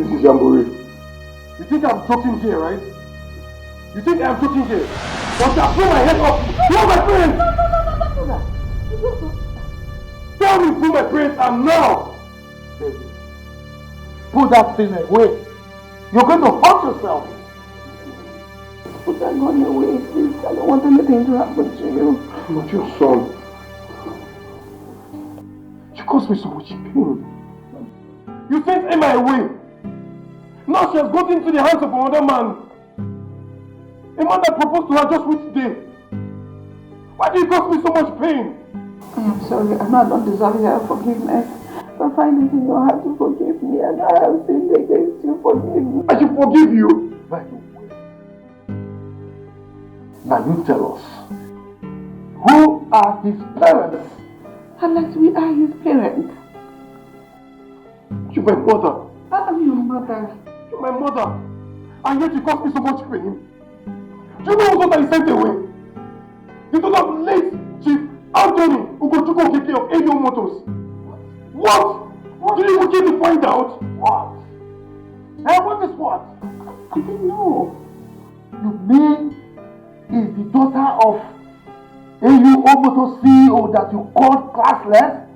Listen, Jamboree. You think I'm joking here, right? You think I'm joking here? But I blow my head off. You are my friends! No. Tell me who my parents are now! Put that thing away. You're going to hurt yourself. Put that gun away, please. I don't want anything to happen to you. I'm not your son. You caused me so much pain. You sent Emma away. Now she has got into the hands of another man. A man that proposed to her just which day. Why do you cause me so much pain? I am sorry. I know I don't deserve your forgiveness. But find it in your heart to forgive me, and I have sinned against you. Forgive me. I should forgive you. By the way, now you tell us, who are his parents? Unless we are his parents. You're my mother. I am your mother. You're my mother. And yet you caused me so much pain. Do you know what I sent away? You don't have late Chief Anthony Ugochukwu Okeke of AO Motors. What? Did you get to find out? What? Hey, what is what? I didn't know. You mean is the daughter of AO Motors CEO that you called classless?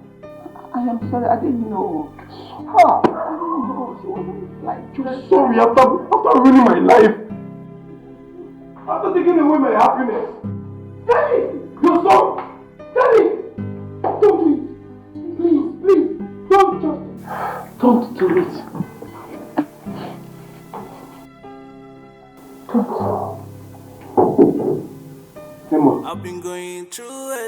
I am sorry, I didn't know. Huh? I didn't know. She wasn't like... You're sorry after ruining my life. After taking away my happiness. Daddy! Your son! Daddy! Don't do it! Please, don't just... Don't do it. Don't. Emma. I've been going through a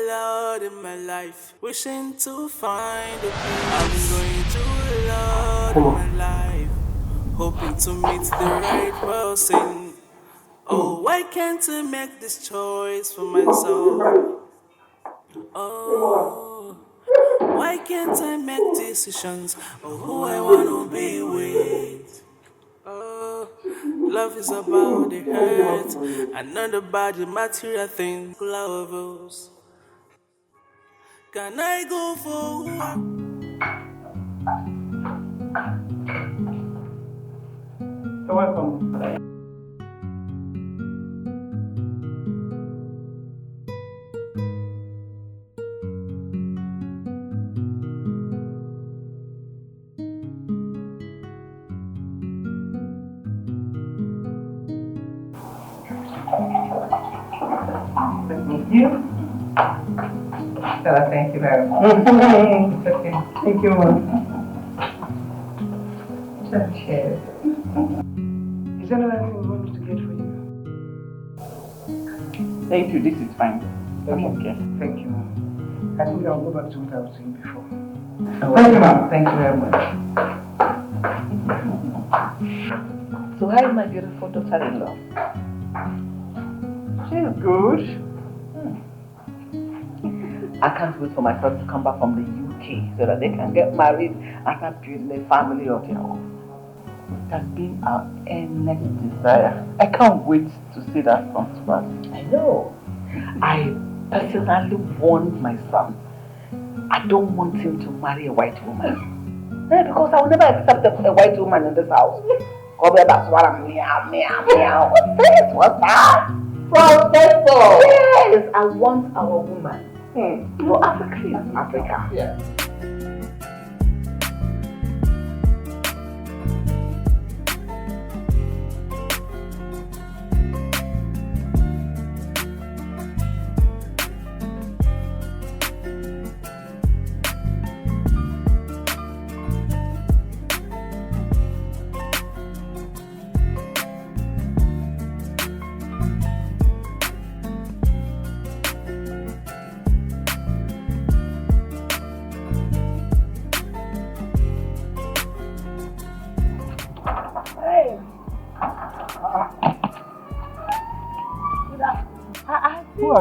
lot in my life, wishing to find a peace. I've been going through a lot in my life, hoping to meet the right person. Oh, why can't I make this choice for myself? Oh, why can't I make decisions of who I want to be with? Oh, love is about the hurt and not about the material things. Lovers, can I go for You're welcome. Thank you. Stella, thank you very much. It's okay. Thank you, Mom. Cheers. Is there anything you want me to get for you? Thank you, this is fine. Okay. Thank you, Mom. I think I'll go back to what I was saying before. Thank you, Mom. Thank you very much. So how is my beautiful daughter-in-law? She's good. I can't wait for my son to come back from the UK so that they can get married and start building a family of their own. It has been our earnest desire. I can't wait to see that come to pass. I know. I personally warned my son. I don't want him to marry a white woman. Because I will never accept a white woman in this house. That's what I'm meow. What's this? What's that? Professor! Yes, I want our woman. No, Africa is Africa. Yeah.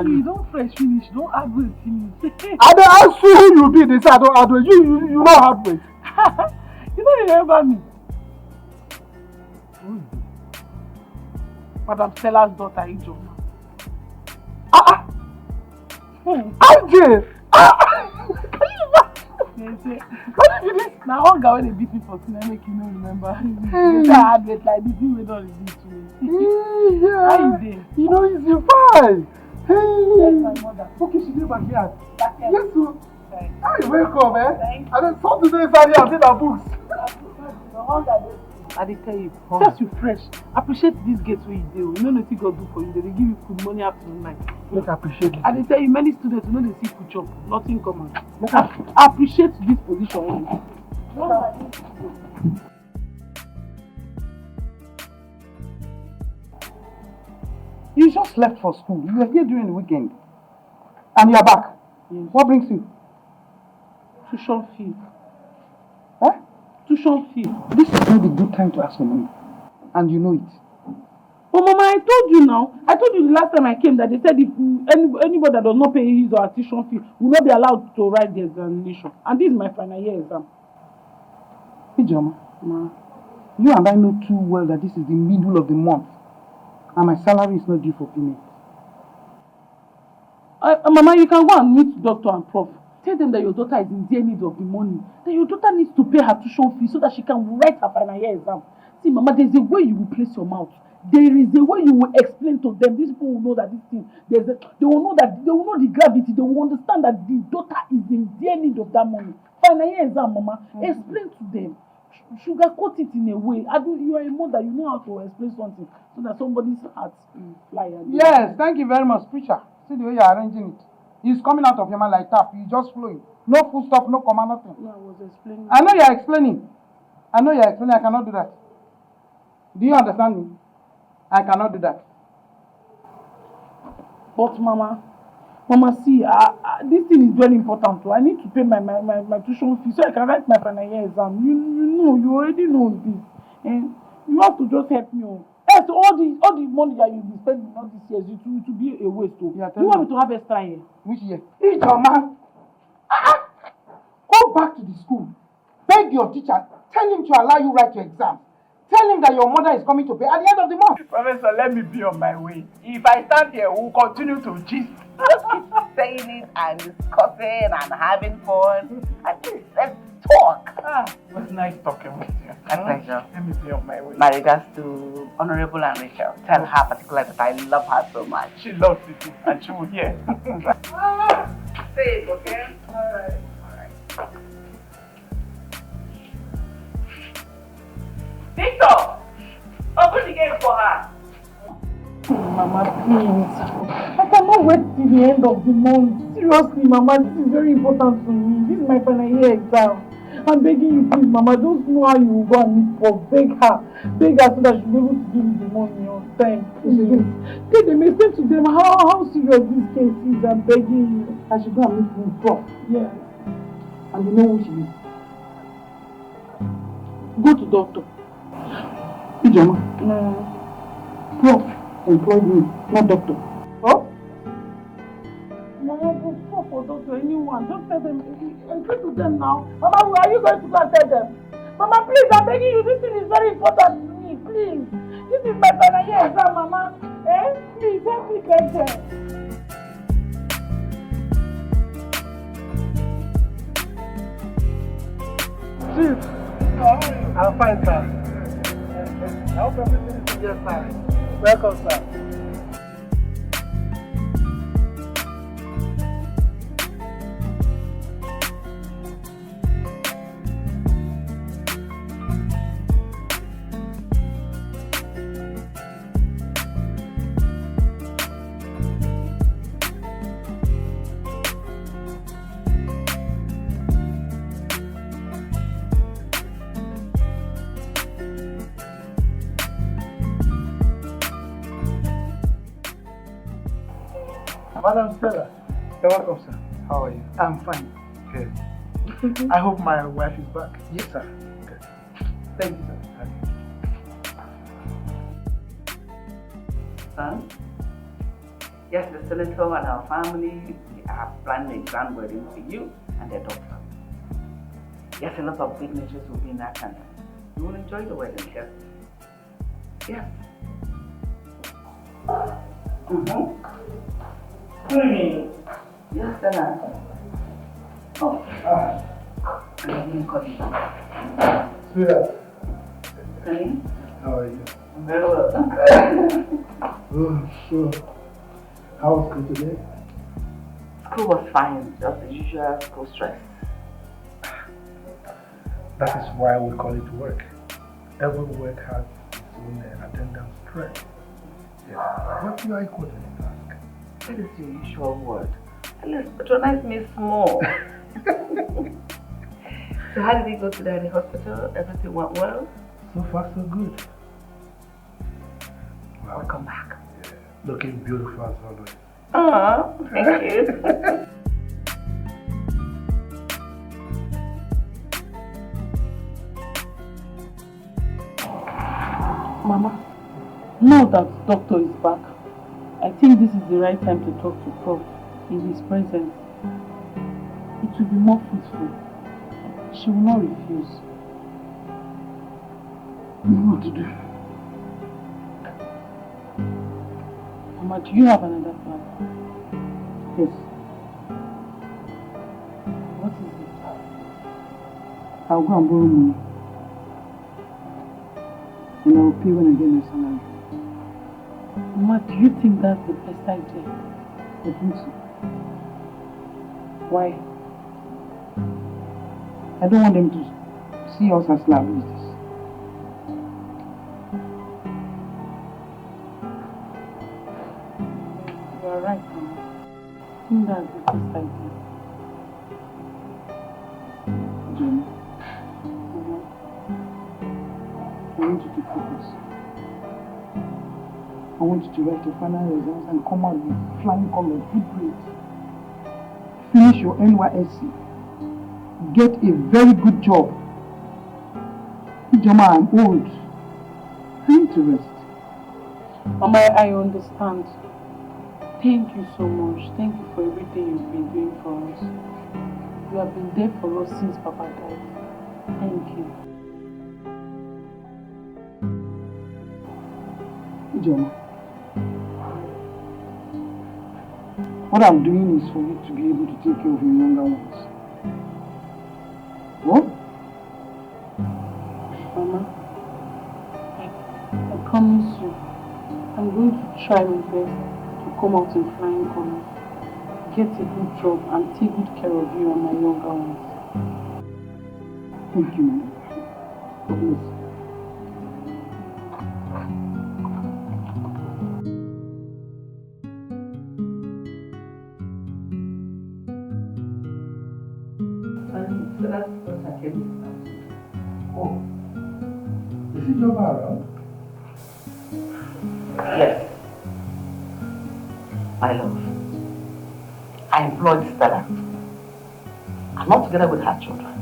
You don't fresh finish, don't add weight finish. I don't ask you who you be, they say I don't add weight. You don't add weight. You don't remember me. Madam Stella's daughter, Ijoma. RJ! Can you imagine? What did you do? Now one guy when they beat me for sin, I make you no remember. They say I had weight like this, you don't reveal to me. Yeah. How you dey? You know it's your fine. Where's my mother? Okay, she did back here. Back here. Yes, sir. Okay. Hi, welcome, eh? Thank you. And then some today inside here and take our books. I dey tell you, just you fresh. Appreciate this gate where you do. You know nothing God do for you. They give you food, money afternoon, night. Make appreciate it. I dey tell you, many students, you know they see food chop, nothing common. Appreciate this position. You just left for school. You were here during the weekend. And you are back. Yes. What brings you? Tuition fee. Huh? Tuition fee. This is not a good time to ask for money. And you know it. Oh, Mama, I told you now. I told you the last time I came that they said if anybody that does not pay his or her tuition fee will not be allowed to write the examination. And this is my final year exam. Ijoma, Ma. you and I know too well that this is the middle of the month. And my salary is not due for payment. Mama, you can go and meet doctor and prof. Tell them that your daughter is in dear need of the money. That your daughter needs to pay her tuition fee so that she can write her final year exam. See, Mama, there's a way you will place your mouth. There is a way you will explain to them. These people will know that this thing, they will know the gravity. They will understand that the daughter is in dear need of that money. Final year exam, Mama. Explain to them. Sugarcoat it in a way. You are a mother. You know how to explain something so that somebody's heart will fly. Yes, thank you very much, preacher. See the way you are arranging it. It's coming out of your mind like tap. You just flowing. No full stop, no comma, nothing. No, I was explaining. I know you are explaining. I cannot do that. Do you understand me? I cannot do that. But Mama, see, this thing is very important too. I need to pay my tuition fee so I can write my final year exam. You already know this. And you have to just help me. Yes, all the money that you'll be spending all these years, it will be a waste. You want me to have extra year? Which year? Ijoma, go back to the school. Beg your teacher. Tell him to allow you write your exam. Tell him that your mother is coming to pay at the end of the month. Professor, let me be on my way. If I stand here, we'll continue to gist. Just keep saying it and discussing and having fun. At least let's talk. It was nice talking with you. My pleasure. Let me be on my way. My regards to Honorable and Rachel. Tell her particularly that I love her so much. She loves you too, and she will hear. Say it, okay? Alright. Victor! Open the gate for her. Mama, please. I cannot wait till the end of the month. Seriously, Mama, this is very important to me. This is my final year exam. I'm begging you, please, Mama. Don't know how you will go and meet for. Beg her so that she'll be able to give me the money on time. Please. Tell them, explain to them how serious this case is. I'm begging you. I should go and meet him prof. Yeah. And you know who she is. Go to doctor. Ijoma, No. prof employed me, not doctor. Oh? Mama, go stop for doctor, anyone. Just tell them. Explain to them now. Mama, where are you going to go and tell them? Mama, please, I'm begging you. This thing is very important to me. Please. This is my final year exam, Mama. Please, help me get there. Chief, I'm fine, sir. I hope everything is just fine. Welcome, sir. Madam Stella, You're welcome, sir. how are you? I'm fine. Good. I hope my wife is back. Yes, sir. Good. Thank you, sir. Son? Yes, the senator and our family are planning a grand wedding for you and their daughter. Yes, a lot of dignitaries will be in attendance. You will enjoy the wedding, yes? Yes. Yes, Senator. Oh. me call you back. Sweetheart. Honey? How are you? Very well. Oh, sure. How was school today? School was fine, just the usual school stress. That is why we call it work. Every work has its own attendance stress. Yeah. But you are equal to the task. That is your usual word. At least patronize me small. So how did you go today at the hospital? Everything went well? So far, so good. Welcome back. Yeah. Looking beautiful as always. Oh, thank you. Mama, now that doctor is back, I think this is the right time to talk to Prof in his presence. It will be more fruitful. She will not refuse. I know what to do. Mama, do you have another plan? Yes. What is it? I'll go and borrow money. And I'll pay when I get my salary. Mama, do you think that's the best idea? I think so. Why? I don't want them to see us as liabilities. You are right, Mama. I think that's the best idea. Jenny, I want you to focus. I want you to write your final results and come out with flying colors, good grades. Finish your NYSC. Get a very good job. Ijoma, I'm old. I need to rest. Mama, I understand. Thank you so much. Thank you for everything you've been doing for us. You have been there for us since Papa died. Thank you. Ijoma, what I'm doing is for you to be able to take care of your younger ones. What? Mama, I promise you, I'm going to try my best to come out in flying colors, get a good job, and take good care of you and my younger ones. Thank you, Mama. God bless you. So that's what I came to. Oh. Is it Neva around? Yes. My love. I employed Stella. I'm not together with her children.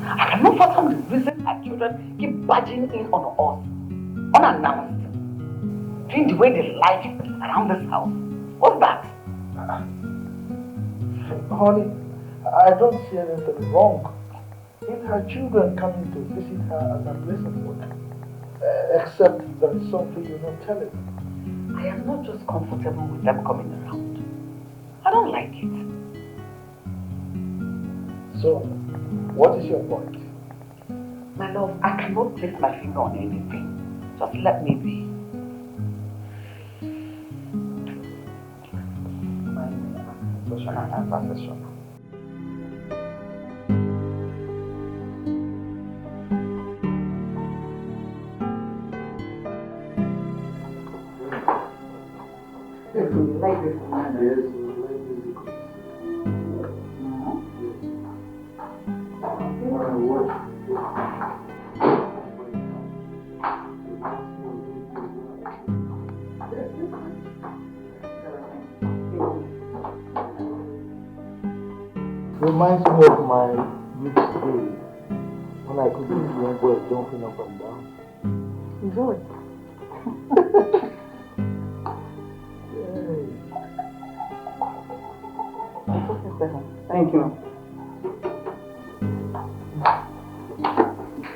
I cannot fathom the reason her children keep barging in on us, unannounced, doing the way they like around this house. What's that? Honey, I don't see anything wrong in her children coming to visit her at her place of work. Except there is something you're not telling me. I am not just comfortable with them coming around. I don't like it. So, what is your point? My love, I cannot place my finger on anything. Just let me be. My professional and professional. Like this one? Yes, reminds me of my youth days when I could see young boys jumping up and down. Enjoy. Thank you.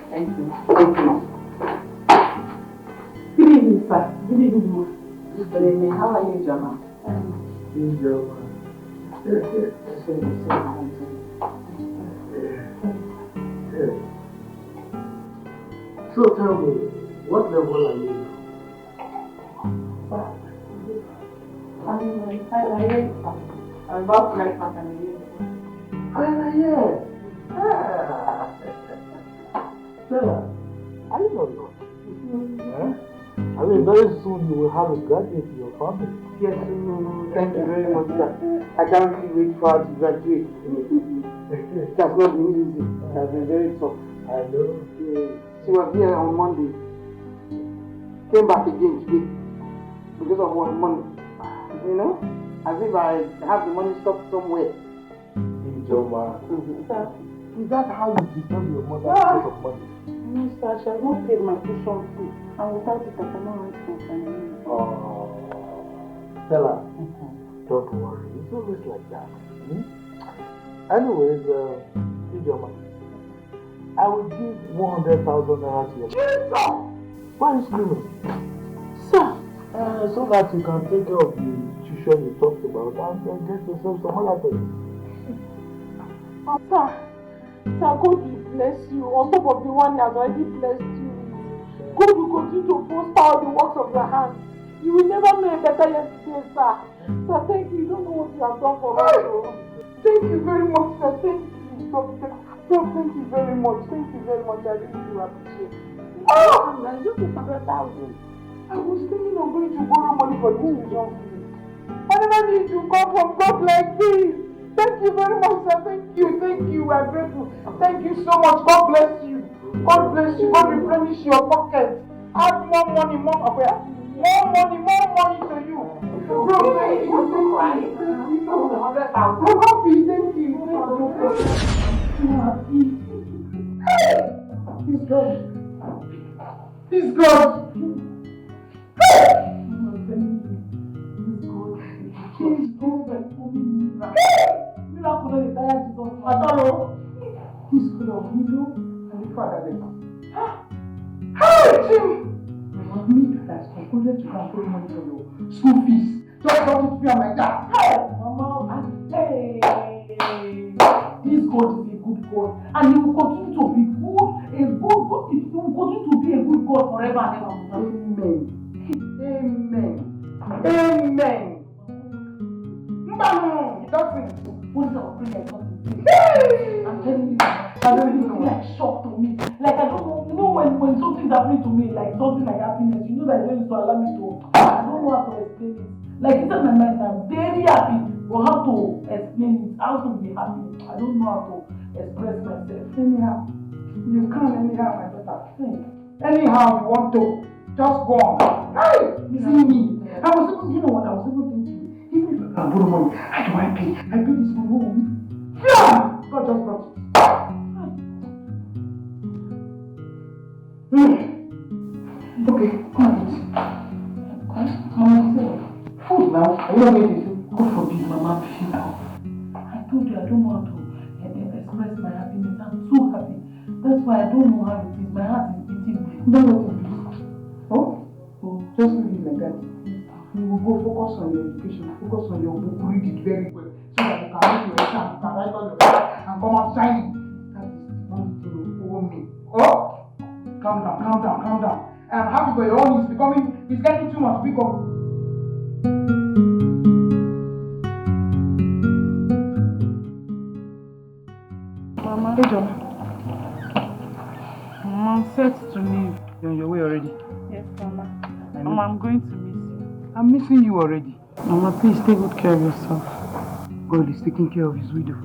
Thank you. Thank you. Good evening, sir. Good evening, ma. Good evening. How are you, Jama? So tell me, what level are you now? I'm in my final year. I'm about to write my final year. Final year? Stella, are you not lucky? I mean, very soon you will have a graduate in your family. Yes, thank you very much, sir. I can't really wait for her to graduate. It has not been easy. It has been very tough. I know. She was here on Monday. Came back again today. Because of what money. You know? As if I have the money stopped somewhere. Ijoma. Is that how you disturb your mother because of money? No, sir, she has not paid my tuition fee. And without it, I cannot write my final year. Oh, Stella, don't worry. It's always like that. Anyways, Ijoma, I will give 100,000 naira to you. Jesus! Why are you screaming? Sir! So that you can take care of the tuition you talked about and get yourself some other things. Sir, God will bless you on top of the one He has already blessed you. God will continue to prosper all the works of your hands. You will never know a better yesterday, sir. Sir, thank you. You don't know what you have done for us. Thank you very much, sir. Thank you. Prof, thank you very much. Thank you very much. I really do appreciate it. Oh! I just 100,000. I was thinking of going to borrow money for this tuition fee. I never need to come from God like this. Thank you very much, sir. Thank you. I'm grateful. Thank you so much. God bless you. God bless you. God replenish your pockets. Add more money to you. Bro, thank you. I'm happy. Thank you. He's God. He's God. Miracle is tired Jesus. He's full of widow and the fatherless. Hey, Jim! Me that's concluded to come for money for your school fees. Just don't it feel like that. Hey, Mama, hey. This God is a good God, and He will continue to be good, a good God. He will continue to be a good God forever and ever. Amen. No, he doesn't. What is our prayer? I'm telling you, I don't know. It's like shock to me. Like I don't know. You know when something's happening to me, like something like happiness, you know that it's going to allow me to. I don't know how to explain it. Like inside my mind, I'm very happy, but how to explain it? How to be happy? I don't know how to express myself. Anyhow, you can't anyhow, my daughter. Anyhow you want to, just go on. Hey, you see me? I was even, you know what? I was even thinking. Even if I can borrow money, how do I pay? I pay this money, what will we? Yeah! God just brought it. Okay, come on, eat. Mama, food now. Are you not going to eat? God forbid, Mama, please. I told you I don't know how to express my happiness. I'm so happy. That's why I don't know how it is. My heart is beating. Don't know what to do. Oh? Just leave it like that. You will go focus on your education, focus on your book, read it very well, so that you can make your exam, you can write all your exam, and come out shining. That is the only thing you owe me. Oh? Calm down. I'm happy for your own. It's getting too much. Pick up. Mama. Hey, John. Mama, I'm set to leave. You're on your way already? Yes, Mama. Mama, I'm going to miss you. I'm missing you already. Mama, please take good care of yourself. God is taking care of his widow.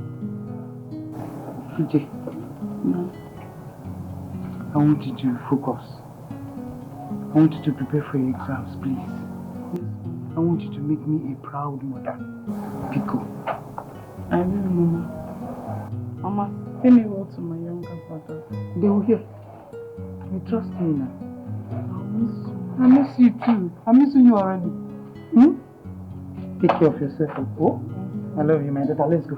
PJ. No. I want you to focus. I want you to prepare for your exams, please. Yes. I want you to make me a proud mother. Pico. I will, Mama. Mama, say me well to my younger brother. They will hear. You trust me now. I'll miss you. I miss you too. I'm missing you already. Take care of yourself. Oh? I love you, my daughter. Let's go.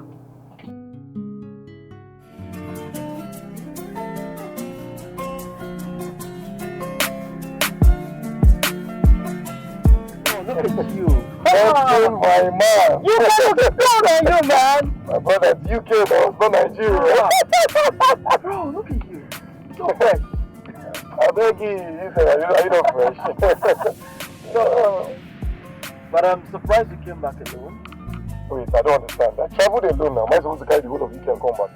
Look at you. That's my man. You know you, man. My brother's UK though, not Nigeria. Bro, look at you. I beg you, are you not fresh? No. But I'm surprised you came back alone. Wait, I don't understand. I traveled alone now. Am I supposed to carry the whole of you and come back?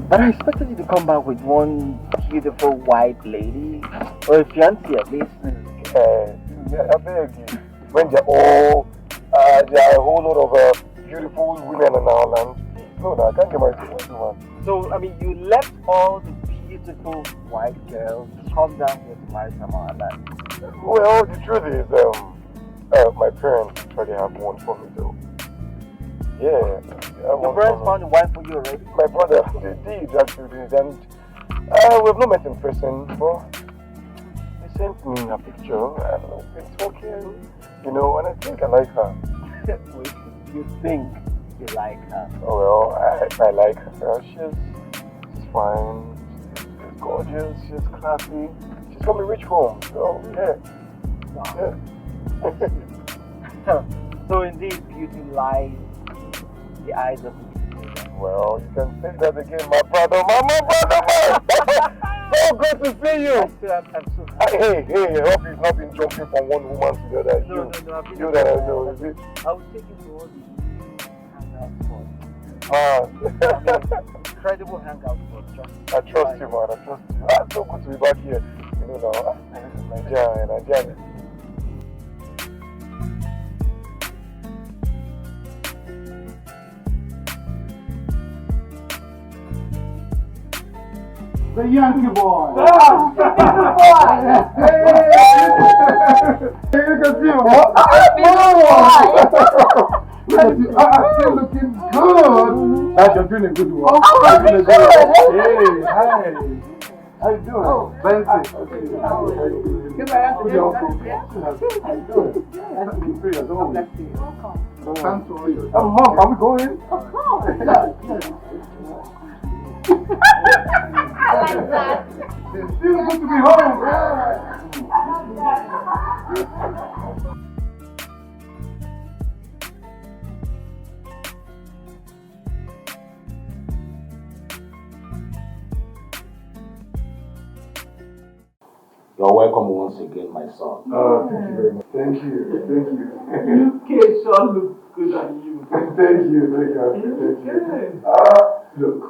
But I expected you to come back with one beautiful white lady. Or a fiancé at least. Yeah, I beg you. When they're all, there are a whole lot of beautiful women in our land. No, I can't get married to one woman. So, I mean, you left all the beautiful white girls to come down here to marry some other land. Well, the truth is, my parents already have one for me though. Yeah. Your parents found a wife for you already? My brother, they did actually, and we've not met in person, but they sent me a picture and we've been talking, and I think I like her. You think you like her? Oh, well, I like her. She's fine, she's gorgeous, she's classy, she's from a rich home, so yeah. Wow. Yeah. So indeed, beauty lies in the eyes of the people. Well, you can say that again, my brother, So good to see you. I'm so happy. Hey, I hope you've not been jumping from one woman to the other. No, you that I know, is it? I will take you to all the hangout spots. Incredible hangout spots. I trust you, man. I trust you. It's so good to be back here. Now, Nigeria. The Yankee boy. Hey, you can see him. You're looking good. You're doing a good one. Hey, hi. How you doing? Oh, Benson. Good How you doing? Nice to meet you as always. Thanks for you. Mom, are we going? Of course. I like that. It's still good to be home. You're welcome once again, my son. Oh, thank you very much. Thank you. UK sure looks good on you. Thank you. Look,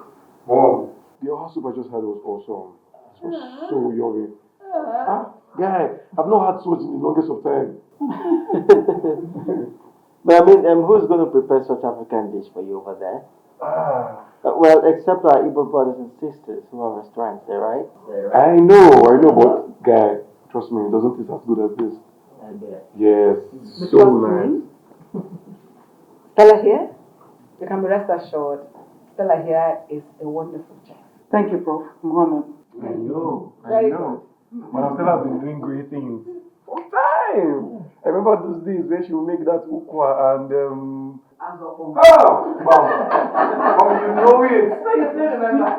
Mom, the house I just had was awesome. It was so yummy. Guy, I've not had such in the longest of time. But I mean, who's going to prepare such African dish for you over there? Well, except our Igbo brothers and sisters who have restaurants there, right? I know, but guy, trust me, it doesn't taste as good as this. I bet. Yes, so nice. Stella here, you can be rest assured, Stella here is a wonderful chef. Thank you, Prof. I'm honored. I know. Very good. But Stella has been doing great things for time. I remember those days when she would make that ukwa and Oh, you know it. you still remember?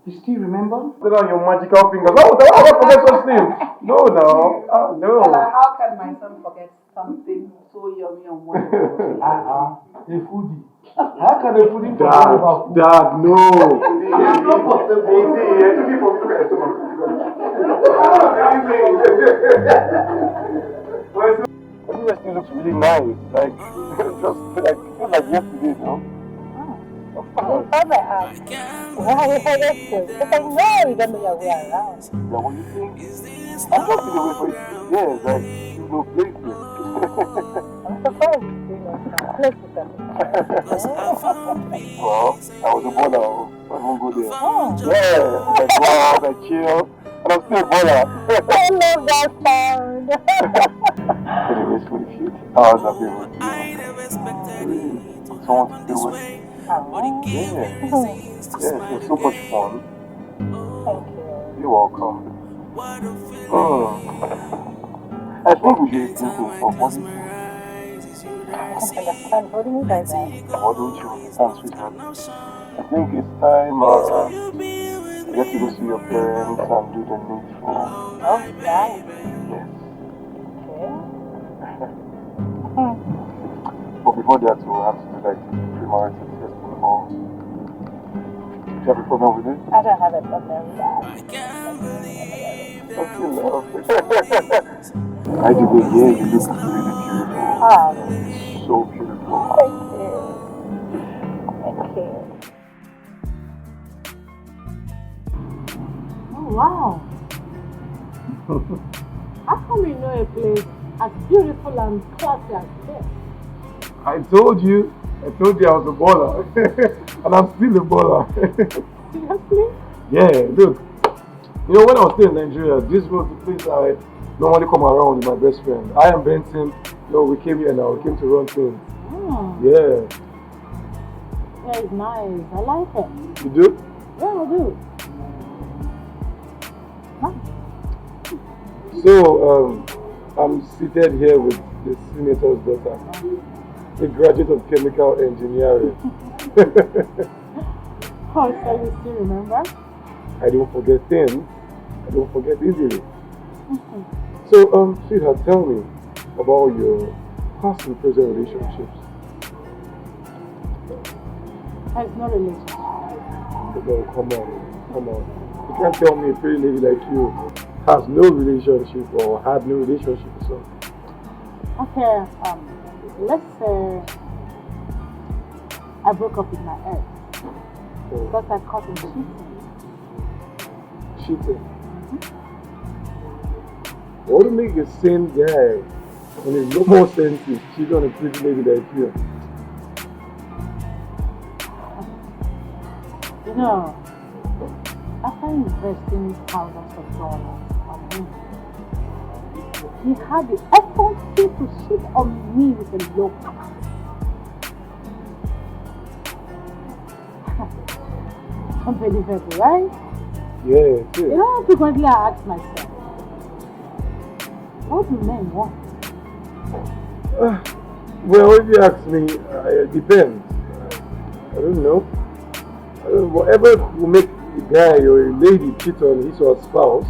You still remember? Put on your magical fingers. Oh, that forget such things. No. No. How can my son forget something so yummy and wonderful? A foodie. How can a foodie forget about food? Dad, no. It's not possible. It took me for look at stomach. Everywhere still looks really nice. Like, just like yesterday, you know? Well, I yesterday, because I know you're going to be away around. Is that what you think? I'm just in the way for it. Yes, like, there's no place here. I'm surprised you know, place with them. Well, I was a baller. I won't go there. Yeah, I go out, I chill, and I'm still a baller. I love that sound. Anyways, for the future, hours I've been with you. Someone to do with. Yeah, it was so much fun. Thank you. You're welcome. I think we should think of what do you think? I understand. What do you mean by that? What don't you understand, sweetheart? I think it's time you get to go see your parents and do the needful. Oh, yeah. Yes. Okay. But before that, we'll have to do like the premarital test and all. you have a problem with it? I don't have a problem with that. I can't believe that I do, but yeah, you look really beautiful. So beautiful. Thank you. Thank you. Oh, wow. How come you know a place as beautiful and classy as this? I told you I was a baller. And I'm still a baller. Seriously? Yeah, look. You know, when I was still in Nigeria, this was the place I normally come around with my best friend. I am Benson. You know, we came here now. We came to run things. Oh. Yeah. Yeah, it's nice. I like it. You do? Yeah, I do. So, I'm seated here with the senator's daughter, a graduate of chemical engineering. Oh, so you still remember? I don't forget things. I don't forget easily. So, sweetheart, tell me about your past and present relationships. There's no relationship. No, come on. You can't tell me a pretty lady like you has no relationship or had no relationship. So, okay, let's say I broke up with my ex because I caught him cheating. Cheating? What would make a sane guy when there's no more senses cheat on a pretty lady like you? You know, after investing thousands of dollars on him, he had the effort to cheat on me with a low price. Unbelievable, right? Yeah, it is. You know, frequently I ask myself, what do men want? Well, if you ask me, it depends. I don't know. Whatever will make a guy or a lady cheat on his or her spouse,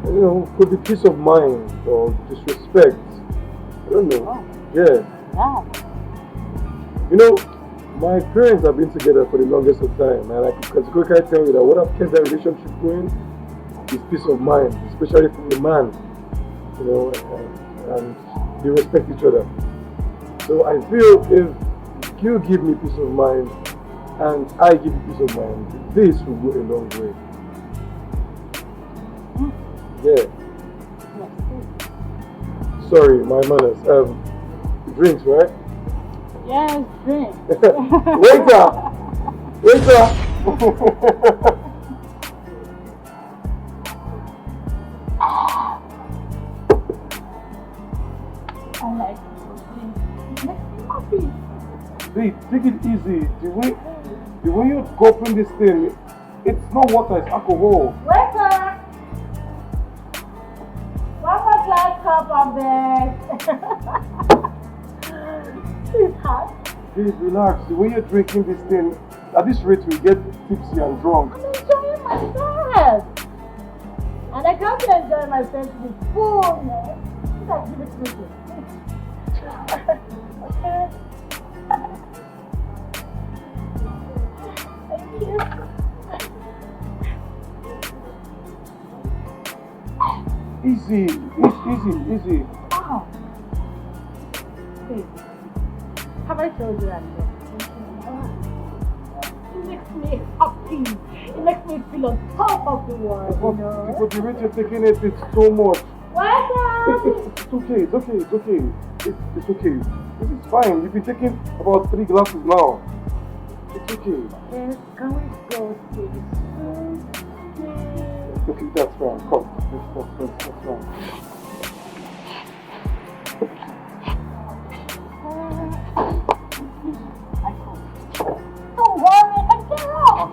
you know, could be peace of mind or disrespect. I don't know. Oh. Yeah. Yeah. You know, my parents have been together for the longest of time, and I can categorically tell you that what have kept that relationship going is peace of mind, especially for the man. You know, and they respect each other. So I feel if you give me peace of mind and I give you peace of mind, this will go a long way. Yeah. Sorry, my manners. Drinks, right? Yes, drink. Waiter! I like drink. It makes me happy. Babe, take it easy. The way you're gulping this thing, it's not water, it's alcohol. Waiter! One more glass cup of this. Sweetheart. Babe, relax. The way you're drinking this thing, at this rate we'll get tipsy and drunk. I'm enjoying myself. And I can't enjoy myself to the fullness. Just give it to me. Okay. Thank you. Easy. Wow. Hey, have I told you that? It makes me happy. It makes me feel on top of the world, you know? Because the rate you're taking it's so much. Welcome! It's okay. It's okay. This is fine. You've been taking about 3 glasses now. It's okay. Yes, can we go to the school? Okay, that's fine. Come. That's fine. Don't worry, I can get out.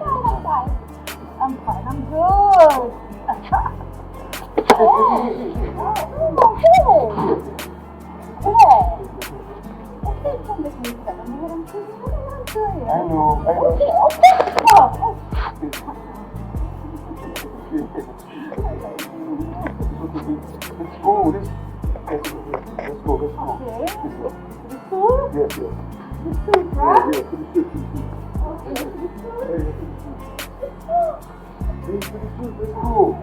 I'm fine. I'm good. Don't make me sad. I'm what I'm doing. I know. Okay. Let's go. Let's go. Okay. The school? Yes. The school, right? Yes. Let's go.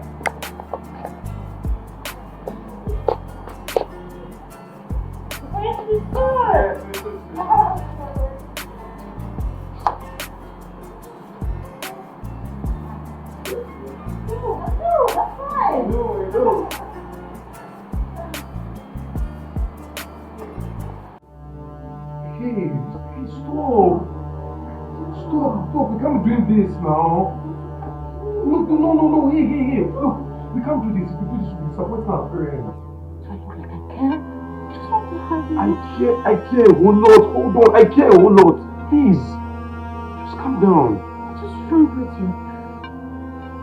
Stop, we can't do this now. No, hey, look, we can't do this. If we do this, we'll be supporting our parents. I look like I care. Just want to have you. I care a whole lot. Hold on, I care a whole lot. Please, just calm down. What's wrong with you?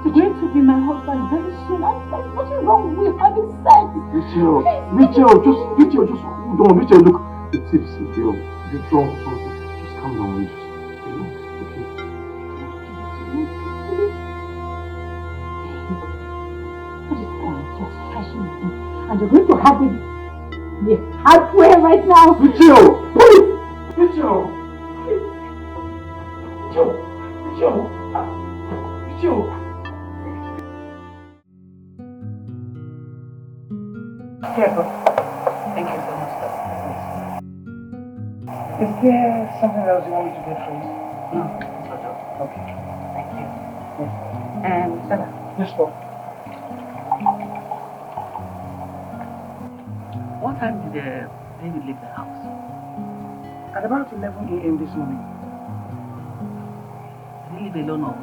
You're going to be my husband very soon. There's nothing wrong with having sex. Rachel, just hold on. Rachel, look, it's tipsy, girl. You're drunk or something. Just calm down, just relax, okay? What is going on? You're stretching me. And you're going to have me the hard way right now. Rachel! Please! Rachel! Careful. Thank you so much, sir. Is there something else you want me to get for you? No, that's all. Okay. Thank you. Yes. And Stella? Yes, sir. What time did David leave the house? At about 11 a.m. this morning. Did he leave alone or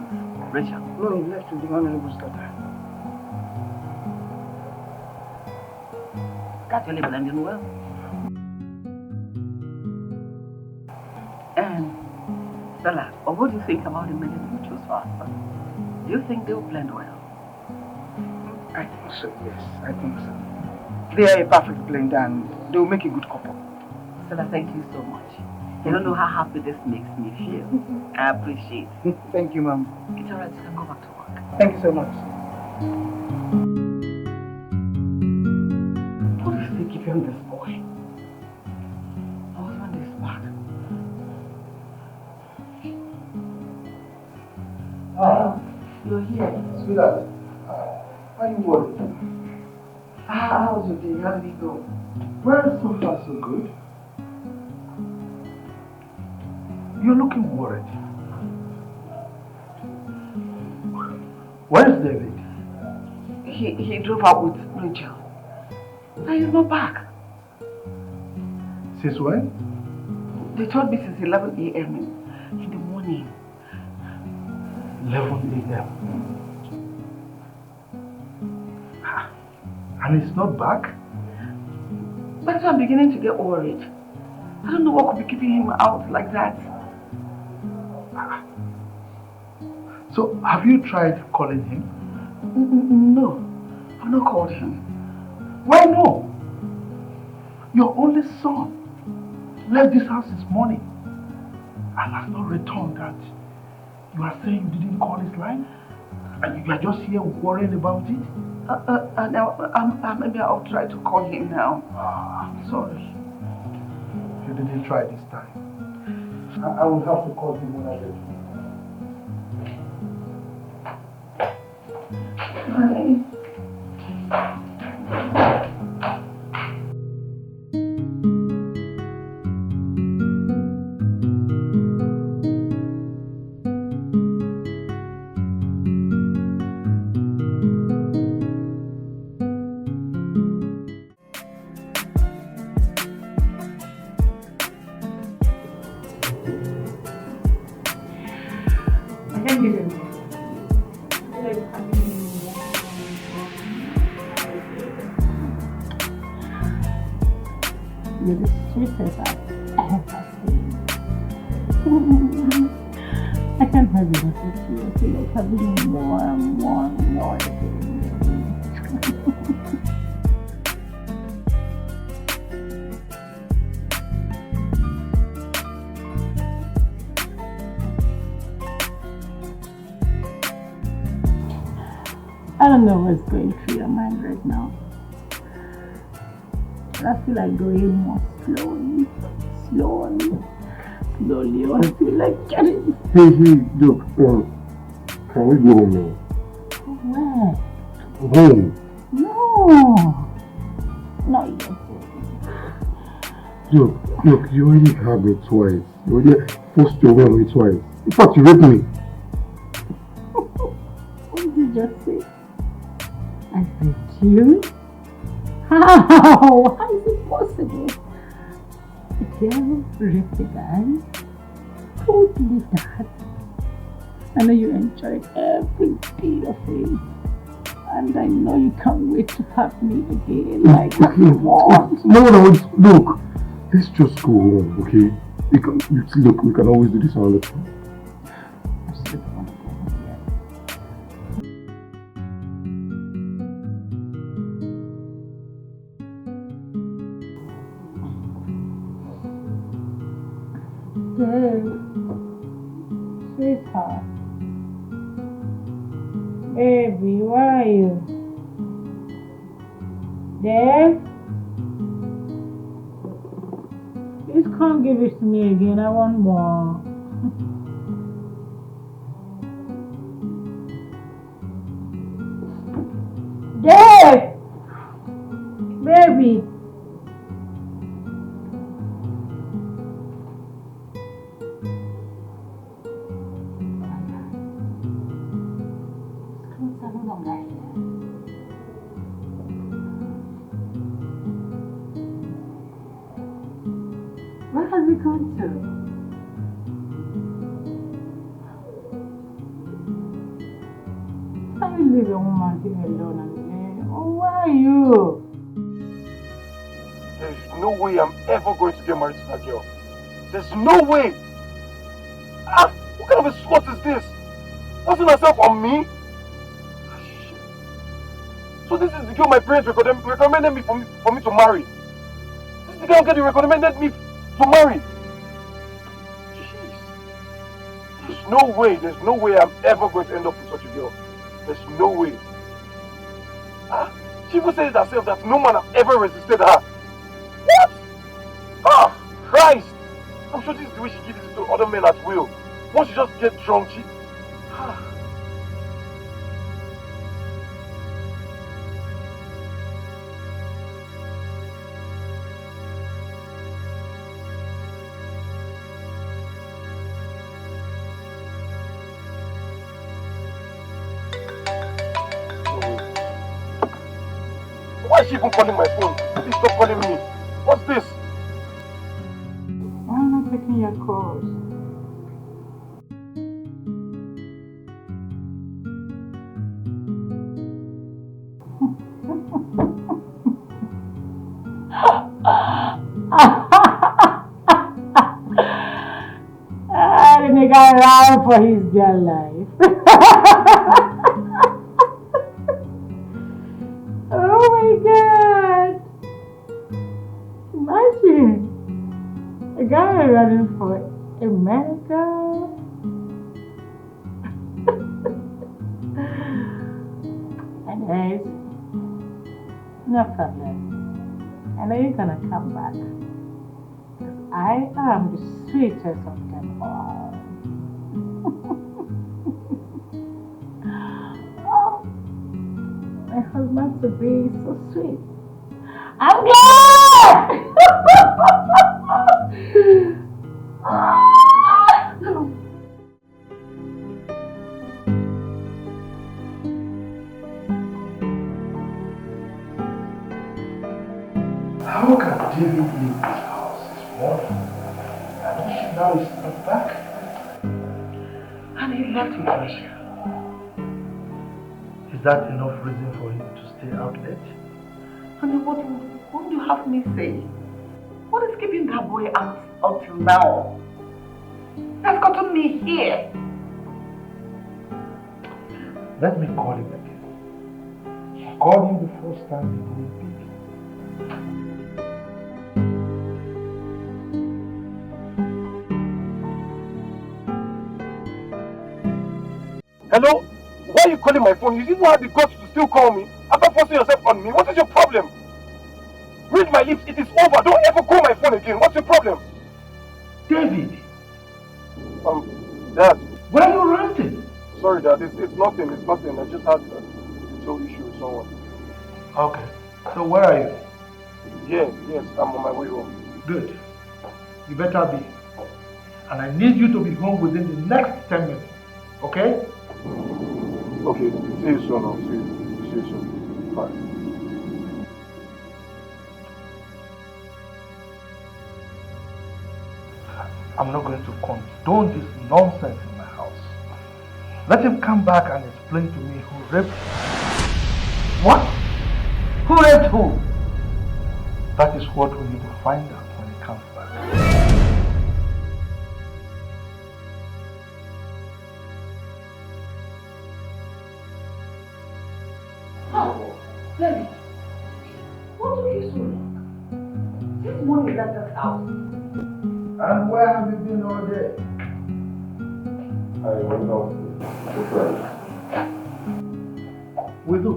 with Rachel? No, he left with the honorable's daughter. That's really blending well. And Stella, what do you think about the men you choose for husband? Do you think they will blend well? I think so, yes, I think so. They are a perfect blend and they will make a good couple. Stella, thank you so much. You don't know how happy this makes me feel. I appreciate it. Thank you, Mom. It's alright, you can go back to work. Thank you so much. What is they keep on this boy? My husband is back. You're here. Sweetheart, are you worried? How was your day? How did it go? Well, so far so good. You're looking worried. Where's David? He drove out with Rachel. Now he's not back. Since when? They told me since 11 a.m. in the morning. 11 a.m. And he's not back? That's why I'm beginning to get worried. I don't know what could be keeping him out like that. So, have you tried calling him? No, I've not called him. Why no? Your only son left this house this morning and has not returned. That you are saying you didn't call his line? And you are just here worrying about it? Maybe I'll try to call him now. I'm sorry. You didn't try this time. I will have to call him when I get home. Honey. You're the sweetest I've ever seen. I can't have enough of you. I feel like having more and more and more. I don't know what's going through your mind right now. I feel like going more slowly. slowly until I get it. Hey, look, can we go home now? Where? Home. No. Not yet. Look, you already had me twice. You already forced your way on me twice. In fact, you raped me. What did you just say? I raped you? How? How is it possible? A girl raped a guy? Who would believe that? I know you enjoyed every bit of it. And I know you can't wait to have me again like you want. No, look. Let's just go home, okay? We can always do this another time. I still want to go home yet. Dave, sweetheart, baby, where are you? Dave? Please come give it to me again. I want more. Dave! Baby! Where has he gone to? Can you leave a woman here alone and oh, where are you? There's no way I'm ever going to get married to that girl. There's no way! What kind of a slut is this? Forcing herself on me? Shit. So this is the girl my parents recommended me for me to marry. This is the girl they recommended me to marry. Jeez. There's no way I'm ever going to end up with such a girl. There's no way. She even said it herself that no man has ever resisted her. What? Christ! I'm sure this is the way she gives it to other men at will. Once she just gets drunk, she... Why is she even calling my phone? Please stop calling me. What's this? Why am I taking your calls? The nigga ran for his dear life. Oh my God! Imagine a guy running for America. Anyways, no problem. I know you're gonna come back. Because I am the sweetest of them all. Oh, my husband to be is so sweet. I'm glad! How can David leave this house this morning? And now he's not back. And he left with Russia. Is that enough reason for him to stay out late? Honey, what do you have me say? What is keeping that boy out until now? That's gotten me here. Let me call him again. I called him the first time he didn't pick. Hello? Why are you calling my phone? You didn't have the guts to still call me after forcing yourself on me. What is your problem? Read my lips, it is over. Don't ever call my phone again. What's your problem? David, Dad. Where are you renting? Sorry, Dad. It's nothing. It's nothing. I just had a little issue with someone. Okay. So where are you? Yes. I'm on my way home. Good. You better be. And I need you to be home within the next 10 minutes. Okay? Okay. See you soon. I'll see you soon. Bye. I'm not going to condone this nonsense in my house. Let him come back and explain to me who raped him. What? Who raped who? That is what we need to find out when he comes back. Oh, Lily, what took you so long? This morning left us out. And where have you been all day? I went out with a friend. With who?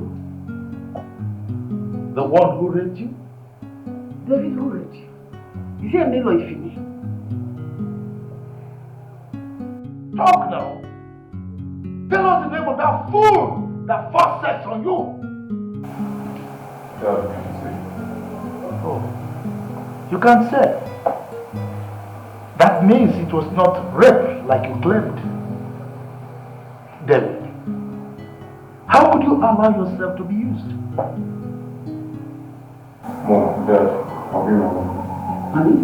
The one who raped you? David, who raped you? Is he a male or a female? Talk now. Tell us the name of that fool that forced sex on you. Dad, can you say? Oh, you can't say. That means it was not rape like you claimed. David, how could you allow yourself to be used? Mom, Dad, I'll be wrong. Honey,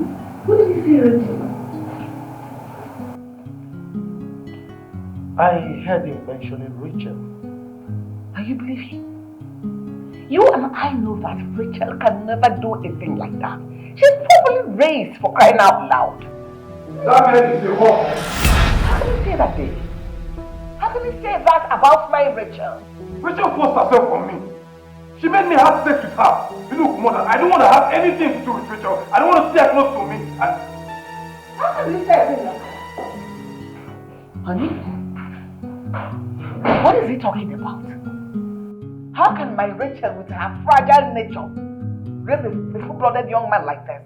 who did you say raped you? I heard him mentioning Rachel. And you believe him? You and I know that Rachel can never do a thing like that. She's properly raised, for crying out loud. That man is a whore. How can you say that, Dave? How can you say that about my Rachel? Rachel forced herself on me. She made me have sex with her. Look, mother, I don't want to have anything to do with Rachel. I don't want to see her close to me. How can you say a thing like that? Honey? What is he talking about? How can my Rachel, with her fragile nature, rape a full-blooded young man like this?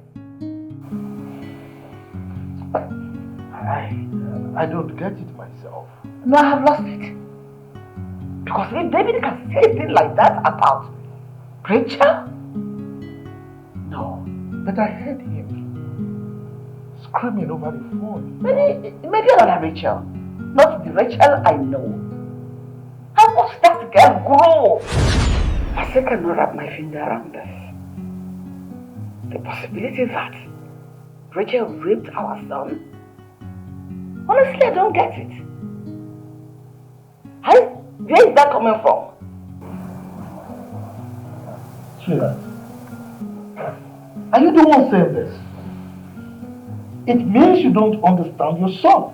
I don't get it myself. No, I have lost it. Because if David can say a thing like that about Rachel? No. But I heard him screaming over the phone. Maybe another Rachel. Not the Rachel I know. I watched that girl grow. I still cannot wrap my finger around this. The possibility that Rachel raped our son? Honestly, I don't get it. Where is that coming from? Sweetheart, are you the one saying this? It means you don't understand your son.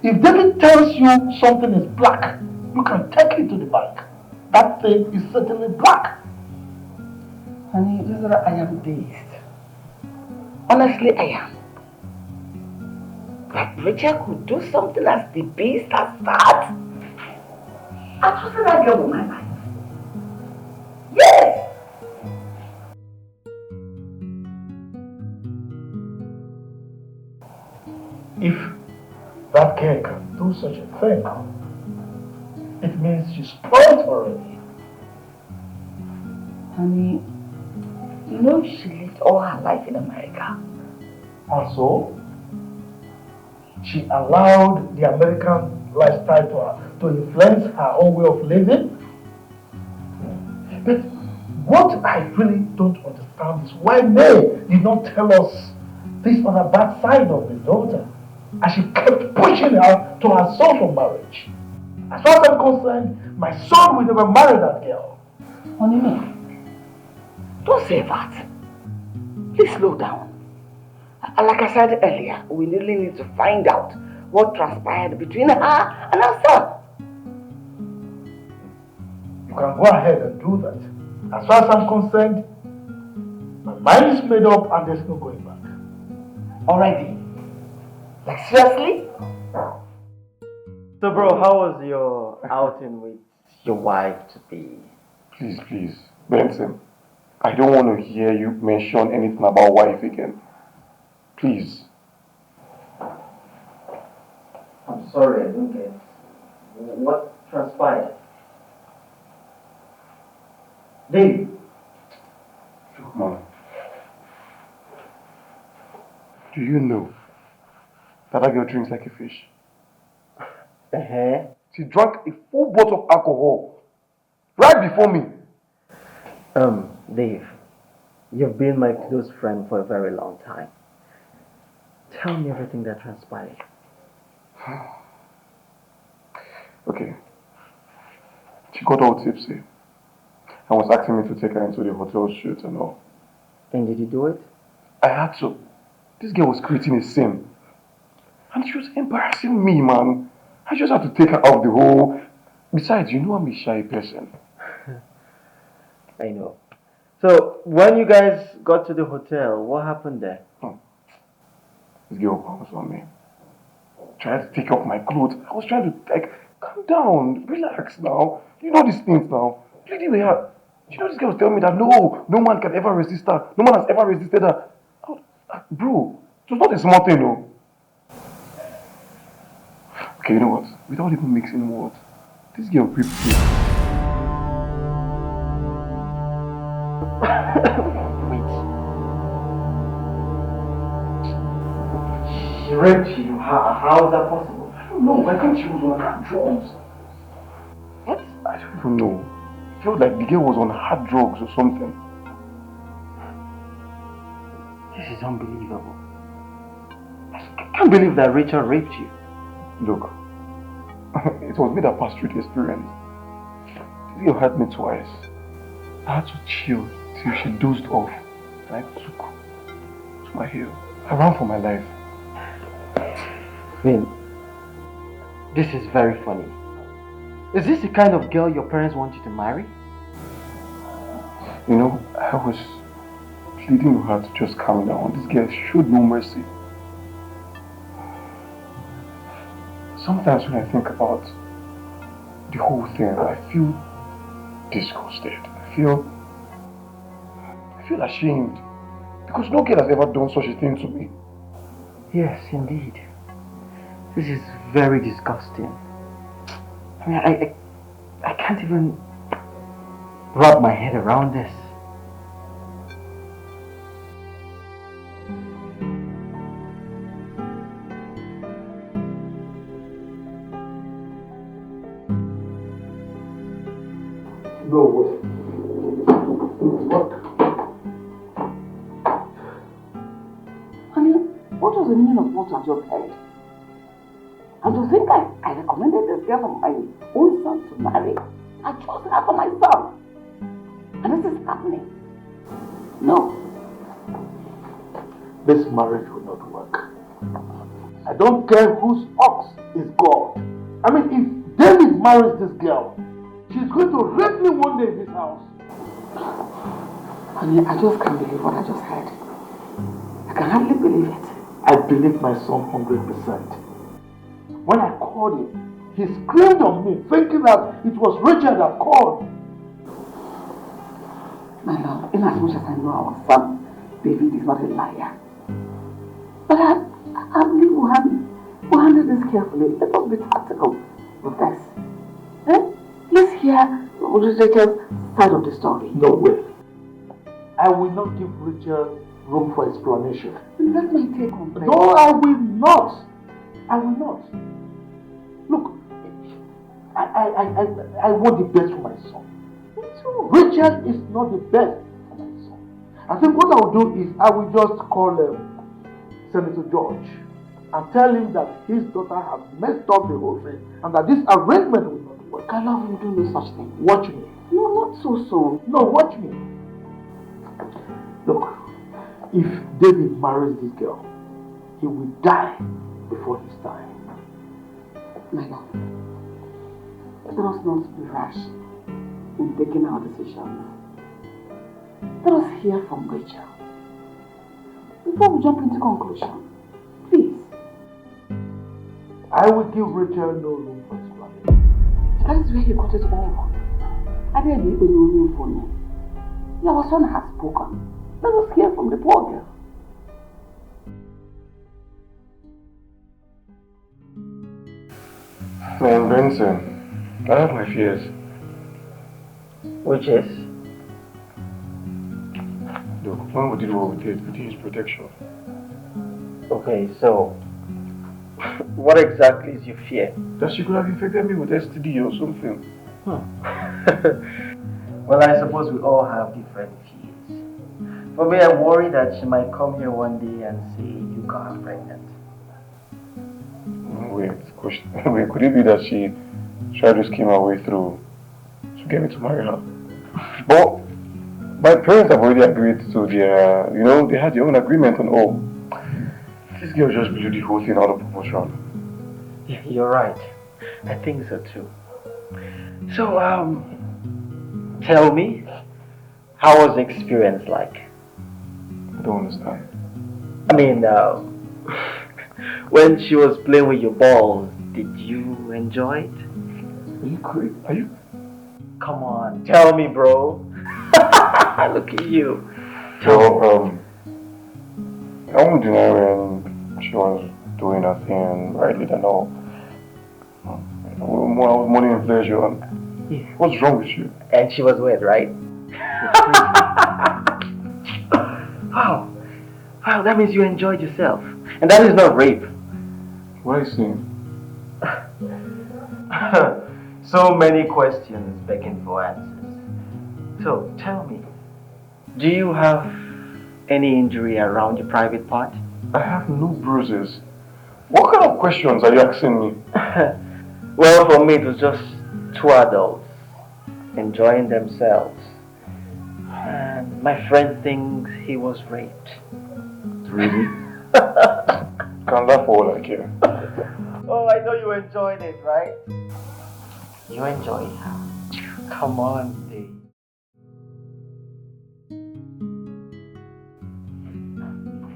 If David tells you something is black, you can take it to the bank. That thing is certainly black. Honey, I am dazed. Honestly, I am. That Rachel could do something as the beast as that? I trusted that girl with my life. Yes! If that girl can do such a thing, it means she's spoiled already. Honey, you know she lived all her life in America. And so, she allowed the American lifestyle to influence her own way of living. But what I really don't understand is why May did not tell us this other bad side of the daughter, and she kept pushing her to her son for marriage. As far as I'm concerned, my son will never marry that girl. Honey, don't say that. Please slow down. Like I said earlier, we really need to find out what transpired between her and her son. You can go ahead and do that. As far as I'm concerned, my mind is made up and there's no going back. Already? Like seriously? So bro, how was your outing with your wife today? Please, Benson. I don't want to hear you mention anything about wife again. Please. sorry, I don't get what transpired. Dave. Look, Mom. Do you know that girl drinks like a fish? She drank a full bottle of alcohol right before me. Dave, you've been my close friend for a very long time. Tell me everything that transpired. Okay. She got all tipsy and was asking me to take her into the hotel shoot and all. And did you do it? I had to. This girl was creating a scene. And she was embarrassing me, man. I just had to take her off the whole... Besides, you know I'm a shy person. I know. So, when you guys got to the hotel, what happened there? This girl bounced on me. Tried to take off my clothes. I was trying to, like, calm down, relax now. You know these things now. Really, they are. You know, this girl was telling me that no man can ever resist her. No man has ever resisted her. Bro, it was not a small thing, no. Okay, you know what? Without even mixing words, this girl raped me. She raped you? How is that possible? I don't know. I think she was on hard drugs. What? I don't even know. I felt like the girl was on hard drugs or something. This is unbelievable. I can't believe that Rachel raped you. Look, it was me that passed through the experience. This girl hurt me twice. I had to chill till she dozed off. And I took to my heel. I ran for my life. Vin, this is very funny. Is this the kind of girl your parents want you to marry? You know, I was pleading with her to just calm down. This girl showed no mercy. Sometimes when I think about the whole thing, I feel disgusted. I feel ashamed. Because no girl has ever done such a thing to me. Yes, indeed. This is very disgusting. I mean, I can't even wrap my head around this. No way. What? Honey, what was the meaning of what I just heard? And to think I recommended this girl for my own son to marry. I chose her for my son. And this is happening. No. This marriage will not work. I don't care whose ox is God. I mean, if David marries this girl, she's going to rape me one day in this house. Honey, I just can't believe what I just heard. I can hardly believe it. I believe my son 100%. When I called him, he screamed on me, thinking that it was Richard that called. My love, in as much as I know our son, David is not a liar. But I believe we'll handle this carefully. Let us be tactical with this. Let's hear Richard's side of the story. No way. I will not give Richard room for explanation. That's my take on it. No, I will not. I will not. Look, I want the best for my son. Me too. Richard is not the best for my son. I think what I will do is I will just call Senator George and tell him that his daughter has messed up the whole thing and that this arrangement will not work. I love him do no such thing. Watch me. No, not so soon. No, watch me. Look, if David marries this girl, he will die before his time. My love, let us not be rash in taking our decisions. Let us hear from Rachel before we jump into conclusion. Please. I will give Rachel no room for explanation. That is where you got it all wrong. I didn't need any room for me. Your son has spoken. Let us hear from the poor girl. Man, Benson, I have my fears. Which is? Look, when we did what we did his protection. Okay, so what exactly is your fear? That she could have infected me with STD or something. Well, I suppose we all have different fears. For me, I worry that she might come here one day and say you got her pregnant. Wait, could it be that she tried to scheme her way through to get me to marry her? But my parents have already agreed to their, they had their own agreement on all. This girl just blew the whole thing out of proportion. Yeah, you're right. I think so too. So, tell me, how was the experience like? I don't understand. I mean, when she was playing with your balls, did you enjoy it? Are you crazy? Are you? Come on, tell me, bro. Look at you. So, I won't deny when she was doing her thing, rightly than all. I was money and pleasure. Yeah. What's wrong with you? And she was wet, right? Wow. Wow, that means you enjoyed yourself. And that is not rape. What are you saying? So many questions begging for answers. So, tell me, do you have any injury around your private part? I have no bruises. What kind of questions are you asking me? Well, for me, it was just two adults enjoying themselves. And my friend thinks he was raped. Really? Can't laugh for all I care. Oh, I know you enjoyed it, right? You enjoyed it? Come on, Dave.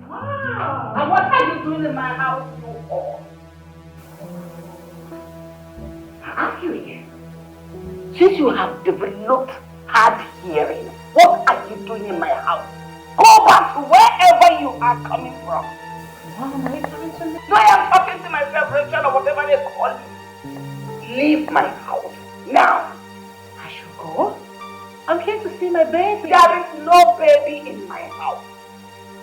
Wow! And what are you doing in my house, you all? Actually, since you have developed hard hearing, what are you doing in my house? Go back to wherever you are coming from. What am I trying to do? No, I am talking to myself, Rachel, or whatever they call you. Leave my house now. I should go? I'm here to see my baby. There is no baby in my house.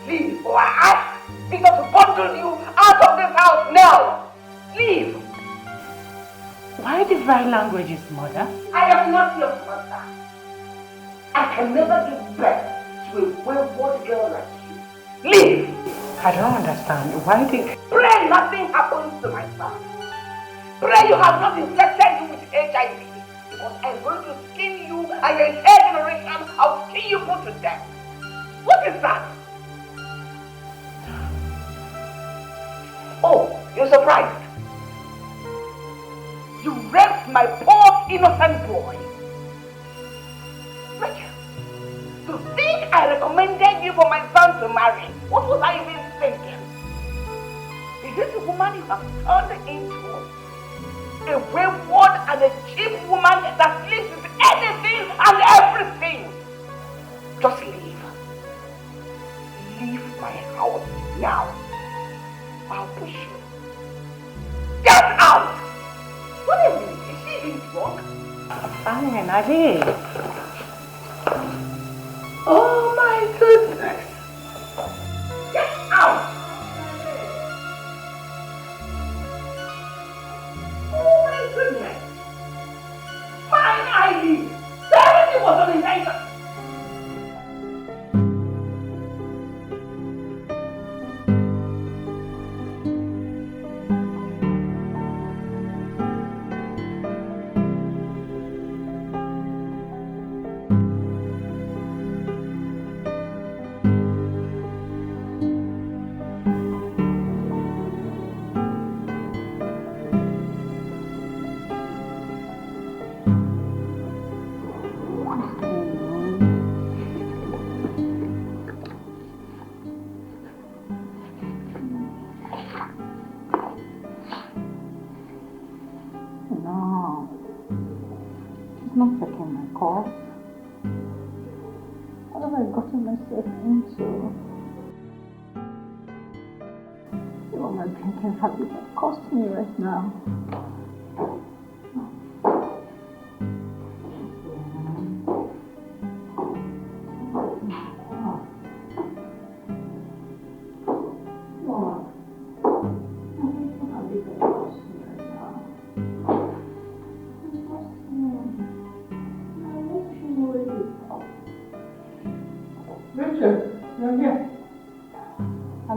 Leave, or I ask Peter to bundle you out of this house now. Leave. Why the dry languages, mother? I am not your mother. I can never give birth to a wayward girl like you. Leave. I don't understand. Why did... Pray nothing happens to my son. Pray you have not infected you with HIV. Because I'm going to skin you and your entire generation. I'll skin you put to death. What is that? Oh, you're surprised. You raped my poor innocent boy. Rachel, to think I recommended you for my son to marry. What was I even thinking? Is this a woman you have turned into? A wayward and a cheap woman that sleeps with anything and everything. Just leave. Leave my house now. I'll push you. Get out! What do you mean? Is she even drunk? Fine, I did. Oh my goodness! Get out! Oh my goodness! Fine, I leave. Everything was on the night. Not checking my calls. What have I gotten myself into? What my drinking habit has cost me right now.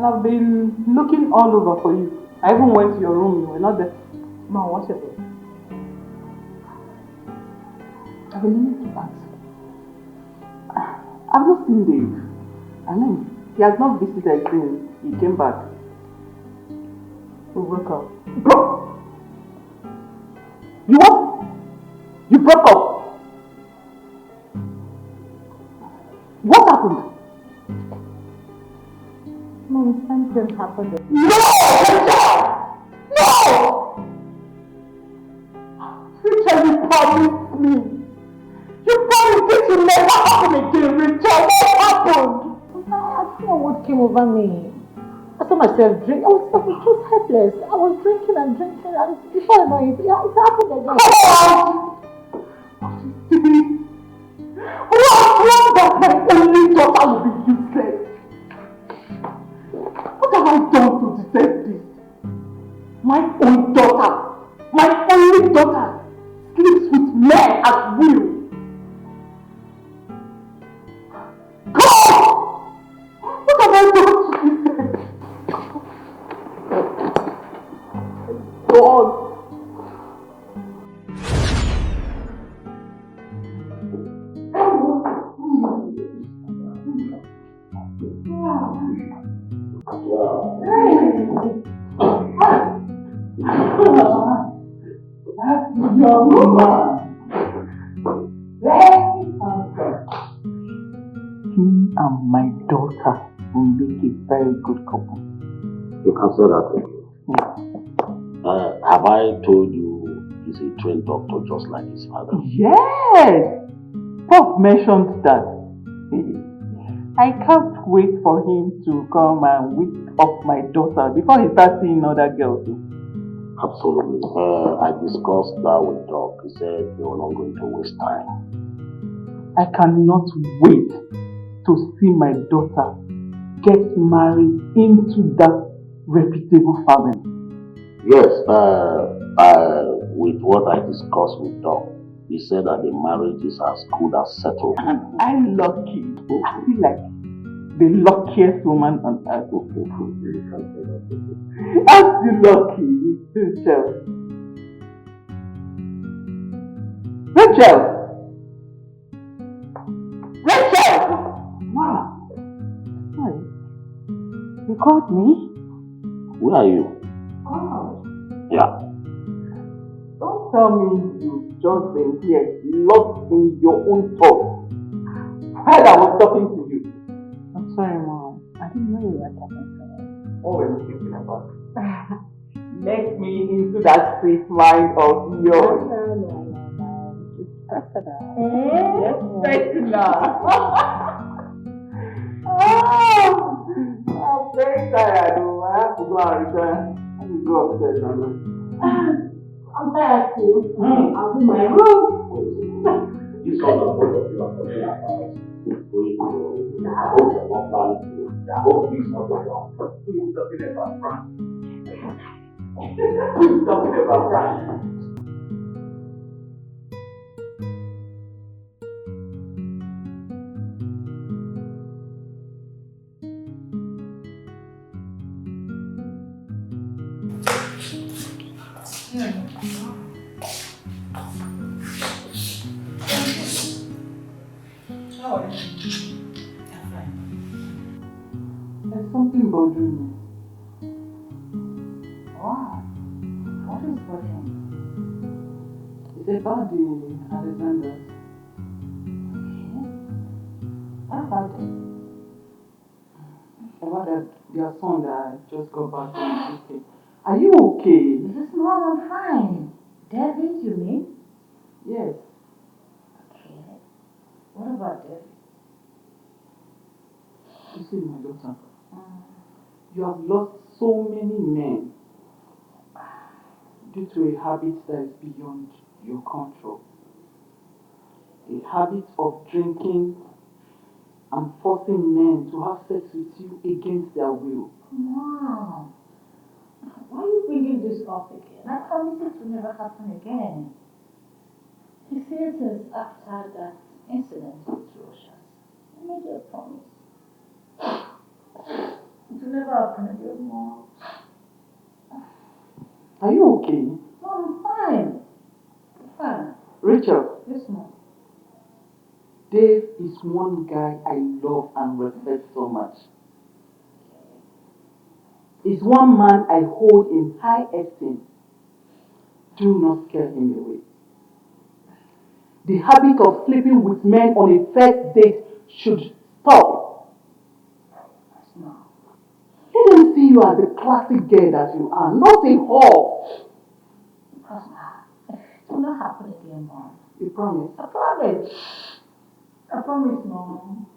And I've been looking all over for you. I even went to your room, you were not there. Mom, what's your name? I've been meaning to ask. I've not seen Dave. I mean, he has not visited since he came back. We broke up. Bro! You what? You broke up? What happened? Mom, something happened. No! No! Richard, you promised me. You promised this will never happen again, Richard. What happened? I don't know what came over me. I saw myself drink. I was just helpless. I was drinking and before I know it, it happened again. What that my only daughter will be useless? What have I done to deserve this? My own daughter, my only daughter, sleeps with men at will. God! What have I done to deserve this? God! Your woman. He and my daughter will make a very good couple. You can say that again. Yeah. Have I told you he's a trained doctor just like his father? Yes! Prof mentioned that. I can't wait for him to come and whip up my daughter before he starts seeing other girls. Absolutely. I discussed that with Doc. He said they were not going to waste time. I cannot wait to see my daughter get married into that reputable family. Yes, with what I discussed with Doc, he said that the marriage is as good as settled. And I'm lucky. I feel like the luckiest woman on earth. I'm still lucky, Rachel. Wow. Sorry. You called me? Where are you? Oh. Yeah. Don't tell me you've just been here, lost in your own thoughts, while I was talking to you. I'm sorry, Mom. I didn't know you were talking to me. What were you thinking about? Let me into that sweet mind of yours. No. It's personal. Yes, personal. I'm very tired. I have to go and return. Let me go upstairs and I'm tired too. I'll do my room. This one of both of you are talking about going to I hope you're not planning to. I hope this is not going on. Who is talking about France? Who is talking about France? How are you? I'm fine. There's something bothering me. Wow. What is bothering you? It's about the Alexanders. Okay. What about it? About their son that just got back from the UK. Are you okay? This is Mom, I'm fine. David, you mean? Yes. Okay. What about David? You see, my daughter, you have lost so many men due to a habit that is beyond your control. A habit of drinking and forcing men to have sex with you against their will. Mom, why are you bringing this up again? I promise it will never happen again. He says since after that incident with Roshas, I made you a promise. It will never happen again, Mom. Are you okay? No, I'm fine. I'm fine. Rachel, Yes, Mom. Dave is one guy I love and respect so much. He's one man I hold in high esteem. Do not scare him away. The habit of sleeping with men on a first date should stop. Let them see you as the classic girl that you are, not a whore. It will not happen again, Mom. You promise? I promise. I promise, Mom.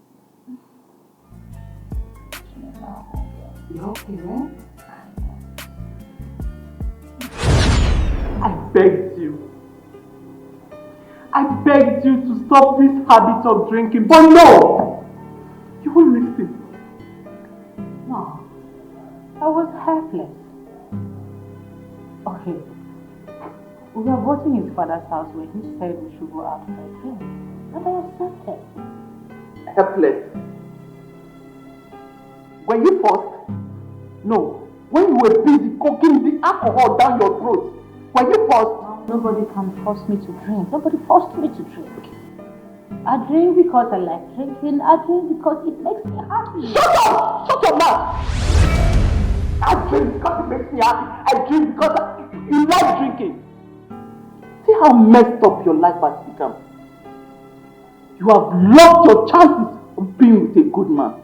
You okay, man? I begged you. I begged you to stop this habit of drinking, but no! You won't listen. No, I was helpless. Okay, we were both in his father's house where he said we should go out for a drink, and I accepted. Helpless. Were you forced? No. When you were busy cooking the alcohol down your throat, were you forced? Nobody can force me to drink. Nobody forced me to drink. I drink because I like drinking. I drink because it makes me happy. Shut up! Shut your mouth! I drink because it makes me happy. I drink because you like drinking. See how messed up your life has become. You have lost your chances of being with a good man.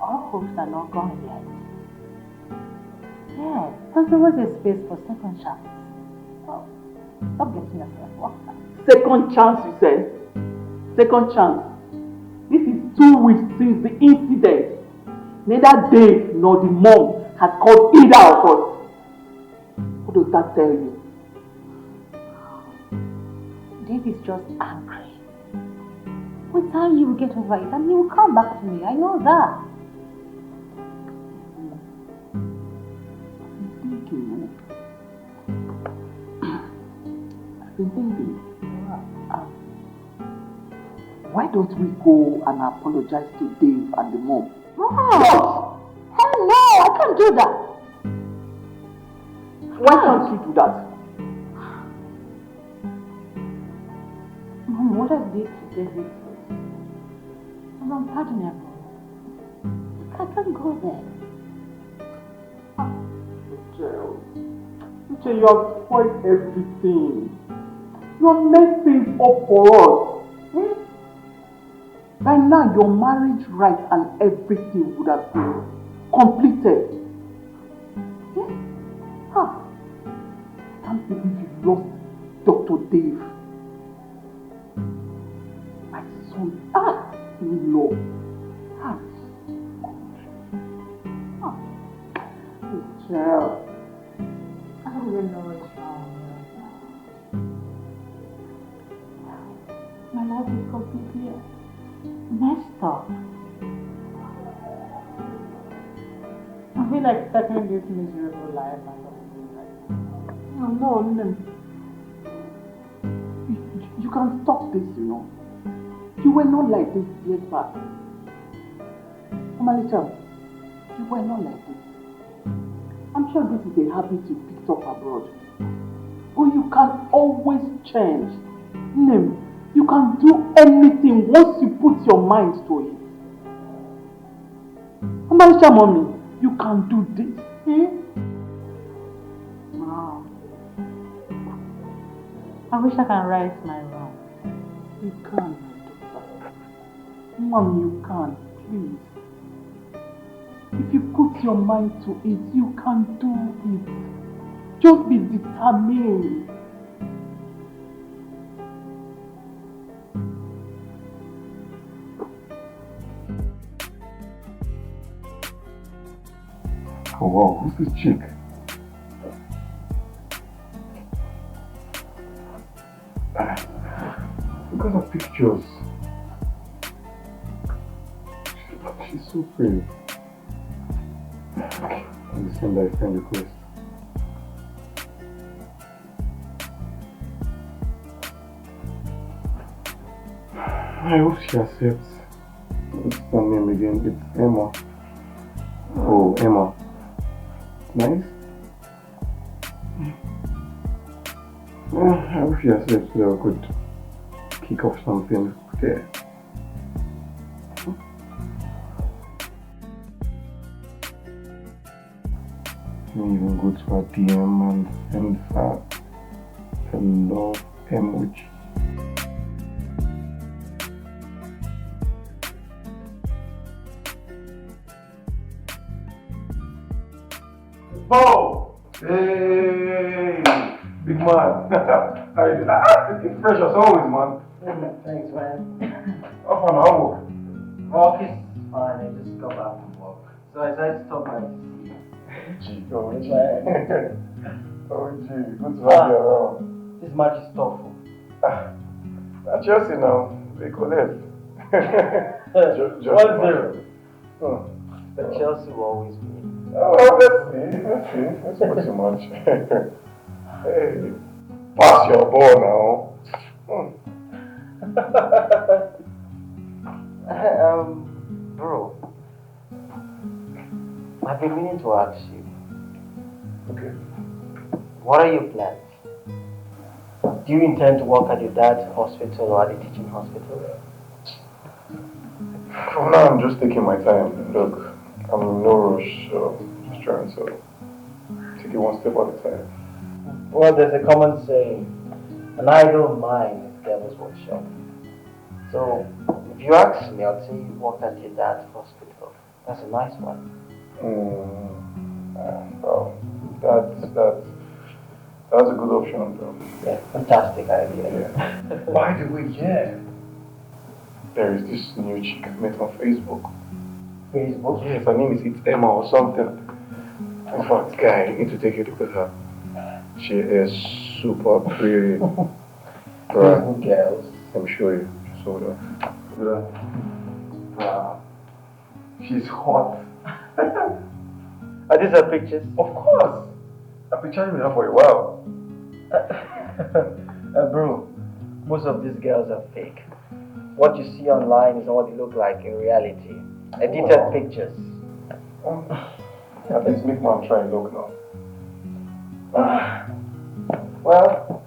Our hopes are not gone yet. Yeah, there's always a space for second chance. So, stop getting yourself worked up. Second chance, you said? Second chance. This is 2 weeks since the incident. Neither Dave nor the mom has called either of us. What does that tell you? Dave is just angry. With time he will get over it and he will come back to me. I know that. I've been thinking. Why don't we go and apologize to Dave and the mom? What? Hell no, I can't do that. Why can't you do that? Mom, what I did to David was unpardonable. I can't go there. Uche, you have spoiled everything. You have made things up for us. By now, your marriage rights and everything would have been completed. I can't believe you lost Dr. Dave. My son, in-law. Child. I don't even know what's wrong. My life is completely messed up. I feel like stuck in this miserable life and No. You can stop this, you know. You were not like this years back. Omalicha, you were not like this. I'm sure this is a habit you picked up abroad. But you can always change. Nim, you can do anything once you put your mind to it. Omalicha, mommy, you can do this. wow. I wish I can right my wrong. You can, my daughter. Mom, you can, please. If you put your mind to it, you can do it. Just be determined. Oh wow, who's this chick? Look at her pictures. She's so pretty. I'll send her a friend request. I hope she accepts. It's the name name again? It's Emma. Oh, Emma. Nice. I wish yourself could kick off something there. You even go to her DM and send her a love emoji. Oh! Hey! Big man! How you doing? It's fresh as always, man. Thanks, man. How far now? Work is fine. I just got back from work. So I decided to stop by to see you. Gee, oh, gee. Oh, gee. Good to have you around. This match is tough. At Chelsea now, they collect. Just 1-0. But Chelsea will always win. Oh, well, let's see. That's not too much. Hey, pass your ball now. Bro, I've been meaning to ask you. Okay. What are your plans? Do you intend to work at your dad's hospital or at the teaching hospital? For now, I'm just taking my time. Look, I'm in no rush, so just trying to take it one step at a time. Well, there's a common saying, an idle mind is devil's workshop. So, if you ask me, I'd say you work at your dad's hospital. That's a nice one. Well, that's a good option, though. Yeah, fantastic idea. Yeah. By the way, there is this new chick I met on Facebook. Facebook? Yes, her name is Emma or something. In fact, guy, you need to take a look at her. She is super pretty. Facebook girls. Let me show you. Just hold on. She's hot. Are these her pictures? Of course. I've been chatting with her for a while. Bro, most of these girls are fake. What you see online is not what they look like in reality. Edited pictures. At least make man try and look now. Well,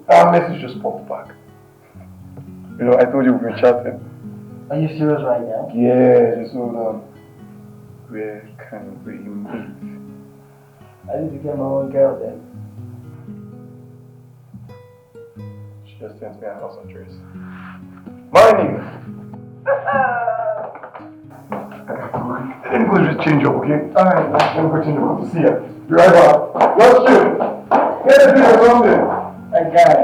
our message just popped back. You know, I told you we've been chatting. are you serious right now? Yeah, just hold on. Where can we meet? I need to get my own girl then. She just sent me a house address. My nigga! Let me go just change up, okay? Alright, let me go change up. Good to see you. Be right back. Let's chill. Get a drink or something. Okay.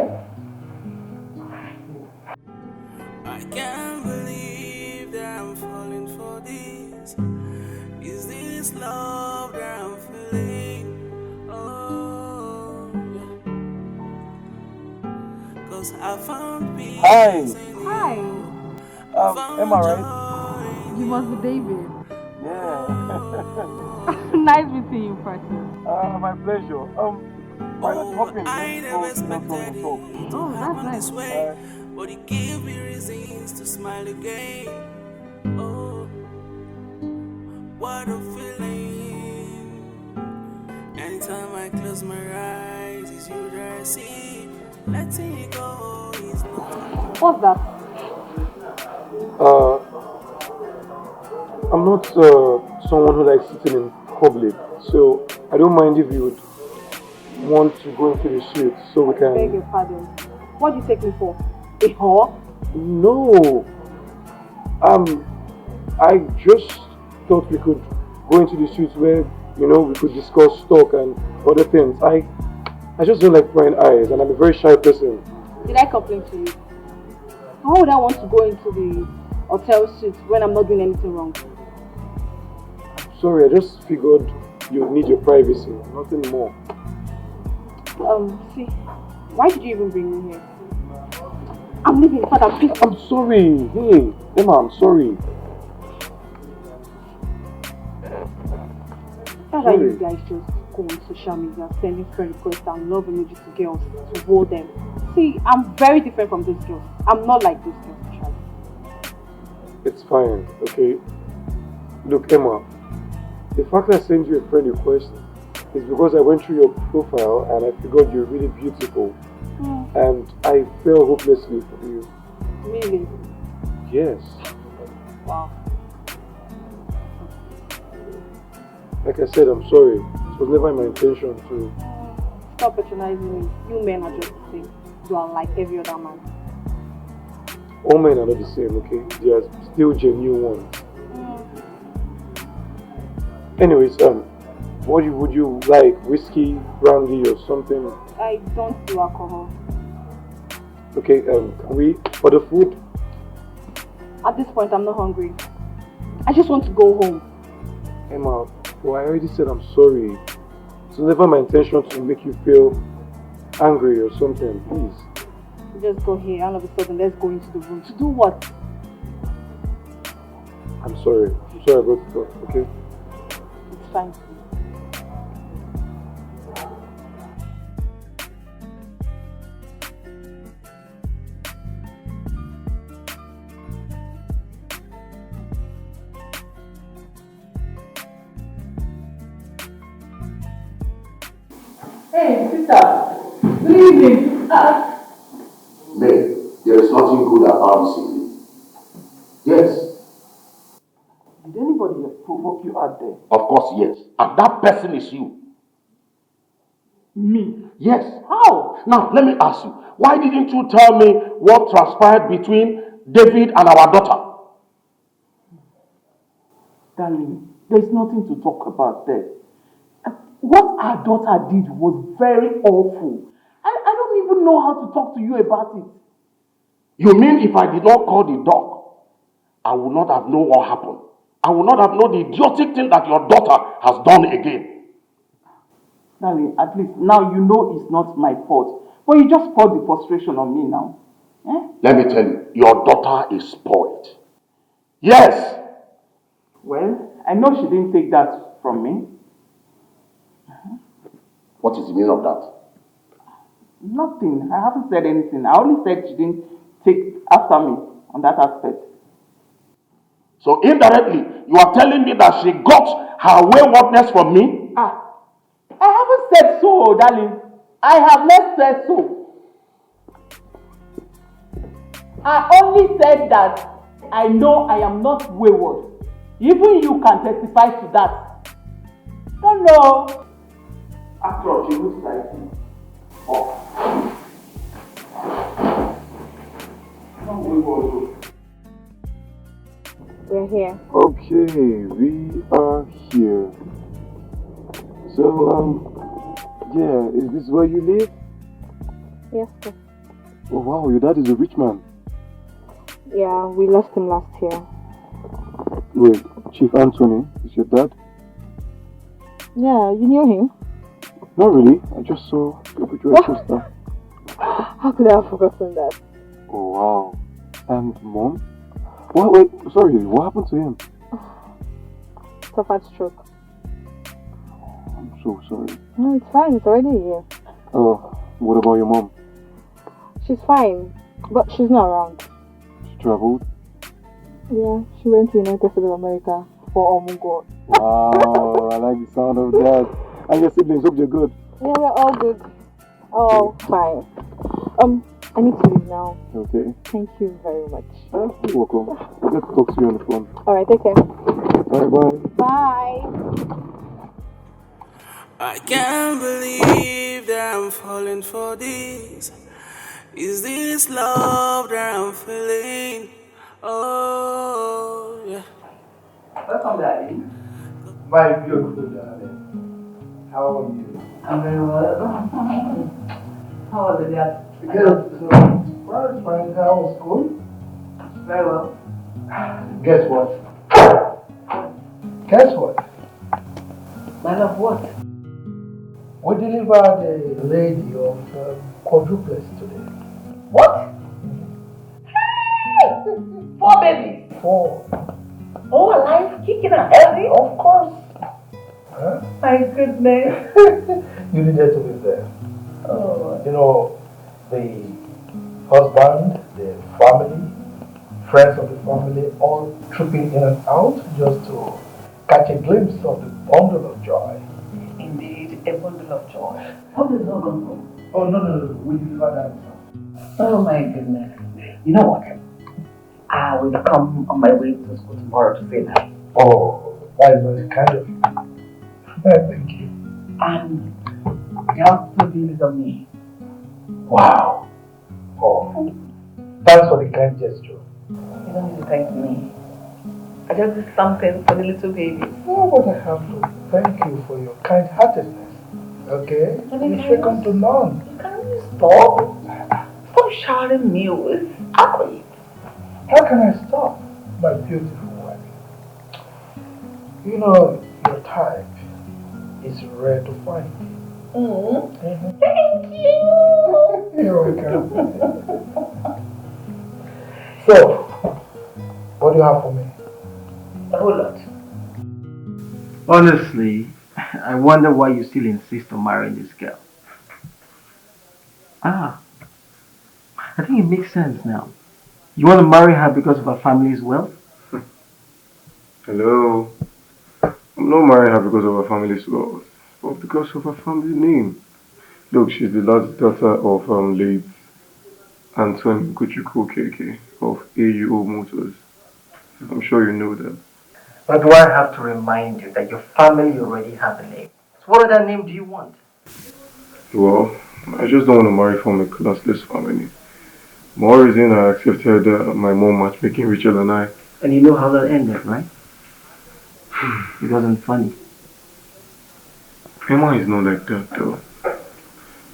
I can't believe that I'm falling for this. Is this love that I'm feeling? Oh, yeah. 'Cause I found peace. Hi. Hi. Am I right? You must be David. Yeah. Nice meeting you in person. My pleasure. Why not hop in? I never expected it to Oh, that's happen nice. this way, but it gave me reasons to smile again. Oh, what a feeling! Anytime I close my eyes, it's you that I see. Letting it go is not. What's that? I'm not someone who likes sitting in public, so I don't mind if you would want to go into the suite so we can... Beg your pardon. What do you take me for? A whore? No. I just thought we could go into the suite where, you know, we could discuss stock and other things. I just don't like prying eyes, and I'm a very shy person. Did I complain to you? How would I want to go into the hotel suite when I'm not doing anything wrong? Sorry, I just figured you need your privacy, nothing more. See, why did you even bring me here? I'm leaving, Father, please. I'm sorry. Hey, Emma, I'm sorry. That's why you guys just go on social media, sending friend requests and love emojis to girls to hold them. See, I'm very different from those girls. I'm not like those girls, actually. It's fine, okay? Look, Emma, the fact I sent you a friend request is because I went through your profile and I figured you're really beautiful. And I fell hopelessly for you. Really? Yes. Wow. Like I said, I'm sorry. It was never my intention to. Stop patronizing me. You men are just the same. You are like every other man. All men are not the same, okay? They are still genuine ones. Anyways, what would you like? Whiskey, brandy, or something? I don't do alcohol. Okay, can we order food? At this point, I'm not hungry. I just want to go home. Emma, well, I already said I'm sorry. It's never my intention to make you feel angry or something. Please. Just go here, all of a sudden, let's go into the room. To do what? I'm sorry. I'm sorry about it, okay? It's fine. Hey, sister. Good evening. Nay, there is nothing good about this evening. Yes. Did anybody provoke you out there? Of course, yes. And that person is you. Me? Yes. How? Now, let me ask you, why didn't you tell me what transpired between David and our daughter? Darling, there's nothing to talk about there. What our daughter did was very awful. I don't even know how to talk to you about it. You mean if I did not call the dog, I would not have known what happened? I would not have known the idiotic thing that your daughter has done again. Darling, at least now you know it's not my fault. But you just poured the frustration on me now. Eh? Let me tell you, your daughter is spoiled. Yes. Well, I know she didn't take that from me. What is the meaning of that? Nothing. I haven't said anything. I only said she didn't take after me on that aspect. So indirectly, you are telling me that she got her waywardness from me? I haven't said so, darling. I have not said so. I only said that I know I am not wayward. Even you can testify to that. Don't know. After all, she looks like you. Oh. Not wayward. We're here. Okay, we are here. So, yeah, is this where you live? Yes, sir. Oh wow, your dad is a rich man. Yeah, we lost him last year. Wait, Chief Anthony is your dad? Yeah, you knew him? Not really, I just saw your picture of sister. How could I have forgotten that? Oh wow. And mom? Wait, sorry, what happened to him? Suffered stroke. I'm so sorry. No, it's fine, it's already a year. Oh, what about your mom? She's fine, but she's not around. She traveled? Yeah, she went to United States of America for Omungo. Wow, I like the sound of that. And your siblings, hope they're good. Yeah, we're all good. Oh, fine. I need to leave now. Okay. Thank you very much. You're welcome. I'll get to talk to you on the phone. Alright, take care. Bye. Bye. I can't believe that I'm falling for this. Is this love that I'm feeling? Oh, yeah. Welcome, Daddy. My beautiful darling. How are you? I'm very well. How was it, Dad? Good. Well, it's fine. How was school? Very well. Guess what? Guess what? My love, what? We delivered a lady of quadruplets today. What? Hey! 4 babies. 4. All alive, kicking and healthy? Of course. Huh? My goodness. You needed to be there. Oh. You know, the husband, the family, friends of the family, all trooping in and out just to catch a glimpse of the bundle of joy. Indeed, a bundle of joy. Hope it's not gone home. Oh, no. We deliver that. Oh my goodness. You know what? I will come on my way to school tomorrow to say that. Oh, that is very kind of you. Thank you. And you have 2 days of me. Wow. Oh, thanks for the kind gesture. You don't need to thank me. I just did something for the little baby. Oh, but I have to thank you for your kind-heartedness. Okay? You should come to none. Can you stop? Stop shouting me with accolades. How can I stop, my beautiful wife? You know, your type is rare to find. Thank you. You're welcome. So, what do you have for me? A whole lot. Honestly, I wonder why you still insist on marrying this girl. I think it makes sense now. You want to marry her because of her family's wealth? Hello. I'm not marrying her because of her family's wealth, but because of her family name. Look, she's the last daughter of late Anthony Kuchuku KK of AUO Motors. I'm sure you know that. But do I have to remind you that your family already have a name? So what other name do you want? Well, I just don't want to marry from a classless family. More reason I accepted my mom matchmaking richer than I. And you know how that ended, right? It wasn't funny. Emma is not like that though.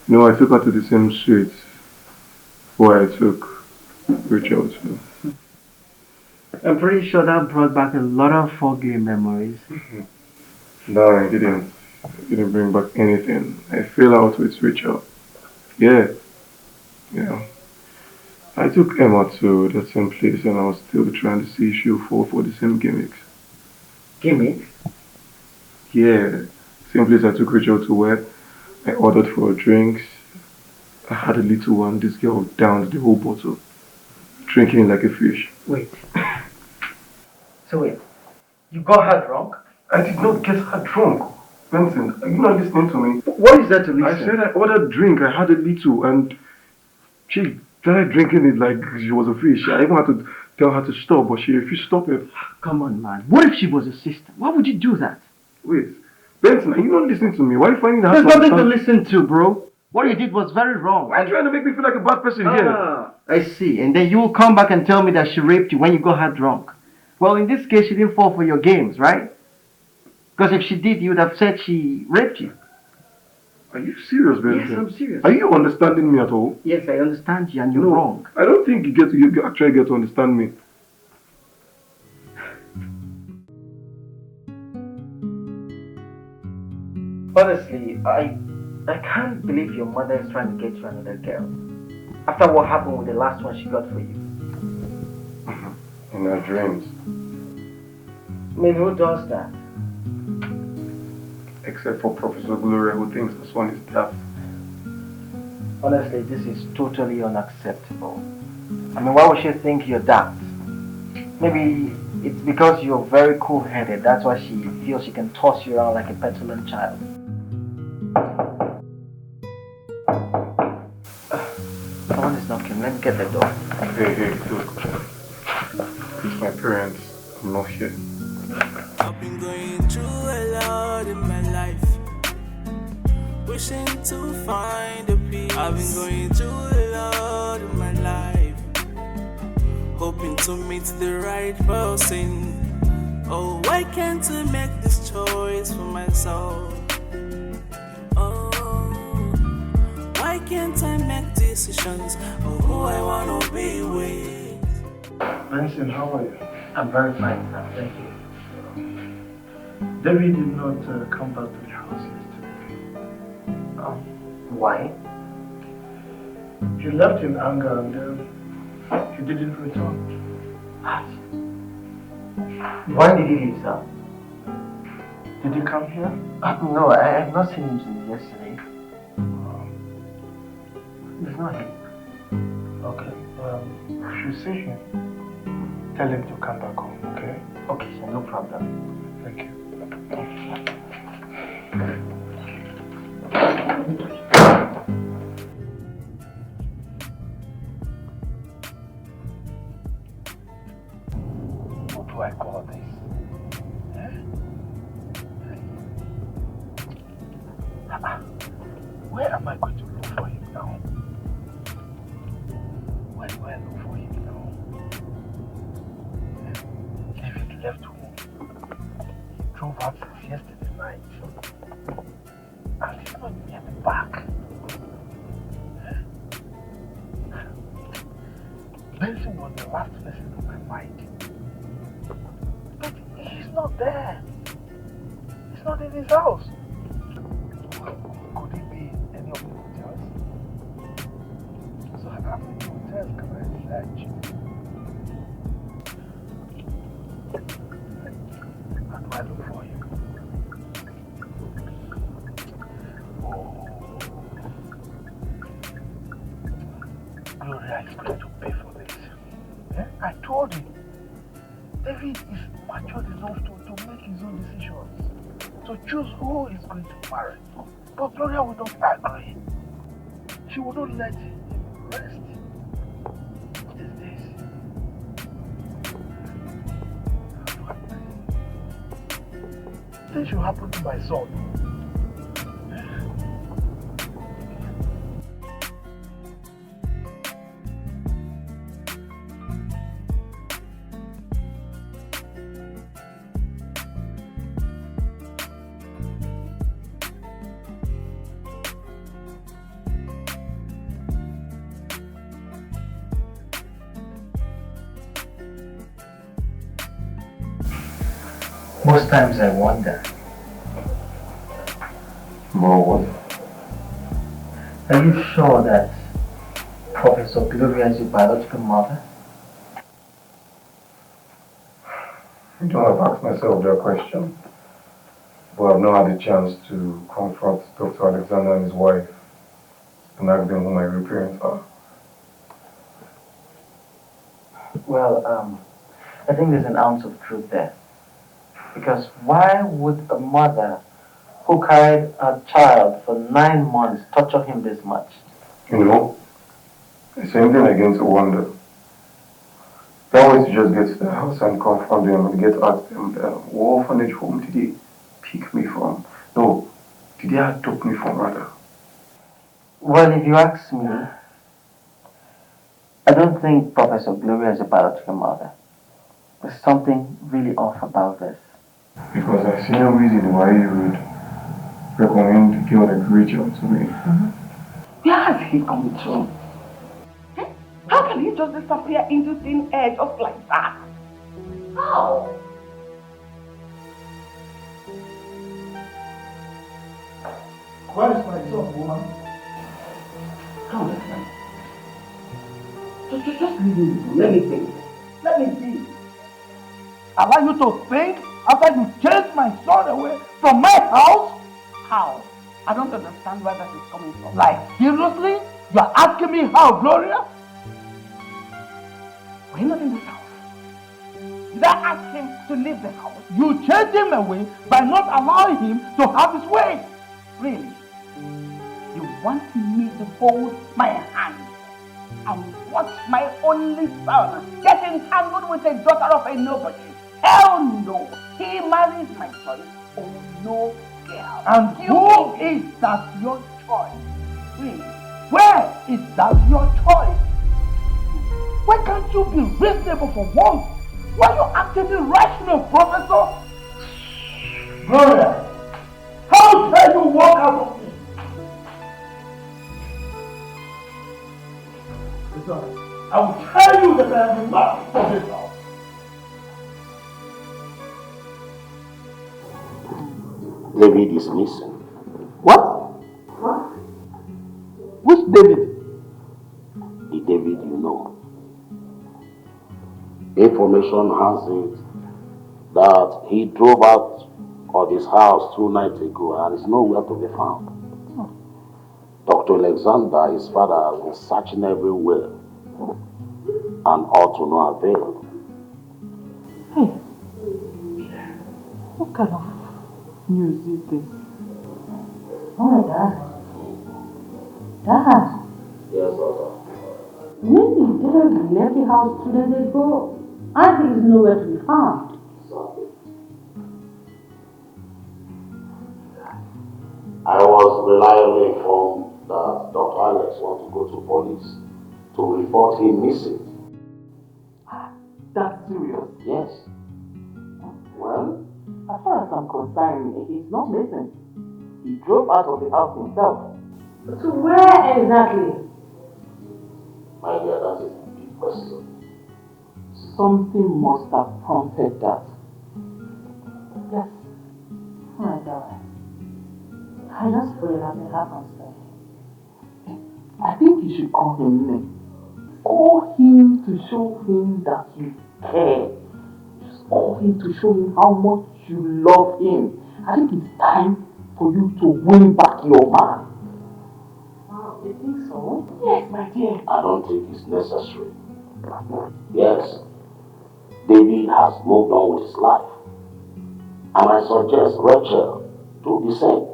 You know, I took her to the same street where I took Rachel to. I'm pretty sure that brought back a lot of foggy memories. No, I didn't. It didn't bring back anything. I fell out with Rachel. Yeah. I took Emma to the same place and I was still trying to see if she'll fall for the same gimmicks. Gimmicks? Yeah. Same place I took Rachel to where I ordered for drinks. I had a little one. This girl downed the whole bottle, drinking it like a fish. Wait. So wait, you got her drunk? I did not get her drunk. Benson, are you not listening to me? What is that to listen? I said I ordered drink. I had a little and she started drinking it like she was a fish. I even had to tell her to stop, but she refused to stop it. Come on, man. What if she was a sister? Why would you do that? Wait, Benson, are you not listening to me? Why are you finding that There's nothing to listen to, bro. What you did was very wrong. Why are you trying to make me feel like a bad person here? I see. And then you will come back and tell me that she raped you when you got her drunk. Well, in this case, she didn't fall for your games, right? Because if she did, you would have said she raped you. Are you serious, Benson? Yes, I'm serious. Are you understanding me at all? Yes, I understand you and you're wrong. I don't think you actually get to understand me. Honestly, I can't believe your mother is trying to get you another girl. After what happened with the last one she got for you. In her dreams. I mean, who does that? Except for Professor Gloria, who thinks this one is daft. Honestly, this is totally unacceptable. I mean, why would she think you're daft? Maybe it's because you're very cool-headed. That's why she feels she can toss you around like a petulant child. Someone is knocking. Let me get the door. Hey, look. It's my parents. I'm not here. I've been going through a lot in my life, wishing to find a peace. I've been going through a lot in my life, hoping to meet the right person. Oh, why can't I make this choice for myself? Oh, why can't I make decisions of who I wanna be with? Benson, how are you? I'm very fine, sir. Thank you. David did not come back to the house yesterday. Why? He left in anger and he didn't return. Why did he leave, sir? Did he come here? No, I have not seen him since yesterday. He's not here. Okay. If you see him, tell him to come back home, okay? Okay, sir, no problem. Thank you. What do I call this? Where am I going to look for him now? Where do I look for him now? David left home. He drove out since yesterday night. And he's not yet back. Benson was the last person on my mind. But he's not there. He's not in his house. Could he be in any of the hotels? So how many hotels can I search? How do I look for him? Oh. Gloria is going to pay for this. I told him. David is mature enough to make his own decisions. To choose who he's going to marry. But Gloria will not agree. She will not let him rest. What is this? This should happen to my son. Most times I wonder, More what? are you sure that Professor Gloria is your biological mother? I don't have asked myself that question, but I've not had a chance to confront Dr. Alexander and his wife and ask them who my real parents are. Well, I think there's an ounce of truth there. Because why would a mother who carried a child for 9 months torture him this much? You know, the same thing against a wonder. That way to just get to the house and confront them and get asked them, what orphanage home did they pick me from? No, did they adopt me from rather? Well, if you ask me, I don't think Professor Gloria is a biological mother. There's something really off about this. Because I see no reason why you would recommend the girl like Rachel to me. Where has he come to? How can he just disappear into thin air just like that? How? Where is my son, woman? Come on, man. Just leave me. Let me think. Let me see. Allow you to think after you chased my son away from my house? How? I don't understand where that is coming from. Like, seriously? You're asking me how, Gloria? We're not in this house. Did I ask him to leave the house? You chased him away by not allowing him to have his way. Really? You want me to hold my hand and watch my only son get entangled with the daughter of a nobody? Hell no! He marries my son. Oh no, girl. And who is that your choice? Really? Where is that your choice? Why can't you be reasonable for once? Why are you acting irrational, Professor? Gloria, how dare you walk out of me? Listen, I will tell you that I am the master of this house. David is missing. What? Which David? The David you know. Information has it that he drove out of his house 2 nights ago and is nowhere to be found. Dr. Alexander, his father, has been searching everywhere and all to no avail. What kind of news is this? Oh my God. Dad, Yes, daughter. when did Dad left the house 2 days ago? And he is nowhere to be found. Sorry. I was reliably informed that Dr. Alex wants to go to police to report him missing. That's serious. Yes. Well, as far as I'm concerned, he's not missing. He drove out of the house himself. So where exactly? My dear, that is a big question. Something must have prompted that. Yes. Oh my God. I just pray nothing happens to him. I think you should call him Nick. Call him to show him that you care. Just call him to show him how much you love him. I think it's time for you to win back your man. Oh, you think so? Yes, my dear. I don't think it's necessary. Yes, David has moved on with his life. And I suggest Rachel do the same.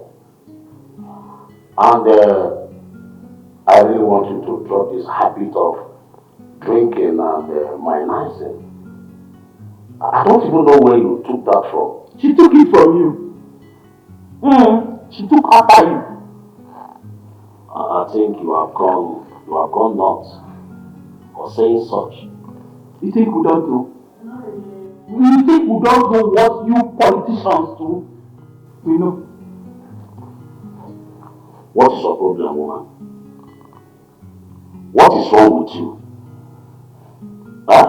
And I really want you to drop this habit of drinking and minizing. I don't even know where you took that from. She took it from you. She took after you. I think you have gone nuts for saying such. You think we don't do? You think we don't know what you politicians do? We know. What is your problem, woman? What is wrong with you? Huh?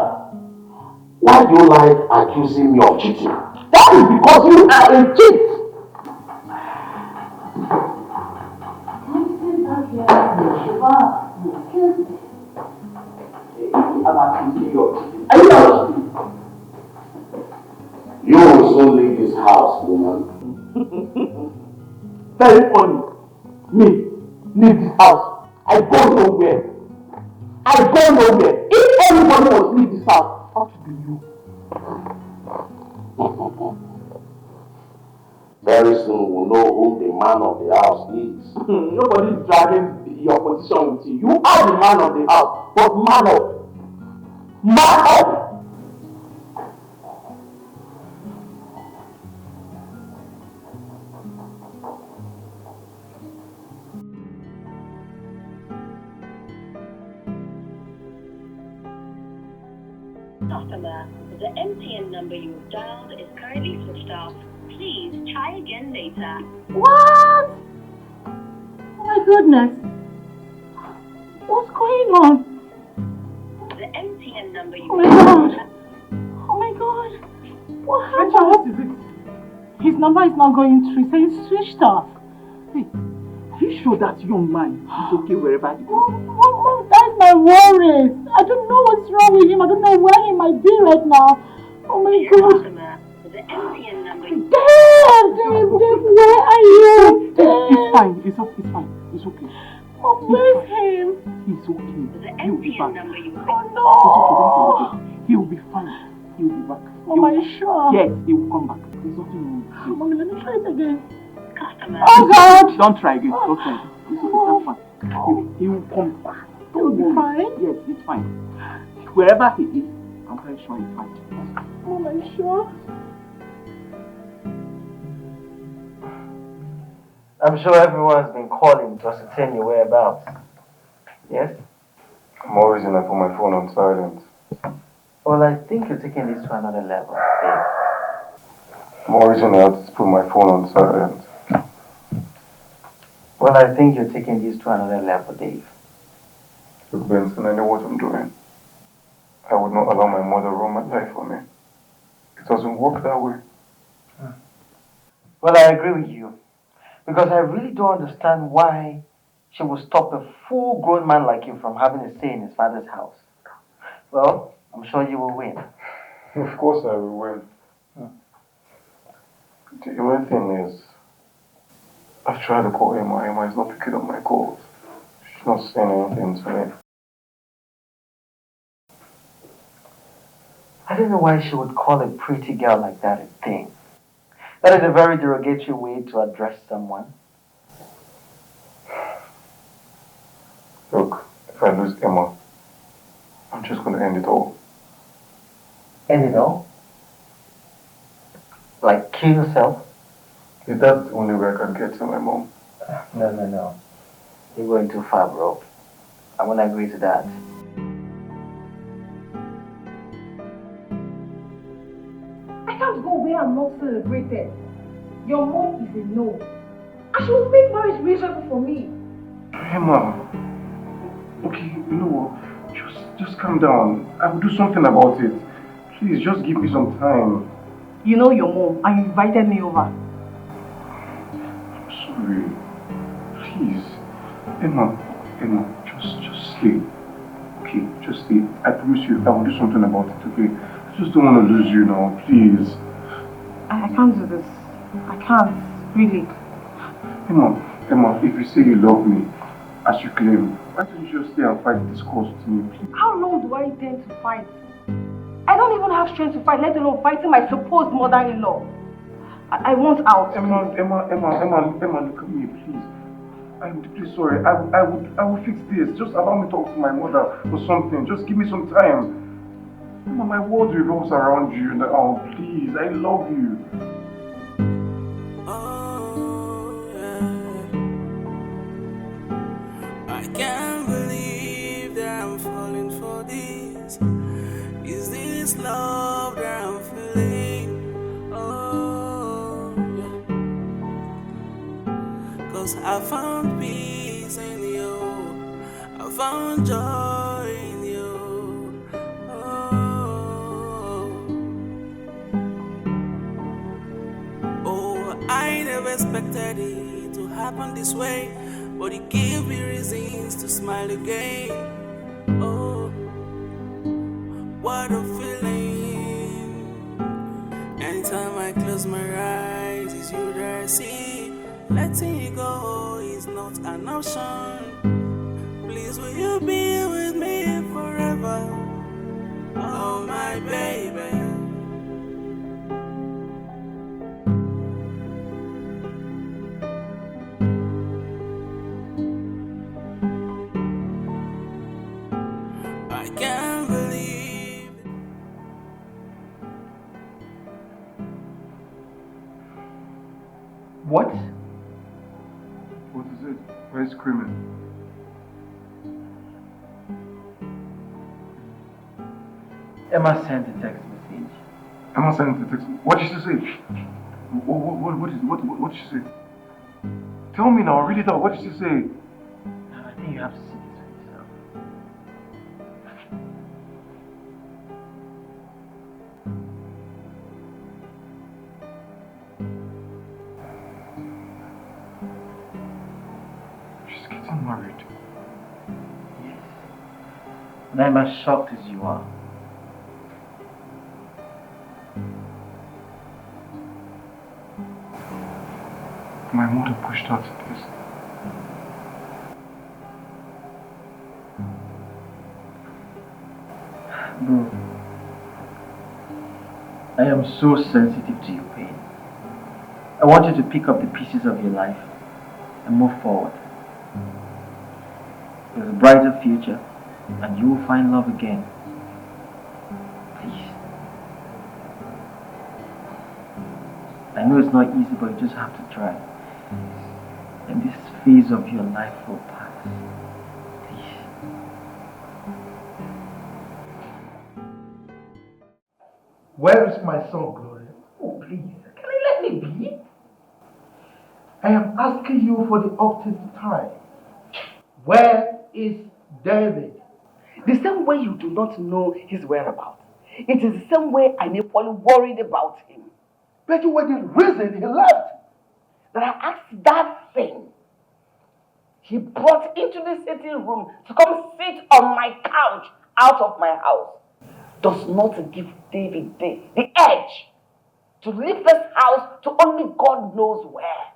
Why do you like accusing me of cheating? That is because you are a cheat. I'm accusing you of cheating. Are you not cheating? You will soon leave this house, woman. Very funny. Me, leave this house. I go nowhere. I go nowhere. If anybody must leave this house, how to be you? Very soon we'll know who the man of the house is. Nobody is dragging your position with you. You are the man of the house, but man up. Man up! Customer, the MTN number you have dialed is currently switched off. Please try again later. What? Oh my goodness. What's going on? The MTN number you Oh my God. Oh my God. What happened? Rachel, what is it? His number is not going through, so he's switched off. Hey, are you sure that young man is okay wherever he goes? Mom, that's my worry. I don't know what's wrong with him. I don't know where he might be right now. Oh my God. customer, the MTN number you Dad, where are you? It's fine. It's fine. It's okay. Mom, where's him? He's okay. the He'll be back. MTN number you Oh It's no. okay. He'll be fine. He'll be back. Mom, are you sure? Yes, he will come back. There's nothing wrong with him. Mommy, let me try it again. customer. Oh God. Don't try again. Don't try again. It's okay. That's fine. He will come back. He'll be fine? Yes, it's fine. Wherever he is, I'm very sure he's fine. Mom, are you sure? I'm sure everyone's been calling to ascertain your whereabouts. Yes? I'm always gonna put my phone on silent. Well, I think you're taking this to another level, Dave. I'm always gonna have to put my phone on silent. Well, I think you're taking this to another level, Dave. Look, Benson, I know what I'm doing. I would not allow my mother run my life for me. It doesn't work that way. Well, I agree with you. Because I really don't understand why she would stop a full-grown man like you from having a say in his father's house. Well, I'm sure you will win. Of course I will win. The only thing is, I've tried to call Emma. Emma is not picking up my calls. She's not saying anything to me. I don't know why she would call a pretty girl like that a thing. That is a very derogatory way to address someone. Look, if I lose Emma, I'm just going to end it all. End it all? Like kill yourself? Is that the only way I can get to my mom? No. You're going too far, bro. I won't agree to that. I can't go where I'm not celebrated. Your mom is a no. And she will make marriage miserable for me. Emma, okay, you know what? Just calm down. I will do something about it. Please, just give me some time. You know your mom, and you invited me over. I'm sorry. Please. Emma, just sleep. Okay, just sleep. I promise you, I will do something about it, okay? I just don't want to lose you now, please. I can't do this. I can't, really. Emma, if you say you love me, as you claim, why don't you just stay and fight this cause with me, please? How long do I intend to fight? I don't even have strength to fight, let alone fighting my supposed mother-in-law. I want out. Emma, look at me, please. I'm deeply sorry. I will fix this. Just allow me to talk to my mother or something. Just give me some time. Emma, my world revolves around you now. Please, I love you. Oh, yeah. I can't believe that I'm falling for this. Is this love that I'm feeling? Oh, yeah. 'Cause I found peace in you. I found joy in you. Oh, I never expected it to happen this way, but it gave me reasons to smile again. Oh, what a feeling. Anytime I close my eyes, it's you that I see. Letting you go is not an option. Please, will you be with me forever? Oh, my baby. I can't believe. What? What is it? Why are you screaming? Emma sent a text message. Emma sent a text. What did she say? What did she say? Tell me now, read it out. What did she say? I think you have to see this for yourself. She's getting married. Yes. And I'm as shocked as you are. My mother pushed her to this. Bro, I am so sensitive to your pain. I want you to pick up the pieces of your life and move forward. There's a brighter future and you will find love again. Please. I know it's not easy, but you just have to try. And this phase of your life will pass. Please. Where is my son, Gloria? Oh, please, can you let me be? I am asking you for the octave time. Where is David? The same way you do not know his whereabouts, it is the same way I'm equally worried about him. But you were the reason he left. That I asked that thing he brought into the sitting room to come sit on my couch out of my house does not give David the edge to leave this house to only God knows where.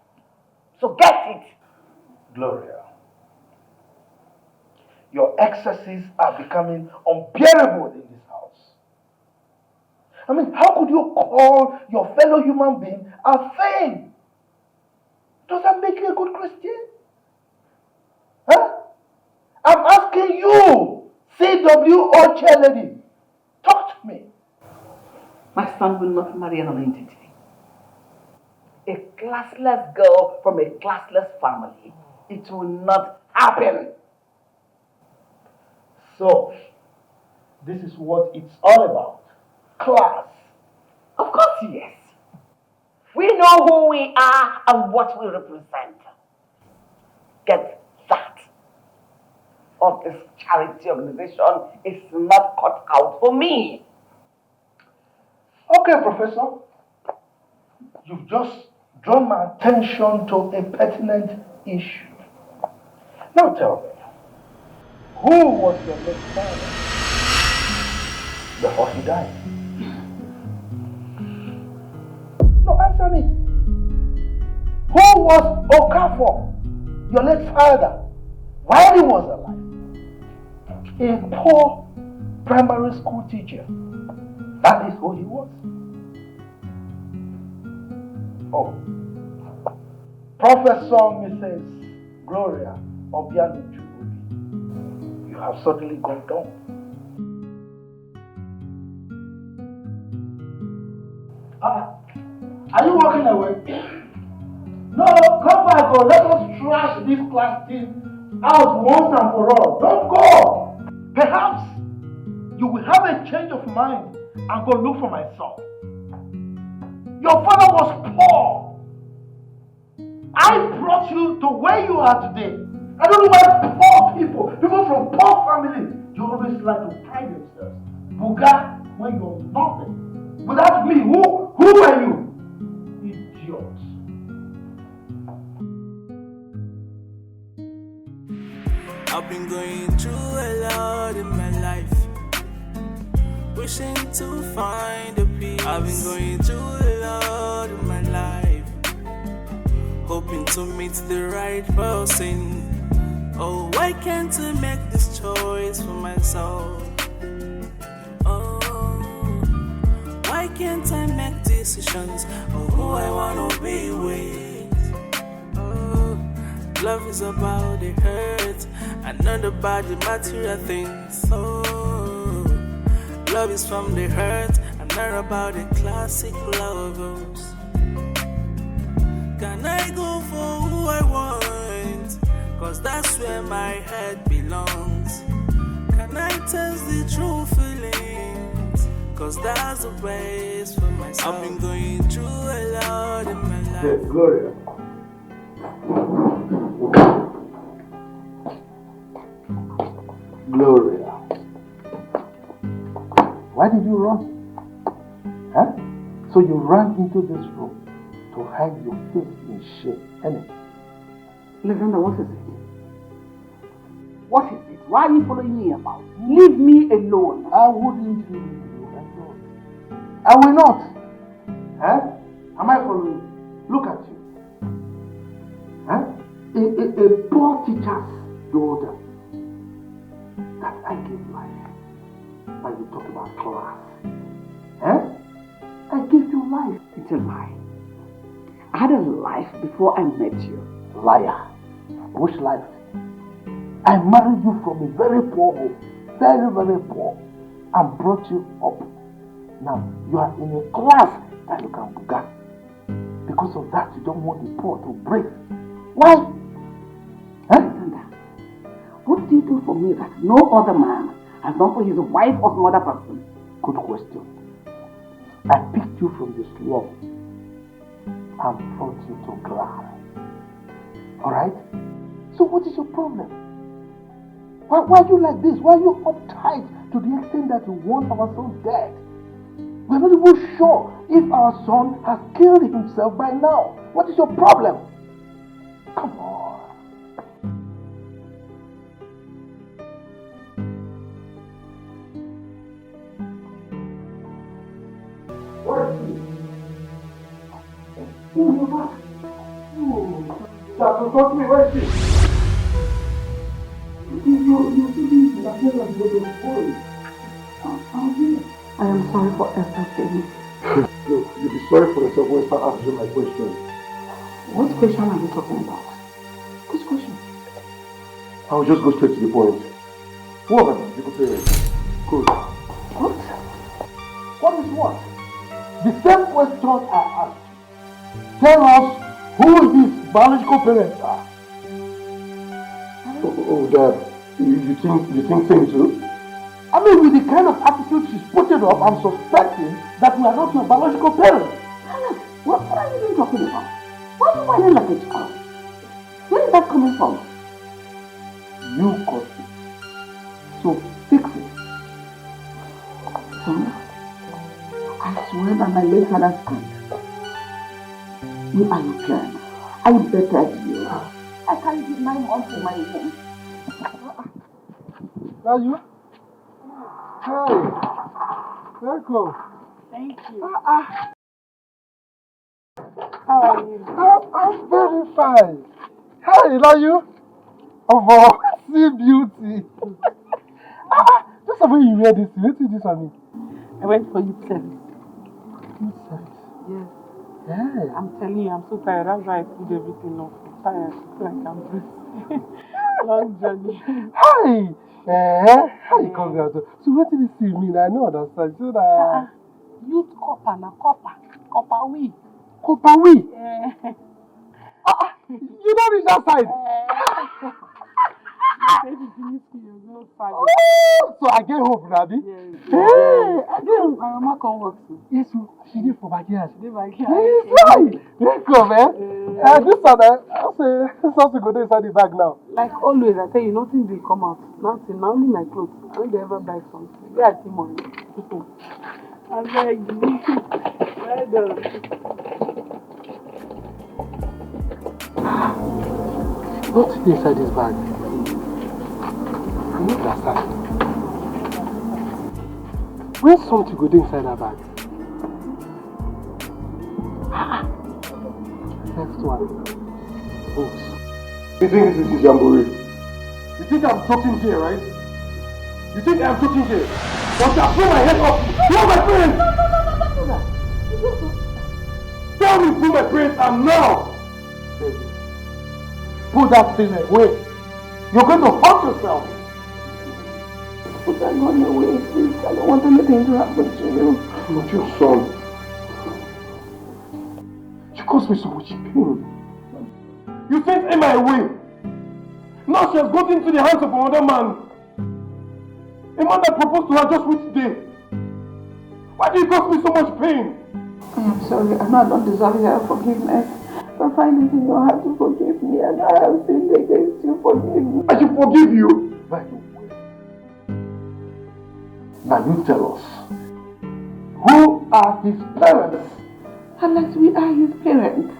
So get it. Gloria, your excesses are becoming unbearable in this house. I mean, how could you call your fellow human being a thing? Does that make you a good Christian? Huh? I'm asking you, CWO chairlady, talk to me. My son will not marry an entity. A classless girl from a classless family. It will not happen. So, this is what it's all about. Class. Of course, yes. We know who we are and what we represent. Get that. Of this charity organization is not cut out for me. Okay, Professor. You've just drawn my attention to a pertinent issue. Now tell me, who was your late father before he died? No, answer me. Who was Okafor, your late father, while he was alive? A poor primary school teacher. That is who he was. Oh, Professor Mrs. Gloria Obianuju, you have suddenly gone down. Are you walking away? No, come back or let us trash this class thing out once and for all. Don't go. Perhaps you will have a change of mind and go look for my son. Your father was poor. I brought you to where you are today. I don't know why poor people from poor families, they always like to pride themselves. Buga, when you're nothing. Without me, who are you? Idiot. I've been going through a lot in my life, wishing to find a peace. I've been going through a lot in my life, hoping to meet the right person. Oh, why can't I make this choice for myself? Oh, why can't I make decisions of who I wanna be with? Oh, love is about the hurt and not about the material things. Oh, love is from the hurt and not about the classic lovers. Can I go for who I want? Cause that's where my head belongs. Can I test the true feelings? Cause that's the best for myself. I've been going through a lot in my life. Hey, Gloria. Gloria. Why did you run? Huh? So you ran into this room to hide your face in shame, innit? Lavender, what is it? What is it? Why are you following me about? Leave me alone. I wouldn't leave you alone. I will not. Huh? Am I following you? Look at you. Huh? A poor teacher's daughter that I gave life. Now you talk about class. Huh? I gave you life. It's a lie. I had a life before I met you. Liar. Which life? I married you from a very poor home. Very, very poor. And brought you up. Now, you are in a class that you can buga. Because of that, you don't want the poor to break. Why? Huh? What do you do for me that no other man has done for his wife or some other person? Good question. I picked you from the slum and brought you to class. Alright? So what is your problem? Why are you like this? Why are you uptight to the extent that you want our son dead? We're not even sure if our son has killed himself by now. What is your problem? Come on. What is it? Oh, you're back. Oh, Dad, talk to me. Where is it? You see this? I feel like you're going. I'm here. I am sorry for everything. Look, you'll be sorry for yourself when you start answering my question. What question are you talking about? Which question? I'll just go straight to the point. Who are my biological parents? Good. What? What is what? The same question I asked you. Tell us who these biological parents are. Oh, Dad, you think same too? I mean, with the kind of attitude she's putting up, I'm suspecting that we are not your biological parents. What are you even talking about? Why are you whining like a child? Where is that coming from? You caused it. So fix it. Son, I swear by my late father's hand, you are your parents. I bettered you. I carried you 9 months in my womb. Are you? Hi. Welcome. Thank you. How are you? I'm very fine. Hi, are you? Oh, see beauty. Just the way you wear this, what did this on me? I went for youth service. Youth service? Yes. Yeah. I'm telling you, I'm so tired. That's why I put everything off. I'm tired. I feel like I'm breathing. Long journey. Hi! How you come here? So what did you see me? I know understand. So that youth copper na copper. Copper we. Copper we? Yeah. You don't reach that side. So I get hope, Daddy. Hey, I get hope. My mama come work too. Yes, she did for backyard. She did backyard. Yes, right. Let's go, man. This one, I'll say, something go inside the bag now. Like always, I tell you, nothing will come out. Nothing. Not only my clothes. I don't ever buy something. They are money. I'm very good. Well done. What's inside this bag? I don't understand. Where's something good inside that bag? Next one. Books. You think this is jamboree? You think I'm joking here, right? You think I'm joking here? But I'll pull my head off. Who are my friends? No. Tell me who my parents are now! Baby, put that thing away. You're going to hurt yourself. Put that gun away, please. I don't want anything to happen to you. I'm not your son. You caused me so much pain. You sent Emma away. Now she has got into the hands of another man. A man that proposed to her just which day. Why do you cause me so much pain? I am sorry. I know I don't deserve your forgiveness. But find it in your heart to forgive me, and I have sinned against you. Forgive me. I should forgive you. By the way. Now you tell us. Who are his parents? Unless we are his parents.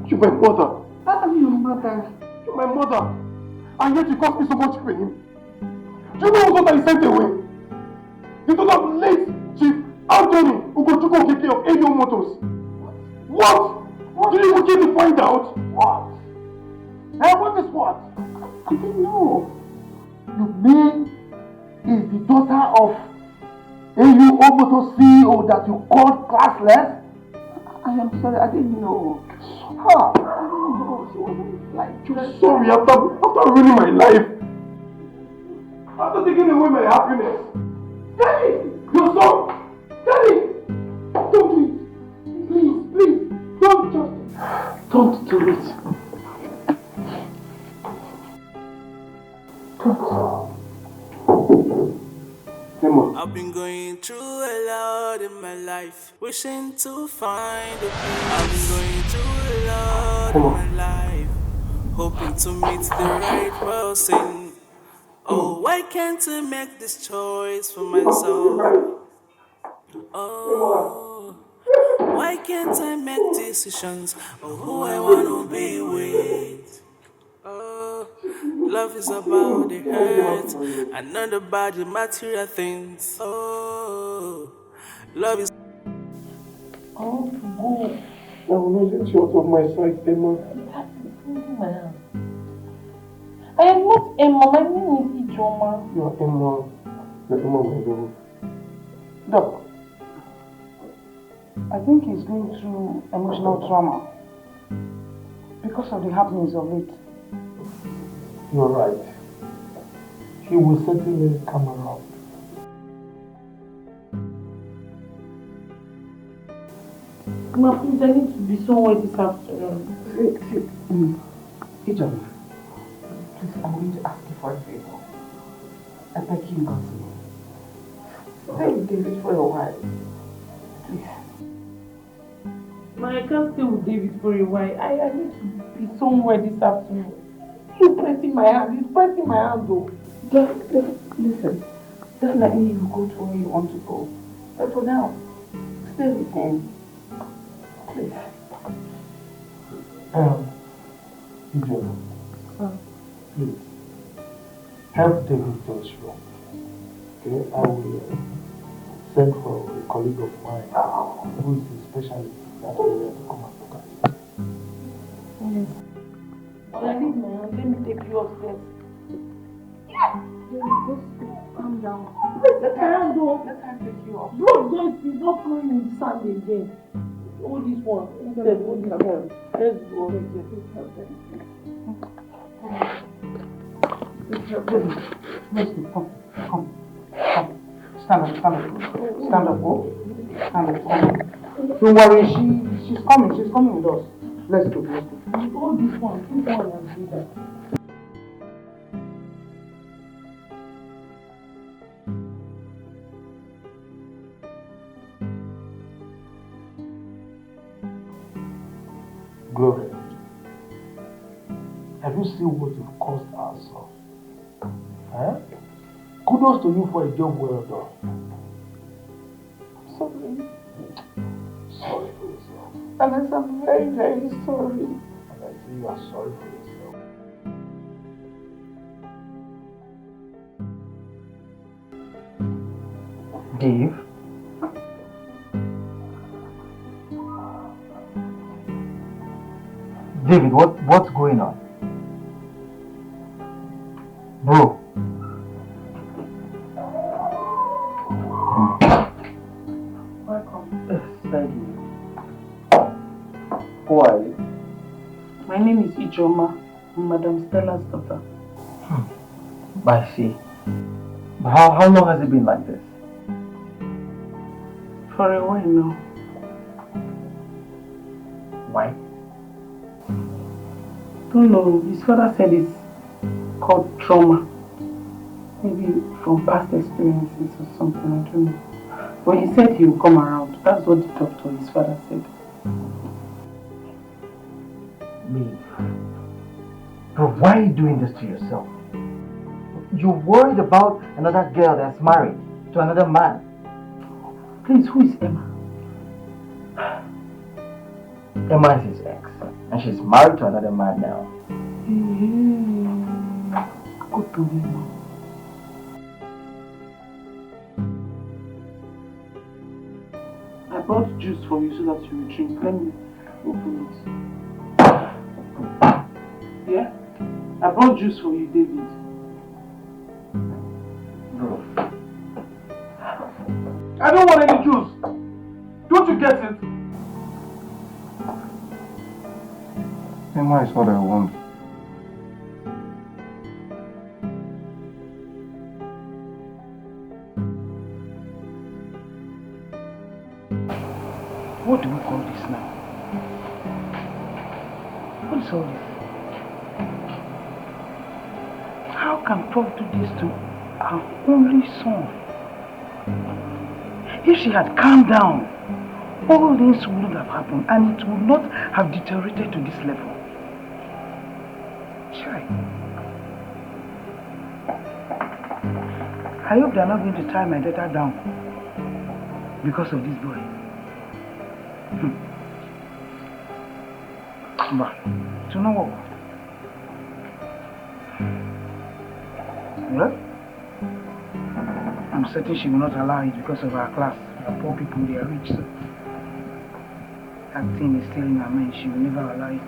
You're my mother. I am your mother. You're my mother. And yet you caused me so much pain. Do you know what I sent away? The daughter of late Chief Anthony Ugochukwu Okeke of AO Motors. What? Did you even get to find out? What? Hey, what is what? I didn't know. You mean is the daughter of AO Motors CEO that you called classless? I am sorry, I didn't know. Huh? I didn't know. She wasn't like... You're sorry after ruining my life. After taking away my happiness. Daddy! You're sorry! Daddy! Don't do it! Please, don't do it! Don't. Emma. I've been going through a lot in my life, wishing to find a peace. I've been going through a lot in my life, hoping to meet the right person. Oh, why can't I make this choice for myself? Oh, why can't I make decisions of who I want to be with? Oh, love is about the hurt and not about the material things. Oh, love is... I want to go. I will not let you out of my sight, Emma. I am not Emma. My name is Ijoma. You are Emma. You're Emma, my love. Doc, I think he's going through emotional trauma because of the happenings of late. You're right. He will certainly come around. Ma, please, I need to be somewhere this afternoon. Please, I'm going to ask you for a favor. I beg you not to. Stay with David for a while. Please. Ma, I can't stay with David for a while. I need to be somewhere this afternoon. He's pressing my hand. He's pressing my hand, though. Listen. Definitely you go to where you want to go. But for now, stay with him. Please. Ijoma, please, help David to his room. Okay, I will send for a colleague of mine who is a specialist in that area to come and look at it. Yes. When I leave my hand, let me take you upstairs. Just calm down. Let my hand go. Let her take you up. Blood is not flowing in the sand again. All this one. Instead, hold this one. Let's go. Let's go. Come. Stand up. Stand up, go. Stand up. Don't worry, she's coming with us. Let's go. All this one and do that. Glory, have you seen what you've caused ourselves? Huh? Kudos to you for a job well done. Sorry. Sorry for yourself. Alex, I'm very, very sorry. And I see you are sorry for yourself. Dave? David, what's going on? Bro. Welcome. Yes, thank you. Who are you? My name is Ijoma. I'm Madam Stella's daughter. I see. But how long has it been like this? For a while now. Why? Don't know. His father said it's called trauma. Maybe from past experiences or something, I don't know. But he said he will come around. That's what the doctor, his father, said. Me? Bro, why are you doing this to yourself? You're worried about another girl that's married to another man. Please, who is Emma? Emma is his ex, and she's married to another man now. Go to Emma. I brought juice for you so that you will drink. Let me open it. Yeah? I brought juice for you, David. Bro. I don't want any juice. Don't you get it? Emma is what I want. What do we call this now? What is all this? How can Prof do this to our only son? If she had calmed down, all this wouldn't have happened and it would not have deteriorated to this level. Chai. I hope they are not going to tie my daughter down because of this boy. But, you know what? Well, I'm certain she will not allow it because of our class. Our poor people, they are rich, so that thing is still in her mind. She will never allow it.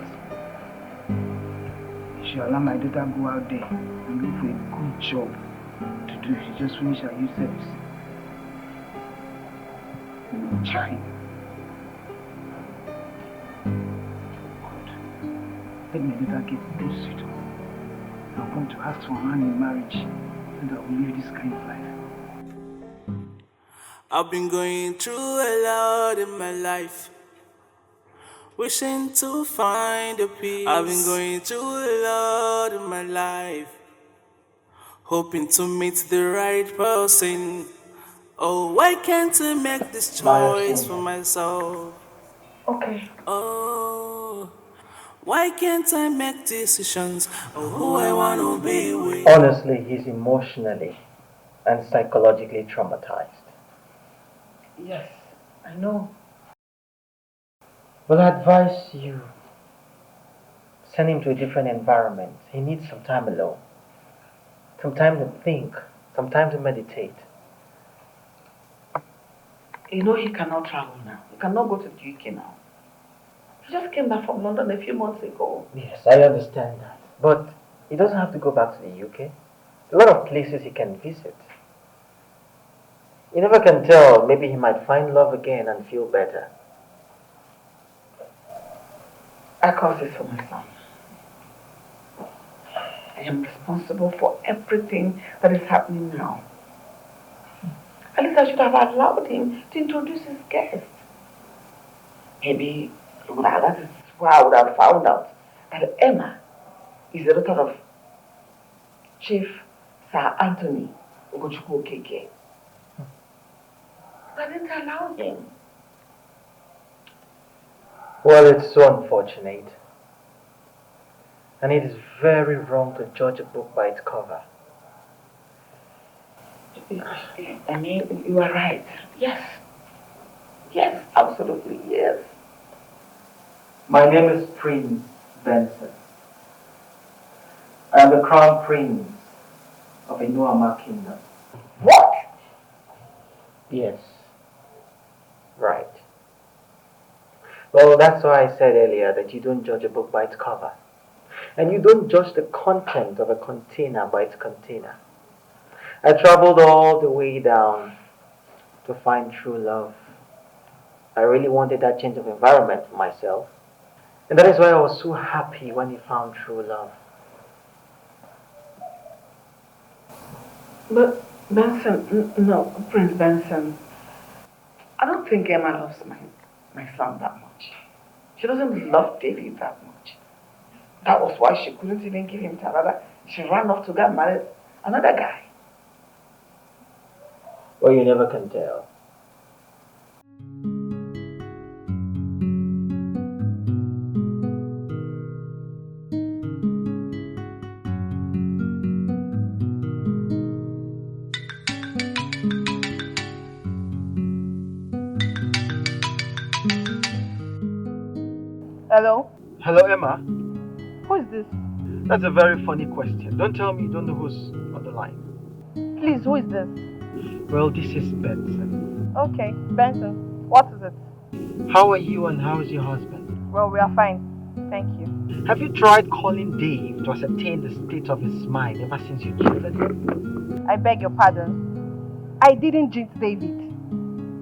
She will allow my daughter go out there and look for a good job to do. She just finished her youth service. Chai. Let me later get those suitors. I'm going to ask for a hand in marriage so that we live this kind of life. I've been going through a lot in my life, wishing to find a peace. I've been going through a lot in my life, hoping to meet the right person. Oh, why can't I make this choice for myself? Okay. Oh, why can't I make decisions of who I want to be with? Honestly, he's emotionally and psychologically traumatized. Yes, I know. Well, I advise you send him to a different environment. He needs some time alone, some time to think, some time to meditate. You know he cannot travel now. He cannot go to the UK now. He just came back from London a few months ago. Yes, I understand that. But he doesn't have to go back to the UK. A lot of places he can visit. You never can tell. Maybe he might find love again and feel better. I cause this for my son. I am responsible for everything that is happening now. At least I should have allowed him to introduce his guest. Maybe that is where I would have found out that Emma is the daughter of Chief Sir Anthony Ugochukwu Okeke. I didn't allow him. Well, it's so unfortunate. And it is very wrong to judge a book by its cover. I mean, you are right. Yes. Yes, absolutely, yes. My name is Prince Benson. I am the Crown Prince of Inuama Kingdom. What? Yes. Right. Well, that's why I said earlier that you don't judge a book by its cover. And you don't judge the content of a container by its container. I traveled all the way down to find true love. I really wanted that change of environment for myself. And that is why I was so happy when he found true love. But Benson, no, Prince Benson, I don't think Emma loves my son that much. She doesn't love David that much. That was why she couldn't even give him to another. She ran off to get married another guy. Well, you never can tell. Hello? Hello, Emma. Who is this? That's a very funny question. Don't tell me you don't know who's on the line. Please, who is this? Well, this is Benson. Okay, Benson. What is it? How are you and how is your husband? Well, we are fine. Thank you. Have you tried calling Dave to ascertain the state of his mind ever since you cheated him? I beg your pardon. I didn't jinx David.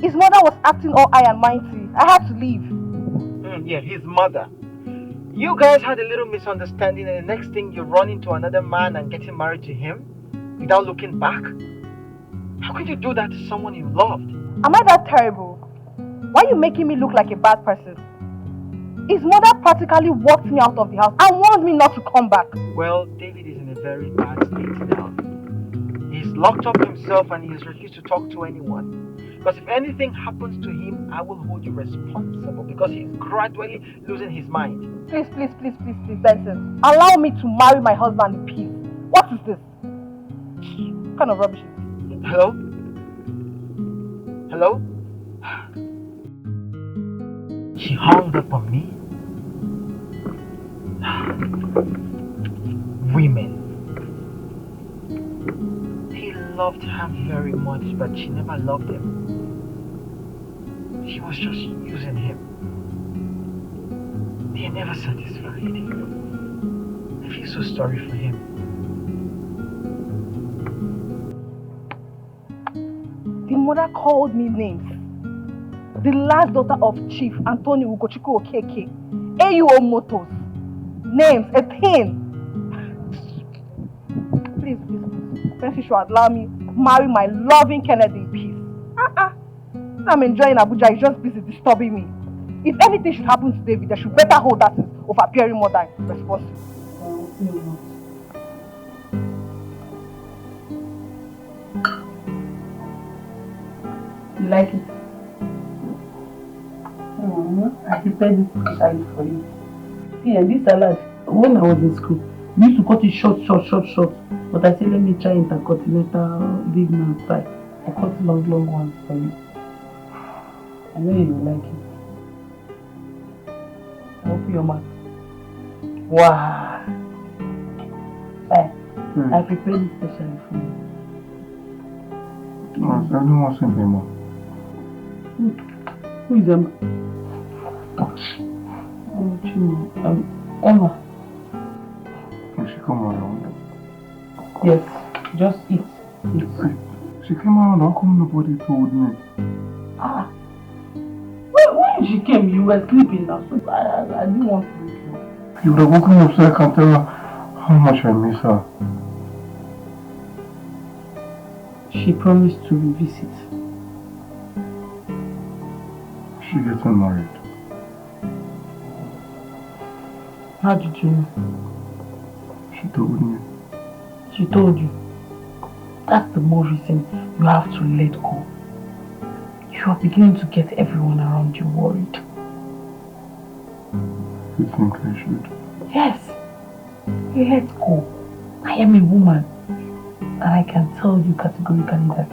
His mother was acting all high and mighty. I had to leave. Yeah, his mother. You guys had a little misunderstanding and the next thing you run into another man and getting married to him without looking back? How could you do that to someone you loved? Am I that terrible? Why are you making me look like a bad person? His mother practically walked me out of the house and warned me not to come back. Well, David is in a very bad state now. He's locked up himself and he has refused to talk to anyone. Because if anything happens to him, I will hold you responsible because he's gradually losing his mind. Please, Benson. Allow me to marry my husband in peace. What is this? What kind of rubbish is this? Hello? Hello? She hung up on me. Women. He loved her very much, but she never loved him. She was just using him. They are never satisfied. I feel so sorry for him. The mother called me names. the last daughter of Chief Anthony Ugochukwu Okeke, AUO Motors. Names, a thing. Please, then she should allow me marry my loving Kennedy in peace. I'm enjoying Abuja, he's just busy disturbing me. If anything should happen to David, they should better hold that of appearing more than responsible. You like it? I prepared this specially for you. See, and this salad, when I was in school, we used to cut it short. But I said, let me try intercontinental big man style. I cut long ones for you. I know you will like it. Open your mouth. Wow. I prepared it specially for you. I don't want something more. Who is Emma? Emma. Can she come around? Yes, just eat. She came around, how come nobody told me? When she came, you were sleeping now, so I didn't want to wake you. You would have woken me up so I can tell her how much I miss her. She promised to revisit. She getting married. How did you know? She told me. She told you. That's the more reason you have to let go. You are beginning to get everyone around you worried. You think I should? Yes. Let go. I am a woman. And I can tell you categorically that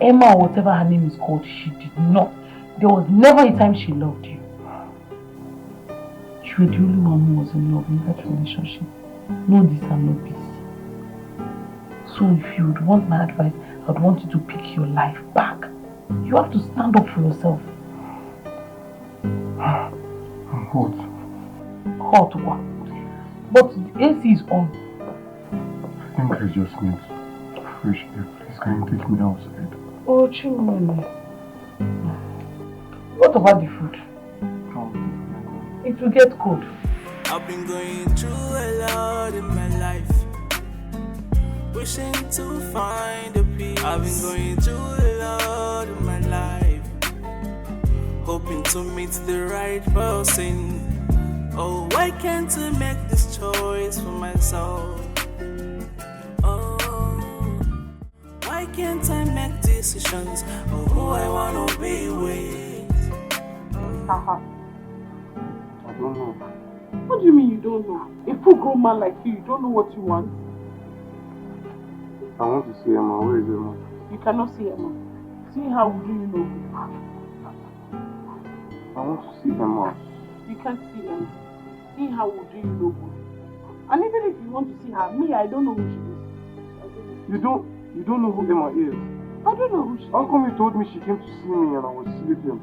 Emma, or whatever her name is called, she did not. There was never a time she loved you. You were the only one who was in love in that relationship. No this and no peace. So if you would want my advice, I would want you to pick your life back. You have to stand up for yourself. I'm hot. Hot what? But the AC is on. I think I just need fresh air. Please, can you take me outside? Oh, Chimene. What about the food? It will get cold. I've been going through a lot in my life, wishing to find a peace. I've been going through a lot in my life, hoping to meet the right person. Oh, why can't I make this choice for myself? Oh, why can't I make decisions of who I wanna be with? Haha. I don't know. What do you mean you don't know? A full-grown man like you don't know what you want? I want to see Emma. Where is Emma? You cannot see Emma. See how do you know? I want to see Emma. You can't see Emma. See how do you know good? And even if you want to see her, me, I don't know who she is. You don't know who Emma is? I don't know who she is. How come you told me she came to see me and I was sleeping?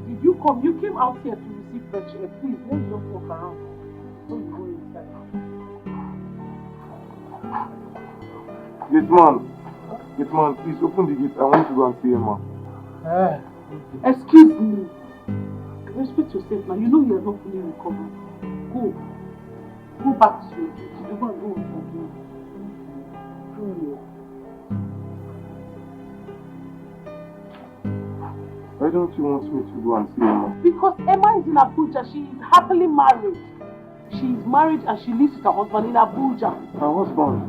Did you come? You came out here to receive fresh air. Please, let's just walk around. So you go inside. Gateman, please open the gate. I want to go and see Emma. Excuse me. Respect yourself now. You know you are not fully recovered. Go. Go back to your duty. You don't go again. Why don't you want me to go and see Emma? Because Emma is in Abuja. She is happily married. She is married and she lives with her husband in Abuja. Her husband?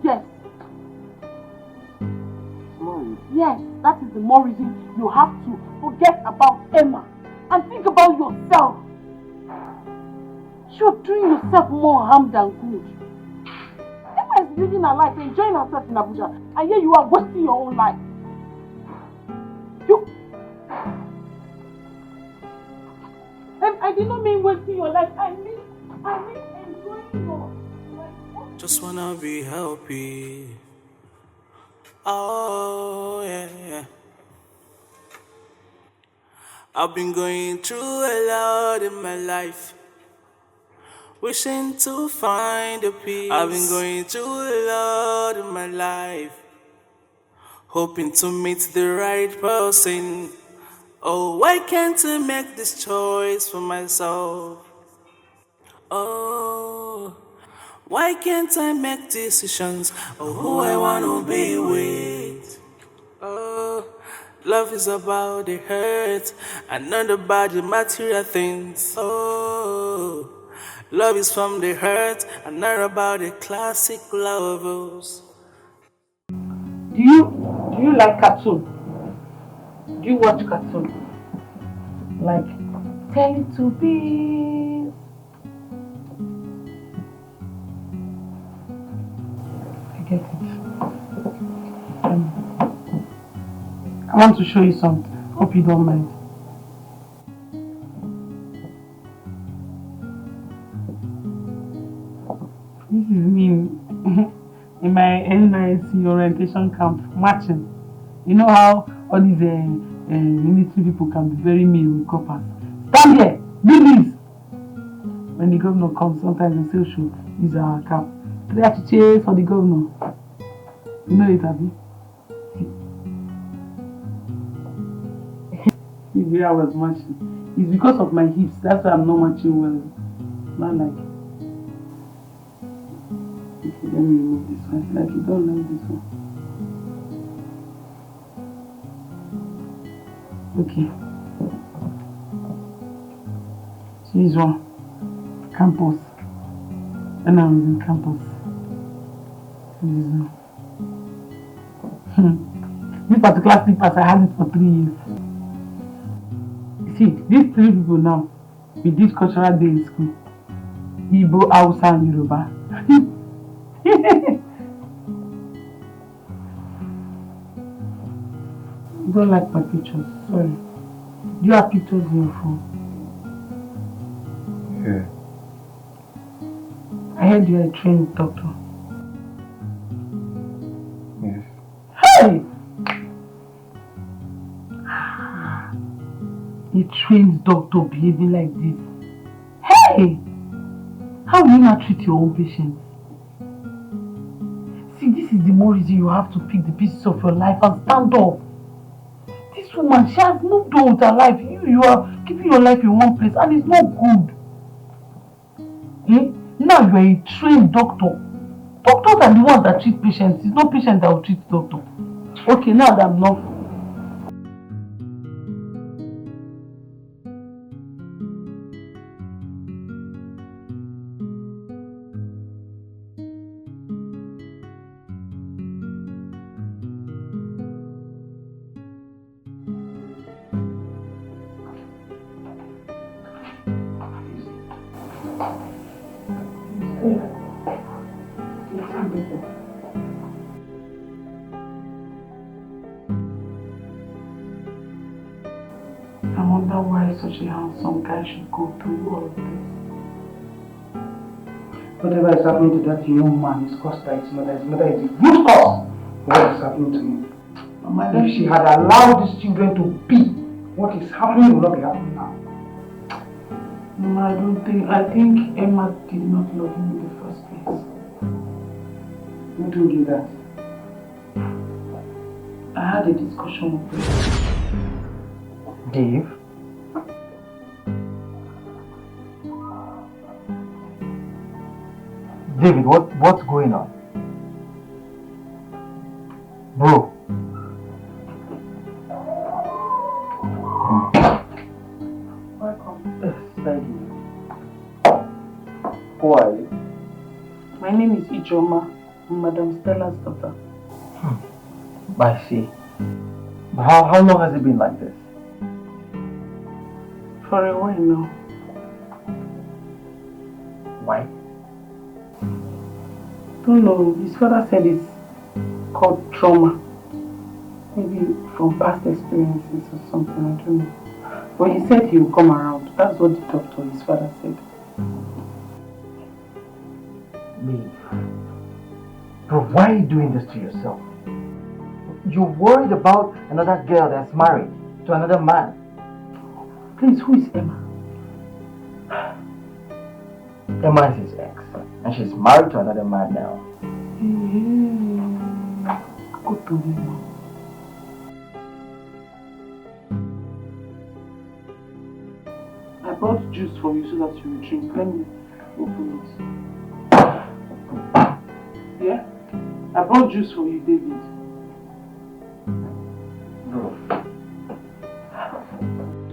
Yes. She's married? Yes. That is the more reason you have to forget about Emma and think about yourself. You're doing yourself more harm than good. Emma is living her life, enjoying herself in Abuja, and here you are wasting your own life. And I did not mean wasting your life. I mean enjoying your life. Just wanna be happy. Oh yeah. I've been going through a lot in my life, wishing to find a peace. I've been going through a lot in my life, hoping to meet the right person. Oh, why can't I make this choice for myself? Oh, why can't I make decisions of who I wanna be with? Oh, love is about the hurt and not about the material things. Oh, love is from the hurt and not about the classic lovers. Do you like cartoon? Do you watch cartoon? Like Teletubbies? I get it. I want to show you something. Hope you don't mind. This is me in my NYC orientation camp marching. You know how all these military people can be very mean with coppers. Stand here, do this. When the governor comes, sometimes they say, should use our cap. They have to cheer for the governor. You know it, Abby? See where I was marching. It's because of my hips. That's why I'm not marching well. Not like. Okay, let me remove this one. Like you don't like this one. Okay. So this one. Campus. When I was in campus. This one. This particular slippers, I had it for 3 years. See, these 3 people now, we did cultural day in school. Igbo, Hausa, and Yoruba. You don't like my pictures, sorry. Do you have pictures in your phone? Yeah. I heard you are a trained doctor. Yes. Hey! A trained doctor behaving like this. Hey! How will you not treat your own patients? See, this is the more reason you have to pick the pieces of your life and stand up. This woman, she has moved on with her life. You are keeping your life in one place and it's not good. Eh? Now you are a trained doctor. Doctors are the ones that treat patients. It's not patients that will treat doctor. Okay, now that I'm not. I wonder why such a handsome guy should go through all of this. Whatever is happening to that young man is caused by his mother. His mother is the root cause of what is happening to me. Mama, if she had allowed these children to be, what is happening will not be happening now. Mama, I think Emma did not love him in the first place. Who told you that? I had a discussion with him. Dave? David, what's going on? Bro. Welcome. Thank you. Who are you? My name is Ijoma. I'm Madam Stella's daughter. I see. But how long has it been like this? For a while now. Why? Don't know. His father said it's called trauma. Maybe from past experiences or something, I don't know. But he said he will come around. That's what the doctor, his father, said. Me? Bro, why are you doing this to yourself? You're worried about another girl that's married to another man. Please, who is Emma? Emma is his ex, and she's married to another man now. Go to him. brought juice for you so that you will drink. Let me open it. Yeah? I brought juice for you, David. Bro.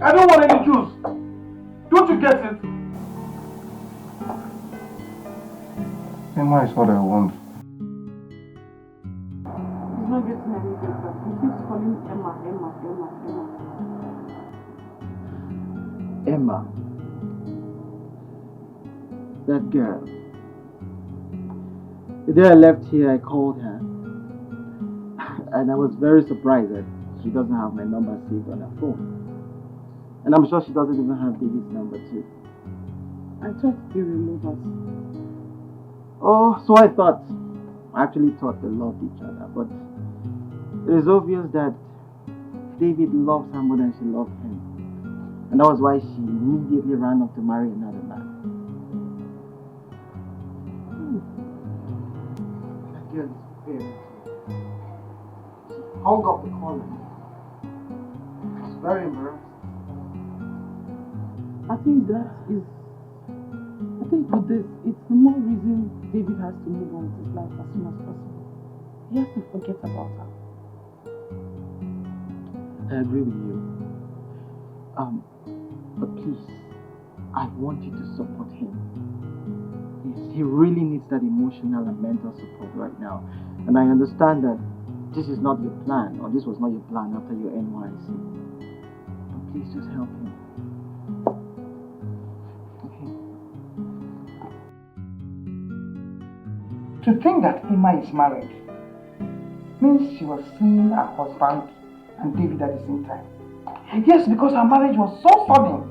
I don't want any juice. Don't you get it? Emma is what I want. He's not getting any better. He keeps calling Emma. Emma. That girl. The day I left here, I called her. And I was very surprised that she doesn't have my number saved on her phone. And I'm sure she doesn't even have David's number too. I thought they were lovers. Oh, so I thought. I actually thought they loved each other. But it is obvious that David loves her more than she loved him. And that was why she immediately ran off to marry another man. That girl is very cute. She hung up the call on me. I was very embarrassed. I think with this, it's the more reason David has to move on with his life as soon as possible. He has to forget about her. I agree with you. But please, I want you to support him. Yes, he really needs that emotional and mental support right now. And I understand that this is not your plan, or this was not your plan after your NYC. But please just help him. To think that Emma is married means she was seeing her husband and David at the same time. Yes, because her marriage was so sudden.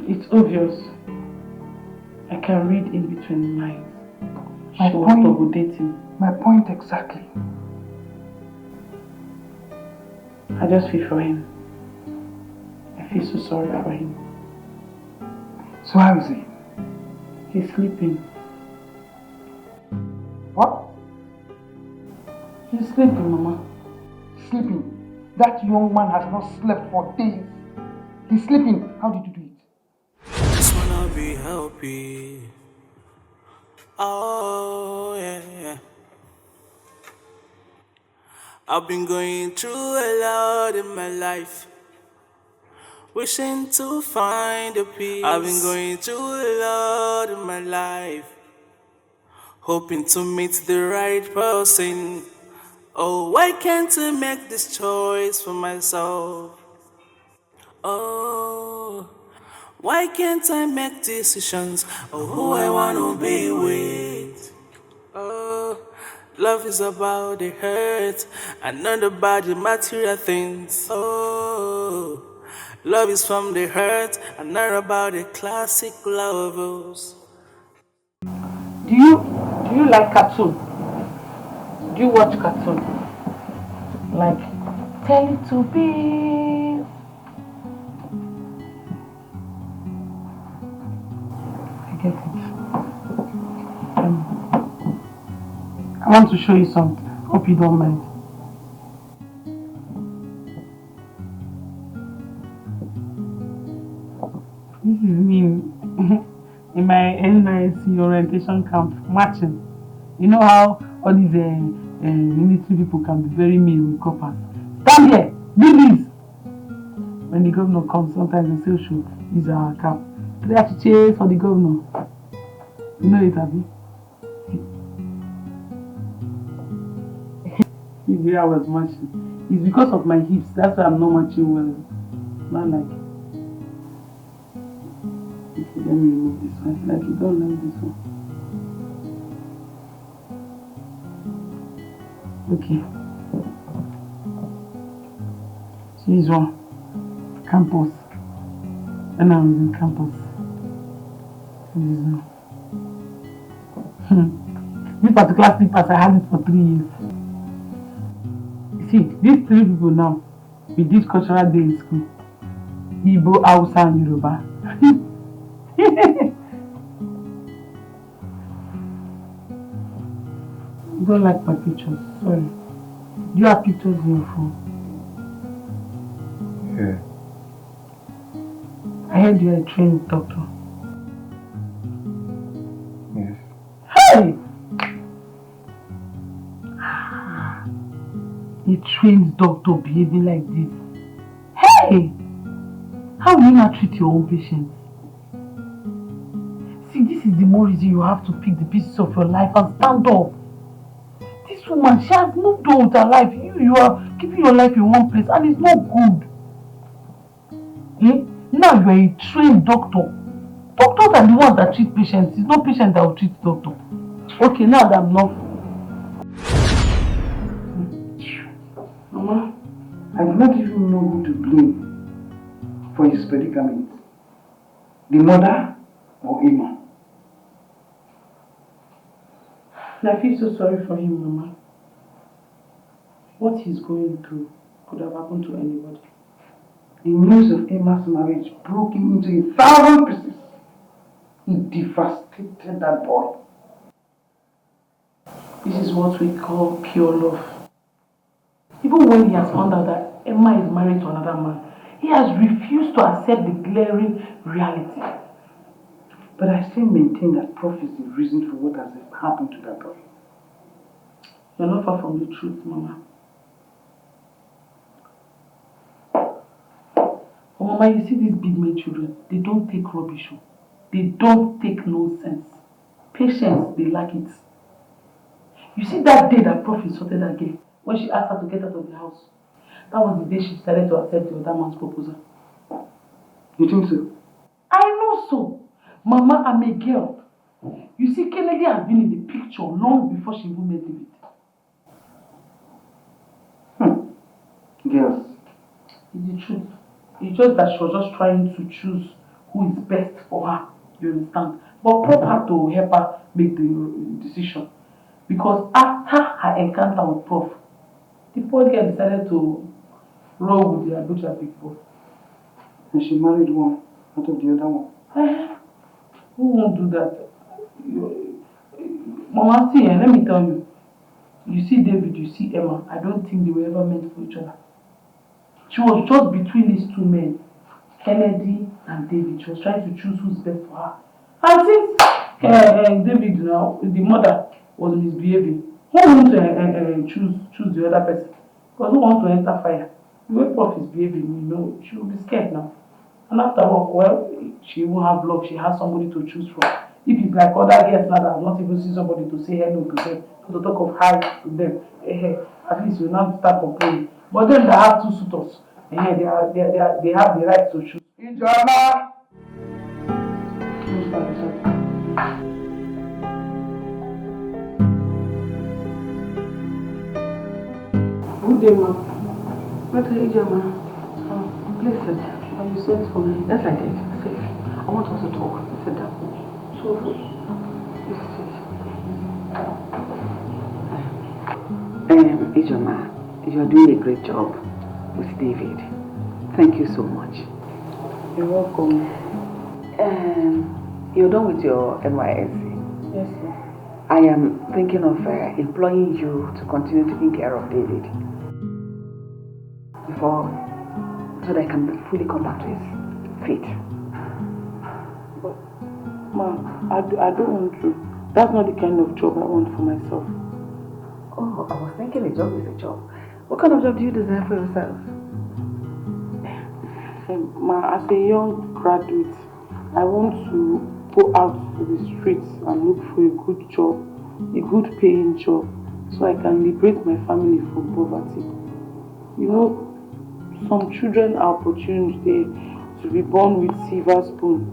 It's obvious. I can read in between the lines. My point exactly. I just feel for him. I feel so sorry for him. So how is he? He's sleeping. What? He's sleeping, Mama. Sleeping? That young man has not slept for days. He's sleeping. How did you do it? Just wanna be happy. Oh, yeah. I've been going through a lot in my life, wishing to find a peace. I've been going through a lot in my life, hoping to meet the right person. Oh, why can't I make this choice for myself? Oh, why can't I make decisions of who I wanna be with? Oh, love is about the hurt and not about the material things. Oh, love is from the hurt and not about the classic lovers. Do you like cartoon? Do you watch cartoon? Like Teletubbies? I get it. I want to show you something. Hope you don't mind. This is me in my NYC orientation camp marching. You know how all these military people can be very mean with coppers. Stand here, do this. When the governor comes, sometimes they say should use our cap. They have to cheer for the governor. You know it, Abby? See where I was marching. It's because of my hips. That's why I'm not marching well. Not like. Okay, let me remove this one. Like you don't like this one. Okay. So this one. Campus. When I was in campus. This one. This particular slippers, I had it for 3 years. See, these 3 people now, we did cultural day in school. Igbo, Hausa, and Yoruba. You don't like my pictures, sorry. Do you have pictures in your phone? Yeah. I heard you are a trained doctor. Yes. Hey! A trained doctor behaving like this. Hey! How will you not treat your own patients? See, this is the more reason you have to pick the pieces of your life and stand up. This woman, she has moved on with her life. You are keeping your life in one place and it's not good. Eh? Now you are a trained doctor. Doctors are the ones that treat patients. It's not patients that will treat doctor. Okay, now that I'm not... Mama, I do not even know who to blame for his predicament. The mother or Emma? I feel so sorry for him, Mama. What he's going through could have happened to anybody. The news of Emma's marriage broke him into 1,000 pieces. He devastated that boy. This is what we call pure love. Even when he has found out that Emma is married to another man, he has refused to accept the glaring reality. But I still maintain that Prof is the reason for what has happened to that boy. You're not far from the truth, Mama. Oh, Mama, you see these big men children, they don't take rubbish. They don't take nonsense. Patience, they lack it. You see that day that Prof insulted that girl, when she asked her to get out of the house, that was the day she decided to accept the other man's proposal. You think so? I know so. Mama, I'm a girl. You see, Kennedy has been in the picture long before she even met David. Girls. It's the truth. It's just that she was just trying to choose who is best for her. You understand? But Prof had to help her make the decision. Because after her encounter with Prof, the poor girl decided to roll with the Abuja big boy. And she married one out of the other one. Who won't do that? Mama, see, let me tell you. You see David, you see Emma. I don't think they were ever meant for each other. She was just between these two men, Kennedy and David. She was trying to choose who's best for her. And since David, now, the mother was misbehaving, who wants to choose the other person? Because who wants to enter fire? The way Prof is behaving, she will be scared now. And after all, well, she won't have love. She has somebody to choose from. If it's like other girls now that have not even seen somebody to say hello to them, to talk of hi to them, at least you now start complaining. But then they have two suitors. They have the right to choose. Ijama! Good day, ma'am. What are you, Ijama? Please sit. You sent for me. Yes, I did. Sit. I want us to talk. Sit down. So, Ijoma, you are doing a great job with David. Thank you so much. You're welcome. You're done with your NYSC? Yes, sir. I am thinking of employing you to continue taking care of David so that I can fully come back to his feet. But, Ma'am, I don't want to. That's not the kind of job I want for myself. Oh, I was thinking a job is a job. What kind of job do you desire for yourself? As a young graduate, I want to go out to the streets and look for a good job, a good paying job, so I can liberate my family from poverty. Some children are opportuned to be born with silver spoon,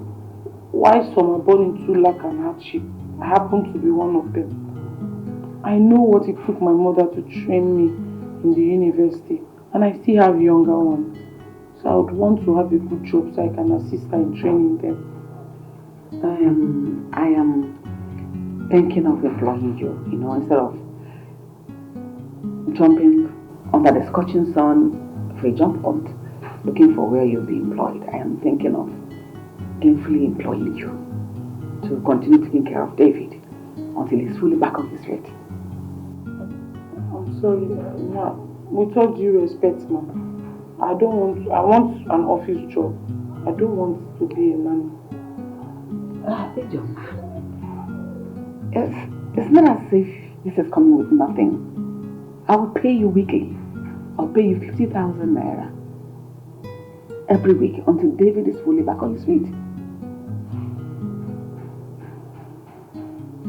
while some are born into lack and hardship. I happen to be one of them. I know what it took my mother to train me in the university, and I still have younger ones. So I would want to have a good job so I can assist her in training them. I am thinking of employing you, instead of jumping under the scorching sun for a jump hunt, looking for where you'll be employed. I am thinking of gainfully employing you to continue taking care of David until he's fully back on his feet. I'm sorry, Ma. With all due respect, Ma, I want an office job. I don't want to be a nanny. It's not as if this is coming with nothing. I will pay you weekly. I'll pay you 50,000 naira every week until David is fully back on his feet.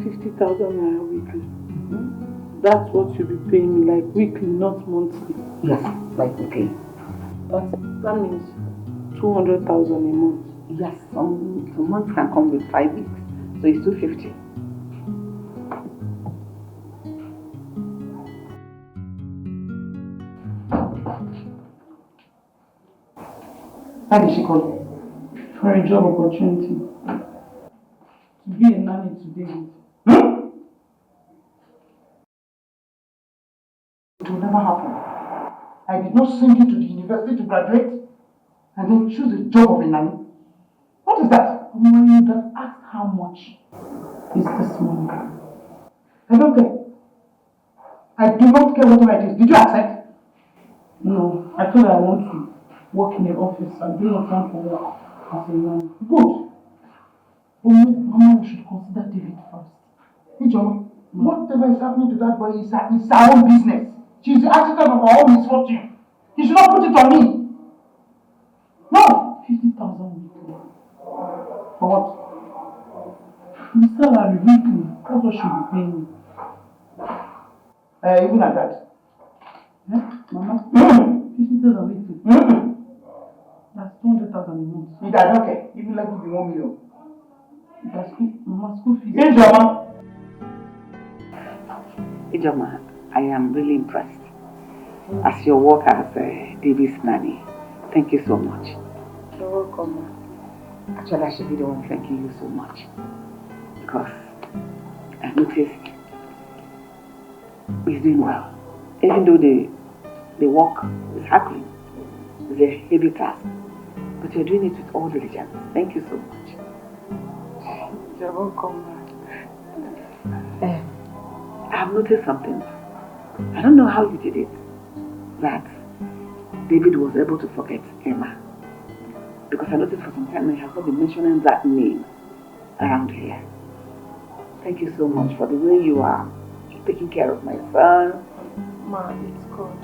50,000 naira weekly. That's what you'll be paying me, like weekly, not monthly. Yes, like weekly. That means 200,000 a month. Yes, some months can come with 5 weeks, so it's 250. Why did she call you? For a job opportunity. To be a nanny to David. It will never happen. I did not send you to the university to graduate and then choose a job of a nanny. What is that? When you have asked how much is this money? I don't care. I do not care whatever it is. Did you accept? No, I told her I want to work in the office. I do not want to work as a nanny. Good. But Mama, we should consider David first. Ijoma, whatever is happening to that boy is her own business. She's the architect of her own misfortune. You should not put it on me. No! 50,000 weekly. For what? The salary weekly. That's what she'll be paying me. Even at that. Yeah, Mama? 50,000 weekly. That's 200,000 a month. I don't care. Even like give you 1 million. That's Mama, school fees. Ijoma, I am really impressed. As your work as David's nanny. Thank you so much. You're welcome, Ma. Actually, I should be the one thanking you so much. Because I noticed he's doing well. Even though the work is hackling, it's a heavy task. But you're doing it with all diligence. Thank you so much. You're welcome, Ma. I've noticed something. I don't know how you did it. That David was able to forget Emma. Because I noticed for some time he has not been mentioning that name around here. Thank you so much for the way you are taking care of my son. Ma, it's God.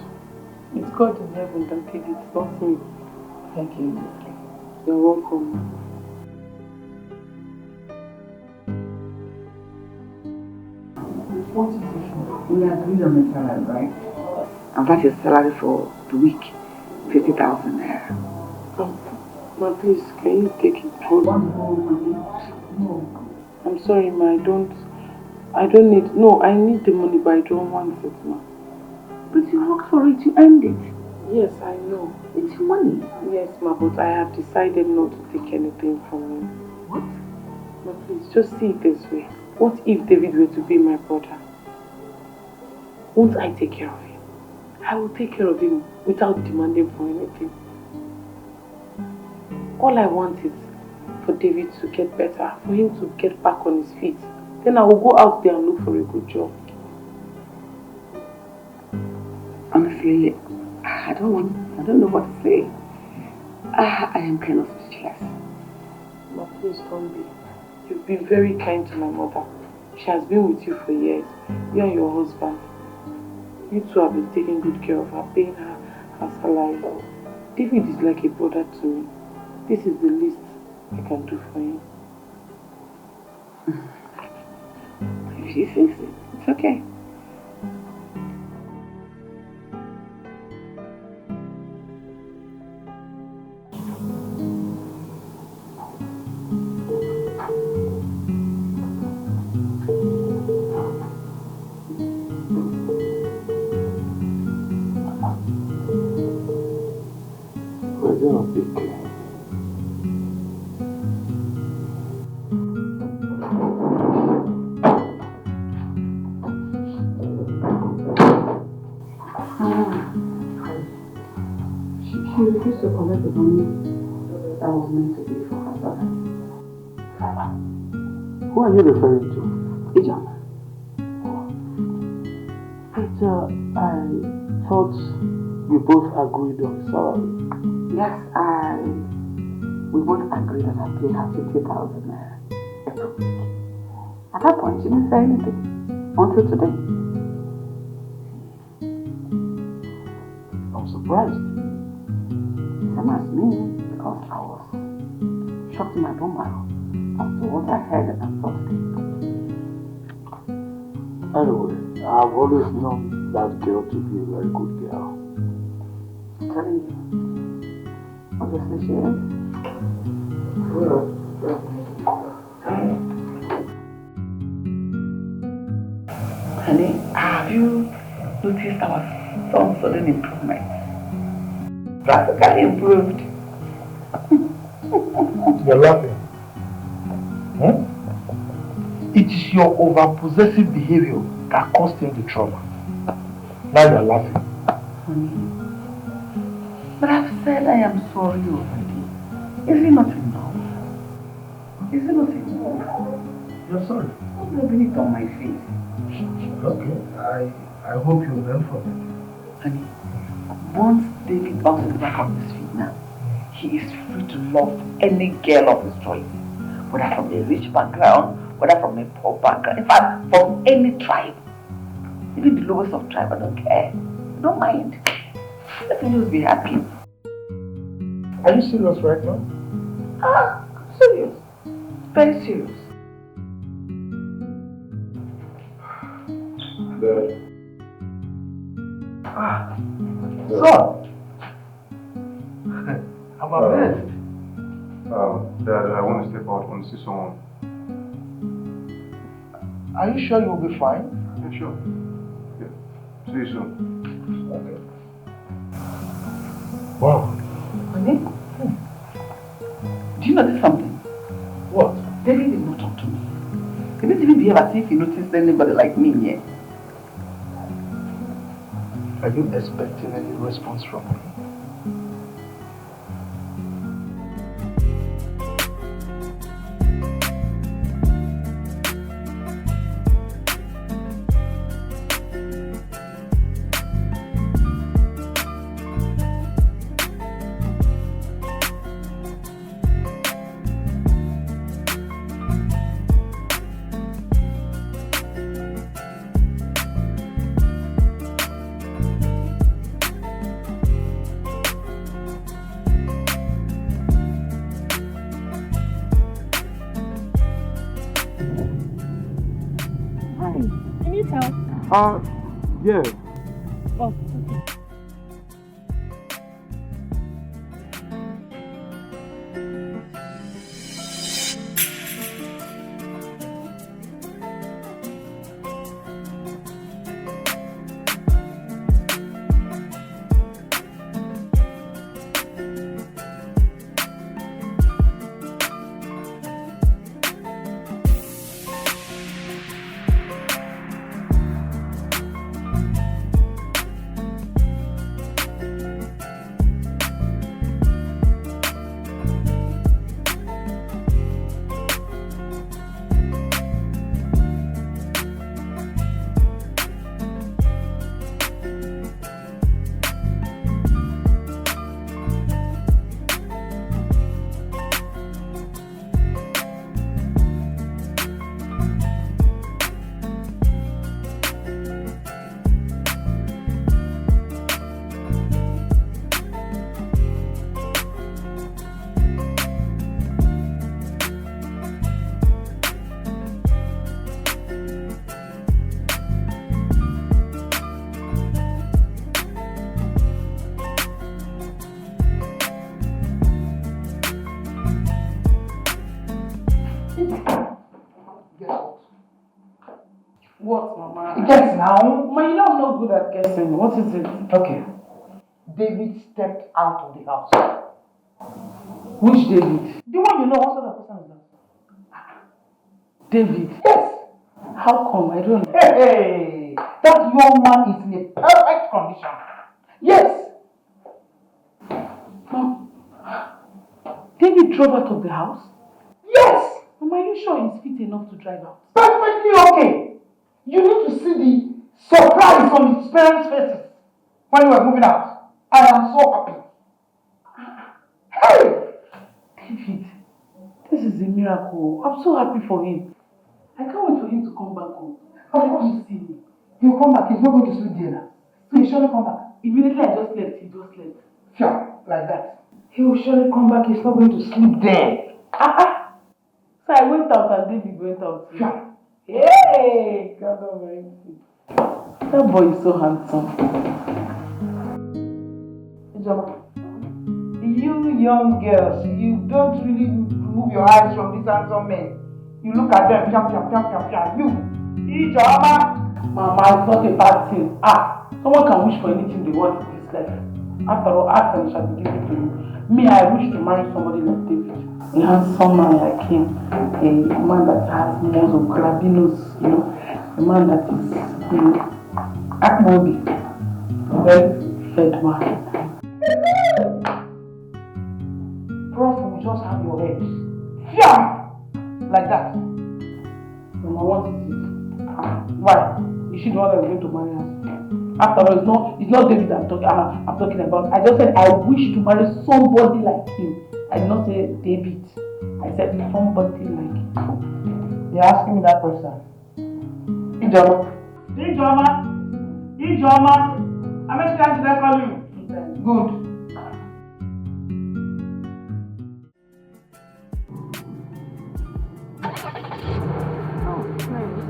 It's God in heaven that did it, not me. Thank you. You're welcome, Ma. What is it? We agreed on the salary, right? And that is salary for the week, 50,000 naira. Ma, please, can you take it home? No. I'm sorry, Ma, I don't need, no, I need the money, but I don't want it, Ma. But you worked for it, you earned it. Yes, I know. It's money. Yes, Ma, but I have decided not to take anything from you. What? Ma, please, just see it this way. What if David were to be my brother? Won't I take care of him? I will take care of him without demanding for anything. All I want is for David to get better, for him to get back on his feet. Then I will go out there and look for a good job. Honestly, I don't know what to say. I am kind of speechless. Ma, please don't be. You've been very kind to my mother. She has been with you for years. You and your husband. You two have been taking good care of her, paying her her salary. David is like a brother to me. This is the least I can do for him. If she says it, it's okay. She refused to collect the money that was meant to be for her brother. Who are you referring to? Ijoma. But I thought you both agreed on salary. Yes, we both agreed that I pay her 50,000 naira every week. At that point, she didn't say anything until today. I'm surprised. Same as me, because I was shocked in my bone marrow as to what I heard and thought today. Anyway, I've always known that girl to be a very good girl. I'm telling you. Obviously she is. Honey, have you noticed our son's sudden improvement? Practically improved. You're laughing. It is your over-possessive behavior that caused him the trauma. Now you're laughing. Honey, but I've said I am sorry already. Is it not enough? Is it not enough? You're sorry. I'm rubbing it on my face. Okay, I hope you learn from it. Honey, once David bounces back on his feet now, he is free to love any girl of his choice. Whether from a rich background, whether from a poor background, in fact, from any tribe. Even the lowest of tribe, I don't care. I don't mind. Let me just be happy. Are you serious right now? I'm serious. Very serious. Dad. Son! I'm amazed. Dad, I want to step out. I want to see someone. Are you sure you'll be fine? Yeah, sure. Yeah. See you soon. Okay. Wow. Honey? Do you notice something? What? David did not talk to me. He didn't even behave as if he noticed anybody like me yet. Are you expecting any response from me? Yeah. Oh, okay. What, Mama? Guess now. Ma, you know I'm not good at guessing. What is it? Okay. David stepped out of the house. Which David? The one you know, what sort of person is that? David? Yes. How come? I don't know. Hey, that young man is in a perfect condition. Yes. Mom, David drove out of the house? Yes. Mama, are you sure he's fit enough to drive out? Perfectly okay. You need to see the surprise on his parents' faces when we were moving out. I am so happy. Hey! David. This is a miracle. I'm so happy for him. I can't wait for him to come back home. Of course. Let me see him. He'll come back. He's not going to sleep there now. So he'll surely come back. Immediately I just left, he just left. Sure, like that. He will surely come back. He's not going to sleep there. So I went out and David went out too. Sure. Hey! God Almighty. That boy is so handsome. You young girls, you don't really remove your eyes from these handsome men. You look at them, You, Ijoma. Mama, it's not a bad thing. Someone can wish for anything they want in this life. After all, ask and it shall be given to you. Me, I wish to marry somebody like David. A handsome man like him. A man that has muscle, grabinos, you know. A man that is, you know, Akmobi. Well-fed man. Prof will just have your head. Yeah! Like that. Mama, what is it? Why? Is she the one that's going to marry us? After all, it's not David I'm talking about. I just said I wish to marry somebody like him. I did not say David. I said somebody like him. You're asking me that question. Ijoma. How many times did I call you? Good.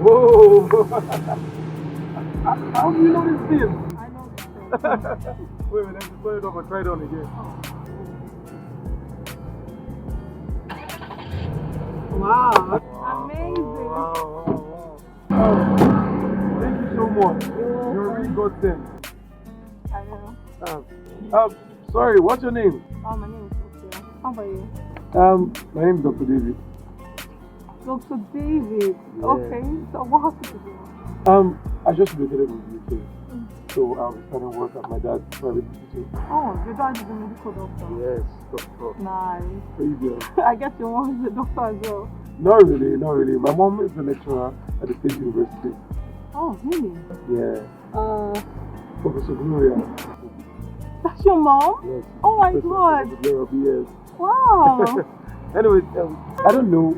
Whoa! How do you know this thing? I know this thing. Wait a minute, just turn it off and try it on again. Wow. Amazing. Wow. Thank you so much. You're a really good thing. I know. Sorry, what's your name? Oh, my name is Sophia. How about you? My name is Dr. David. Dr. David. Yeah. Okay. So what hospital do you I just relocated in the UK. So I'll be starting work at my dad's private hospital. Oh, your dad is a medical doctor. Yes, doctor. Nice. Crazy. I guess your mom is a doctor as well. Not really. My mom is a lecturer at the State University. Oh, really? Yeah. Professor Gloria. That's your mom? Yes. Oh my God. Yes. Wow. Anyway, I don't know.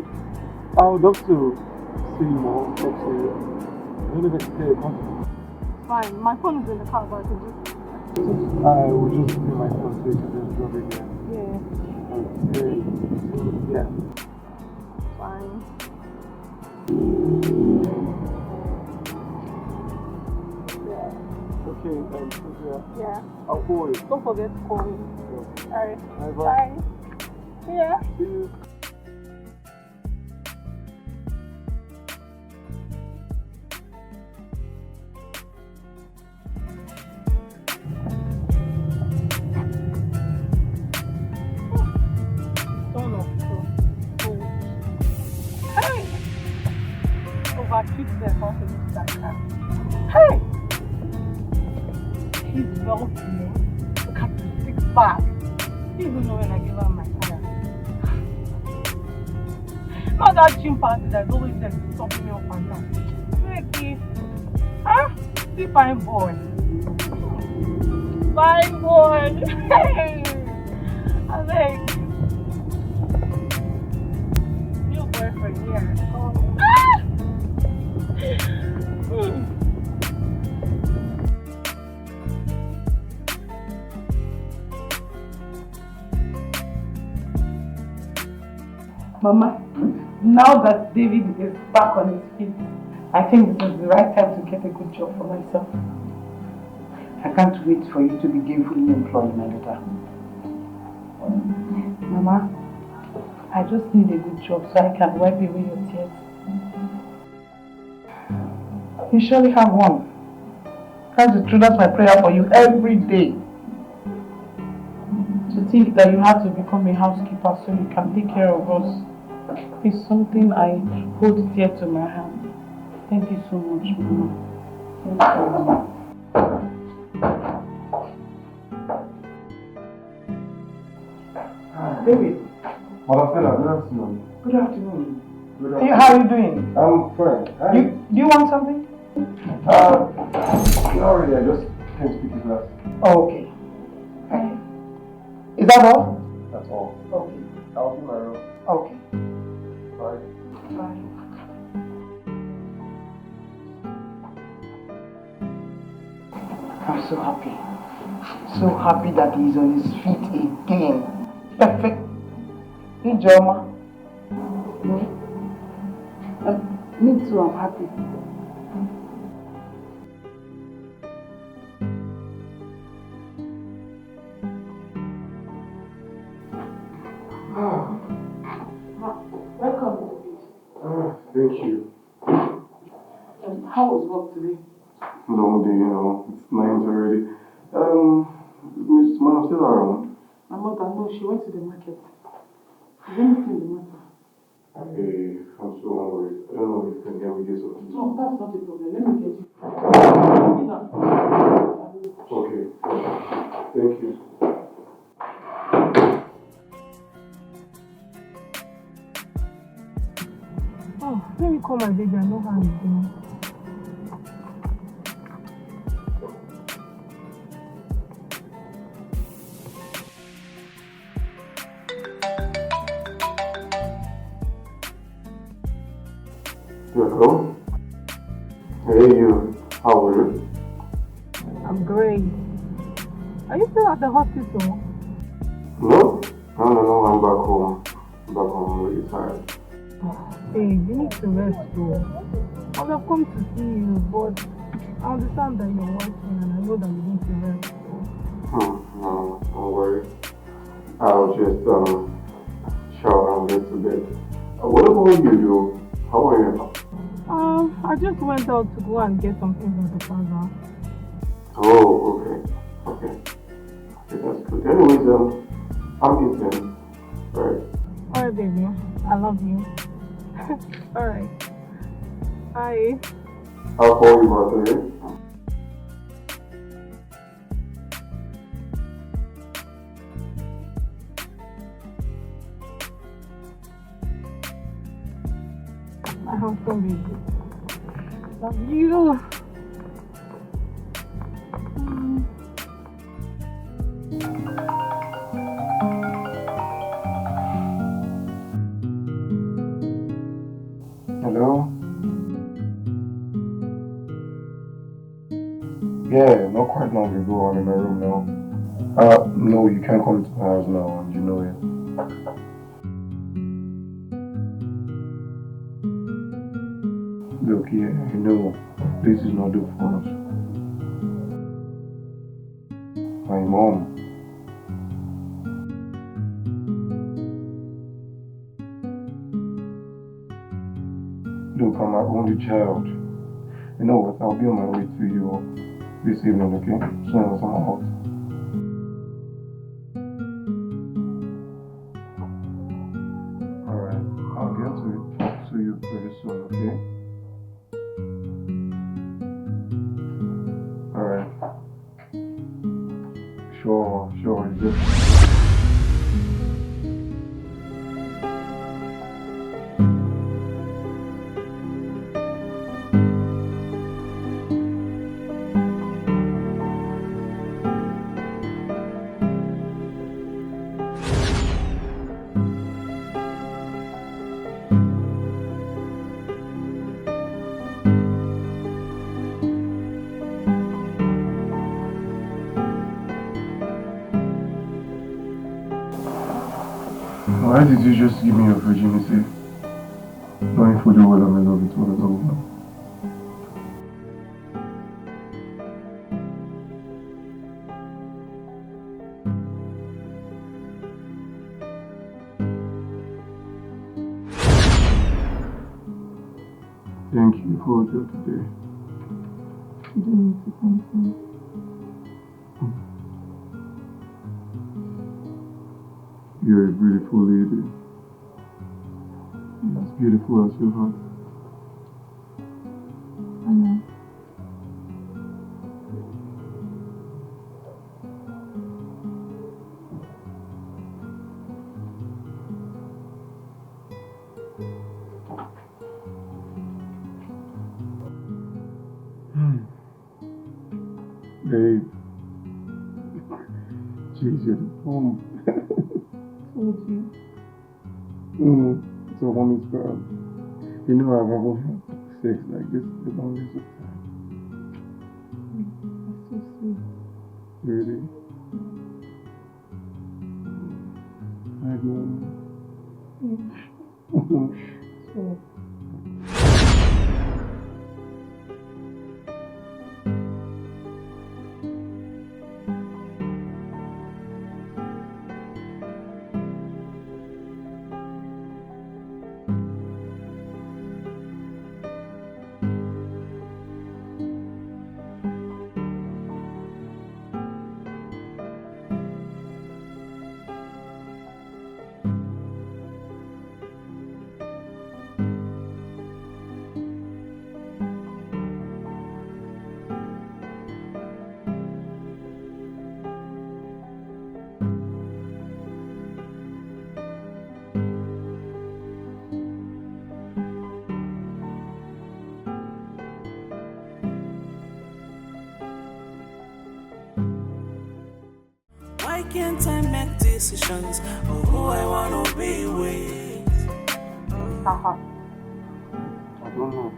I would love to see more. I don't know if it's clear. Fine. My phone is in the car, but I can just... I will just bring my phone so you can just drop it here. Yeah. Okay. Yeah. Fine. Okay, Yeah. I'll call you. Don't forget to call me. Yeah. Alright. Bye. Bye. Yeah. See you. Hey! Overtreat their confidence like that. Hey! He's wealthy. Look at the six pack. He even know when I give her my salary. Not that chimpanzee that's always there stopping me up and down. Ricky. Huh? See fine boy. Fine boy. Hey! I think. New boyfriend, yeah. Mama, now that David is back on his feet, I think this is the right time to get a good job for myself. I can't wait for you to be gainfully employed, my daughter. Mama, I just need a good job so I can wipe away your tears. You surely have one. That's the truth. That's my prayer for you every day. To think that you have to become a housekeeper so you can take care of us is something I hold dear to my heart. Thank you so much, Mama. Thank you, Mama. David. Madam Stella, good afternoon. Good afternoon. Good Hey, afternoon. how are you doing? I'm fine. Hi. Do you want something? Not really. I just came to pick his glass. Oh, okay. Is that all? That's all. Okay. I'll do my room. Okay. so happy. So happy that he's on his feet again. Perfect. Hey, Joma. Me too, I'm happy. Welcome, David. Thank you. How was work today? Long day, it's 9 already. Miss Mom still around? My mother, no, she went to the market. Is anything the matter? Hey, I'm so hungry. I don't know if you can get me this or No, that's not a problem. Let me get you. Okay. Thank you. Oh, let me call my baby. I know how he's doing. Hello? Hey, you. How are you? I'm great. Are you still at the hospital? No, I'm back home. I'm really tired. Hey, you need to rest though. I would have come to see you, but I understand that you're working and I know that you need to rest. No, don't worry. I'll just shower and get to bed. What about you, Joe? How are you? I just went out to go and get some things at the plaza. Oh, okay, that's good. Anyways, I'm eating. Alright. Alright, baby. I love you. Alright. Bye. I'll call you back, okay? My handsome baby. Love you. Hello? Yeah, not quite long ago. I'm in my room now. No, you can't come to the house now, and you know it. Look, yeah, I know this is not good for us. My mom. Look, I'm my only child. You know what? I'll be on my way to you this evening, okay? As soon as I'm out. Alright, I'll get to talk to you very soon, okay? Alright. Sure, it's just... Why did you just give me your virginity? Knowing fully well I'm in love with one another woman. Thank you for that today. You don't need to thank me. You're a beautiful lady. You're as beautiful as your heart. I know. Babe. Jeez, you're the bomb. Told you. It's a woman's girl. You know I've never had sex like this the longest of time. That's so sweet. Really? I know. So, Why can't I make decisions of who I wanna be with? Haha. I don't know.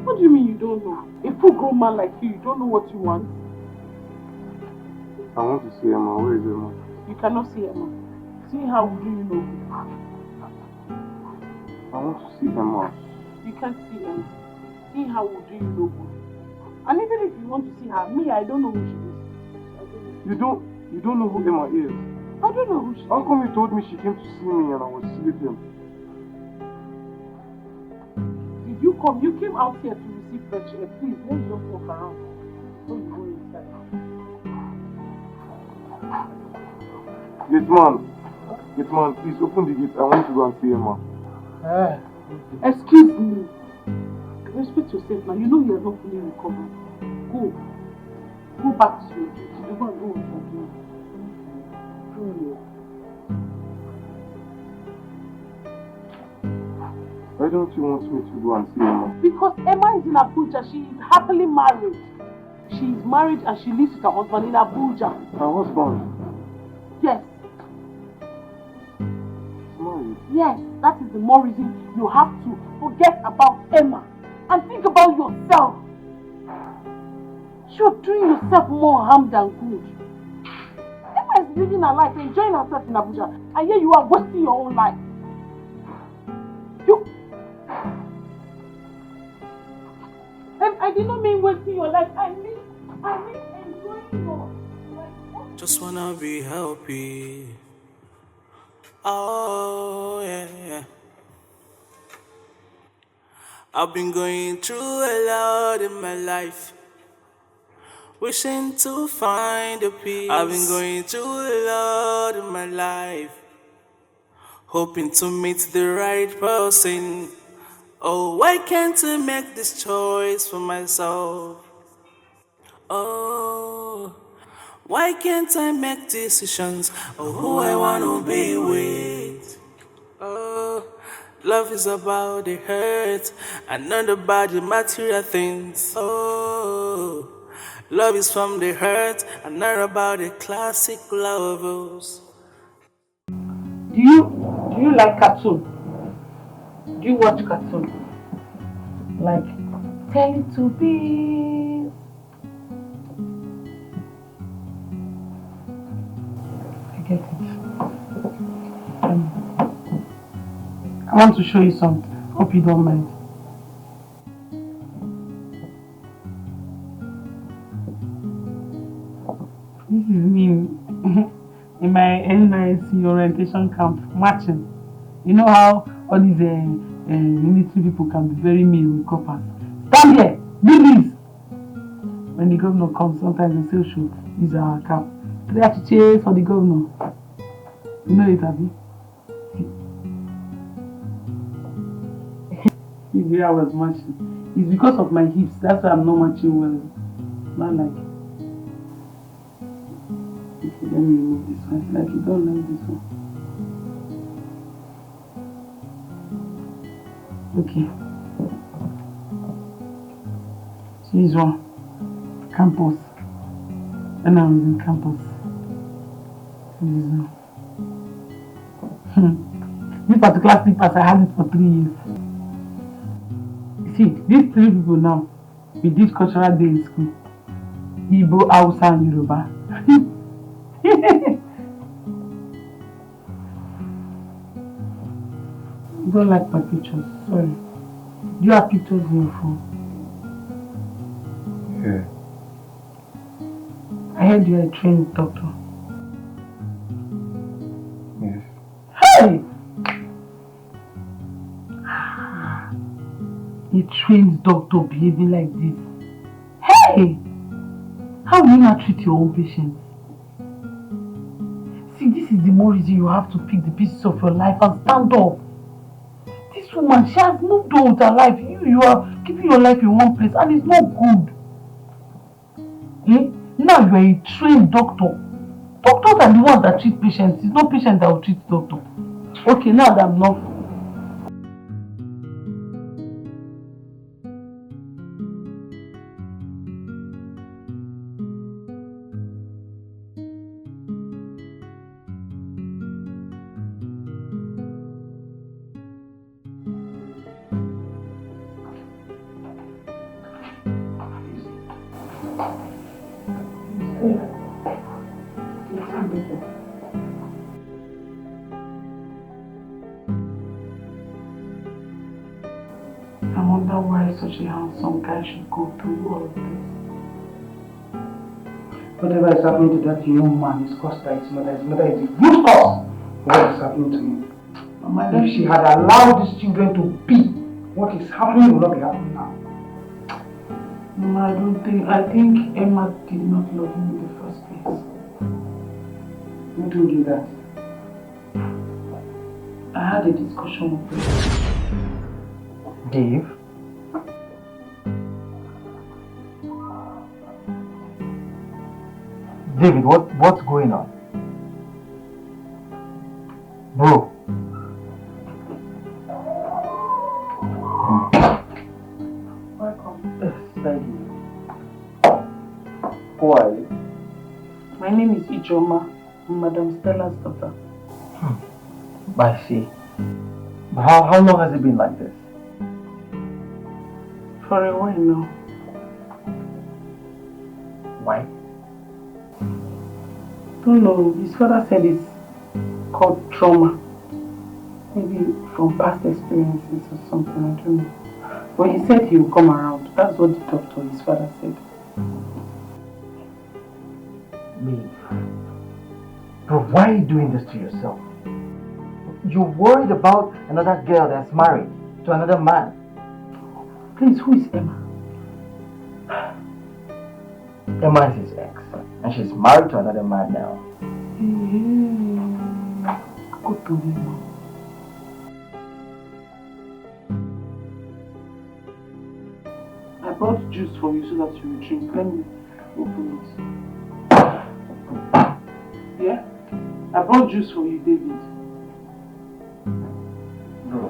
What do you mean you don't know? A full-grown man like you don't know what you want? I want to see Emma. Where is Emma? You cannot see Emma. See how do you know? I want to see Emma. You can't see Emma. See how do you know? And even if you want to see her, me, I don't know who she is. You don't know who Emma is? I don't know who she is. How come you told me she came to see me and I was sleeping? Did you come? You came out here to receive fresh air. Please, let's just walk around. Before you go inside. Gateman, please open the gate. I want to go and see Emma. Excuse me. Respect yourself now. You know you are not fully recovered. Go. Go back to your duty. You don't know what you're doing. Why don't you want me to go and see Emma? Because Emma is in Abuja. She is happily married. She is married and she lives with her husband in Abuja. Her husband? Yes. She's married? Yes. That is the more reason you have to forget about Emma and think about yourself. You're doing yourself more harm than good. Emma is living her life, enjoying herself in Abuja, and here you are wasting your own life. And I did not mean wasting your life. I mean enjoying your life. Just wanna be happy. Oh yeah. I've been going through a lot in my life, wishing to find a peace. I've been going through a lot in my life, hoping to meet the right person. Oh, why can't I make this choice for myself? Oh, why can't I make decisions of who I wanna be with? Oh, love is about the hurt and not about the material things. Oh, love is from the hurt and not about the classic lovers. Do you like cartoon? Do you watch cartoon? Like Teletubbies? I get it. I want to show you something. Hope you don't mind. This is me in my NYC orientation camp marching. You know how all these military people can be very mean with coppers. Stand here, do this. When the governor comes, sometimes they say, should use our cap. They have to cheer for the governor. You know it, Abby? See where I was marching. It's because of my hips. That's why I'm not marching well. Not like. Okay, let me remove this one. Like you don't like this one. Okay. So this one. Campus. When I was in campus. This one. This particular slippers, I had it for 3 years. See, these 3 people now, we did cultural day in school. Igbo, Hausa, and Yoruba. don't like my pictures, sorry. Do you have pictures in your phone? Yeah. I heard you're a trained doctor. Yes. Hey! A trained doctor behaving like this. Hey! How will you not treat your own patients? See, this is the more reason you have to pick the pieces of your life and stand up. This woman, she has moved on with her life. You are keeping your life in one place and it's not good. Eh? Now you are a trained doctor. Doctors are the ones that treat patients. It's not patients that will treat doctor. Okay, now that I'm not. I wonder why such a handsome guy should go through all of this. Whatever is happening to that young man is caused by his mother. His mother is the root cause of what is happening to him. Mama, if she had allowed these children to be, what is happening will not be happening now. Mama, I think Emma did not love him in the first place. Who told you that? I had a discussion with him. Dave? David, what's going on? Bro. Welcome. Thank you. Who are you? My name is Ijoma, Madam Stella's daughter. I see. But how long has it been like this? For a while now. Why? Don't know. His father said it's called trauma. Maybe from past experiences or something, I don't know. But he said he will come around. That's what the doctor, his father, said. Me? Bro, why are you doing this to yourself? You're worried about another girl that's married to another man. Please, who is Emma? Emma is his ex, and she's married to another man now. Good to know. I brought juice for you so that you will drink. Let me open it. Yeah? I brought juice for you, David. Bro.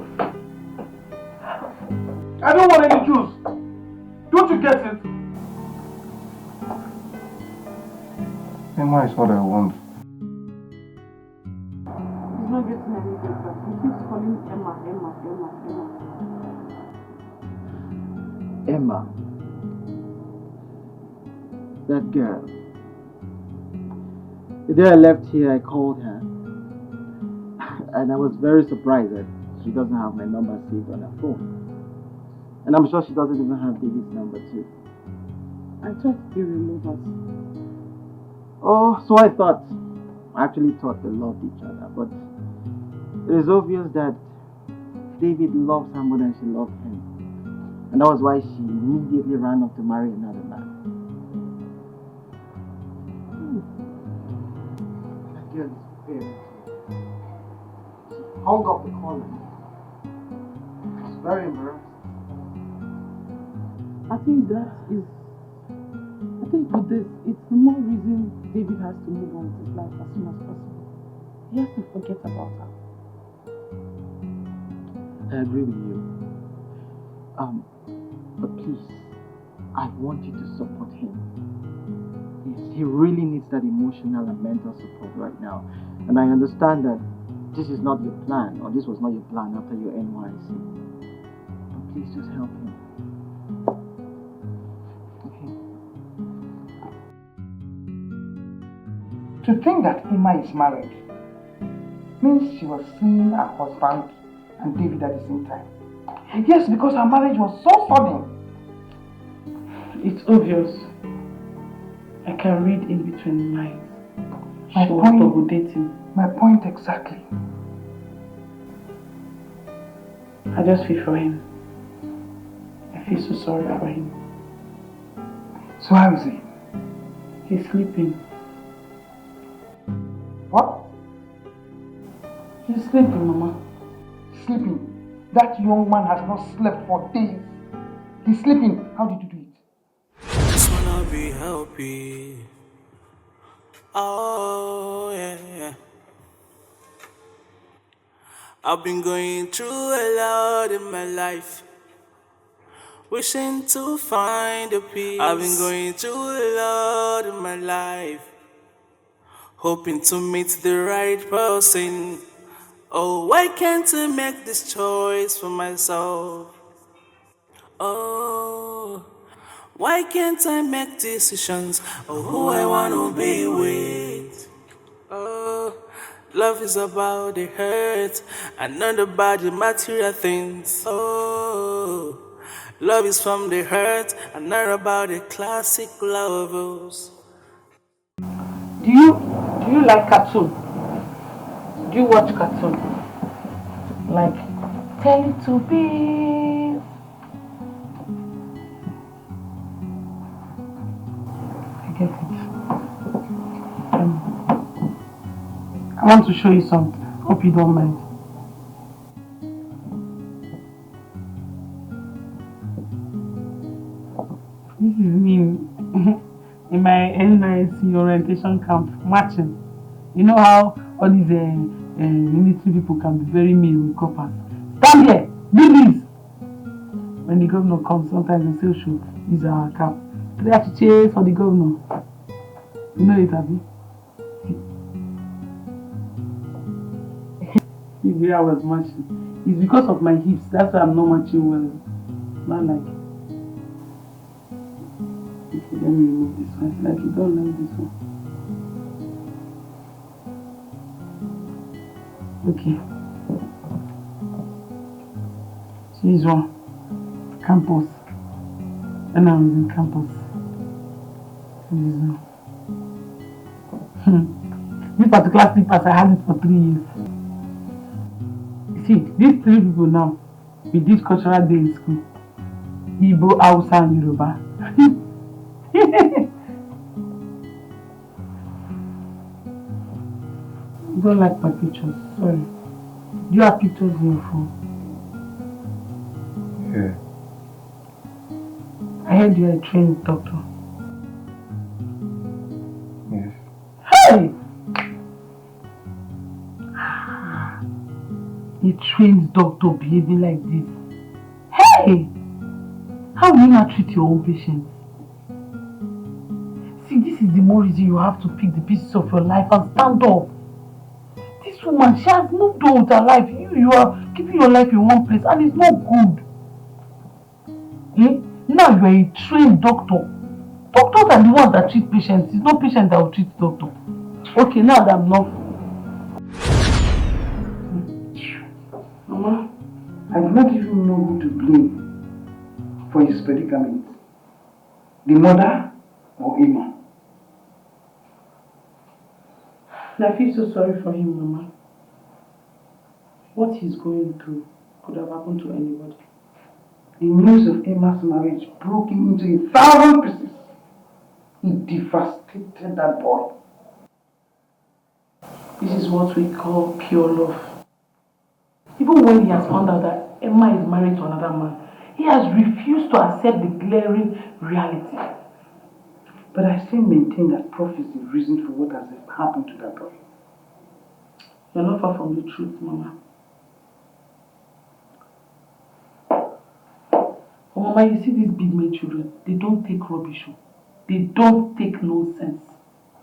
I don't want any juice. Don't you get it? Emma is what I want. He's not getting any better. He keeps calling Emma. Emma. That girl. The day I left here, I called her. And I was very surprised that she doesn't have my number saved on her phone. And I'm sure she doesn't even have David's number too. I thought they were lovers. Oh, so I thought. I actually thought they loved each other. But it is obvious that David loves her more than she loved him. And that was why she immediately ran off to marry another man. That girl is very clear. She hung up the call on me. I was very embarrassed. I think with this, it's the more reason David has to move on with his life as soon as possible. He has to forget about her. I agree with you. But please, I want you to support him. Yes, he really needs that emotional and mental support right now. And I understand that this is not your plan, or this was not your plan after your NYC. But please just help him. To think that Emma is married means she was seeing her husband and David at the same time. Yes, because her marriage was so sudden. It's obvious. I can read in between lines. My She was point- double dating. My point exactly. I just feel for him. I feel so sorry for him. So how is he? He's sleeping. What? He's sleeping, Mama. Sleeping? That young man has not slept for days. He's sleeping. How did you do it? Just wanna be happy. Oh yeah. I've been going through a lot in my life, wishing to find a peace. I've been going through a lot in my life, hoping to meet the right person. Oh, why can't I make this choice for myself? Oh, why can't I make decisions of who I wanna be with? Oh, love is about the hurt and not about the material things. Oh, love is from the hurt and not about the classic lovers. Do you like cartoon? Do you watch cartoon? Like Teletubbies? I get it. I want to show you something. Hope you don't mind. This is me in my NYC orientation camp marching. You know how all these military people can be very mean with coppers. Stand here, do this. When the governor comes, sometimes they say, should use our cap. They have to cheer for the governor. You know it, Abby? The way I was marching. It's because of my hips. That's why I'm not marching well. Not like. Okay, let me remove this one. Like you don't like this one. Okay. This one. Campus. When I was in campus. This one. This particular slippers, I had it for 3 years. See, these 3 people now, we did cultural day in school. Igbo, Hausa, and Yoruba. You don't like my pictures, sorry. Do you have pictures in your phone? Yeah. I heard you are a trained doctor. Yes. Hey! A trained doctor behaving like this. Hey! How will you not treat your own patients? See, this is the more reason you have to pick the pieces of your life and stand up. This woman, she has moved on with her life. You are keeping your life in one place and it's not good. Eh? Now you are a trained doctor. Doctors are the ones that treat patients. It's not patients that will treat doctor. Okay, now that I'm not. Mama, I do not even know who to blame for his predicament. The mother or Emma? I feel so sorry for him, Mama. What he's going through could have happened to anybody. The news of Emma's marriage broke him into 1,000 pieces. He devastated that boy. This is what we call pure love. Even when he has found out that Emma is married to another man, he has refused to accept the glaring reality. But I still maintain that Prof is the reason for what has happened to that boy. You're not far from the truth, Mama. Oh, Mama, you see these big men children, they don't take rubbish. They don't take nonsense.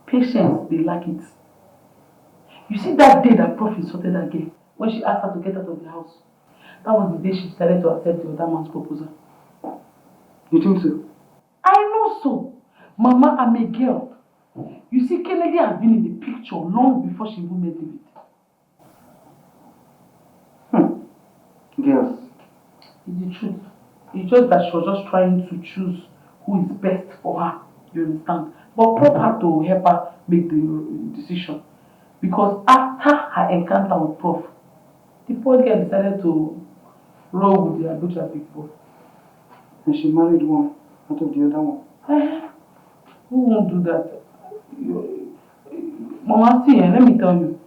Patience, they lack it. You see that day that Prof insulted that girl, when she asked her to get out of the house, that was the day she decided to accept the other man's proposal. You think so? I know so. Mama, I'm a girl. You see, Kennedy has been in the picture long before she even met David. Girls. It's the truth. It's just that she was just trying to choose who is best for her. You understand? But Prof had to help her make the decision. Because after her encounter with Prof, the poor girl decided to roll with the Abuja people. And she married one out of the other one. Who won't do that? Mama, see, let me tell you.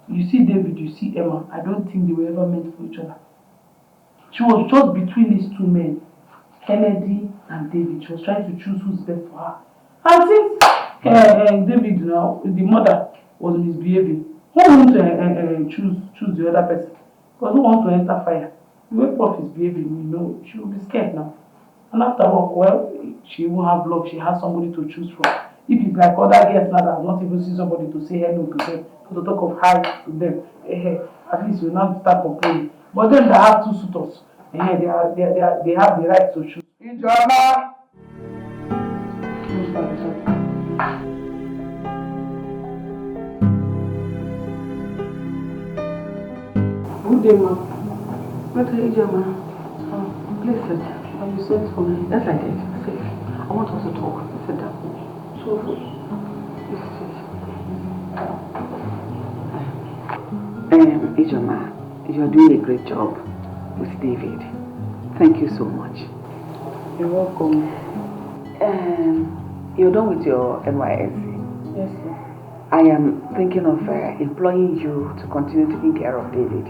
You see David, you see Emma. I don't think they were ever meant for each other. She was just between these two men, Kennedy and David. She was trying to choose who's best for her. And since David, now, the mother was misbehaving, who wants to choose the other person? Because who wants to enter fire? The way Prof is behaving, you know, she will be scared now. And after all, well, she won't have love. She has somebody to choose from. If it's like other girls now that have not even seen somebody to say hello to them, to talk of hi to them, at least you now start complaining. But then they have two suitors. They have the right to choose. Ijoma! Good day, ma. What are you doing, ma? Please sit. Have you sent for me? Yes, I did. Sit. I want us to talk. Sit down. So, Ijoma, you are doing a great job with David. Thank you so much. You're welcome. You're done with your NYSC? Yes, sir. I am thinking of employing you to continue taking care of David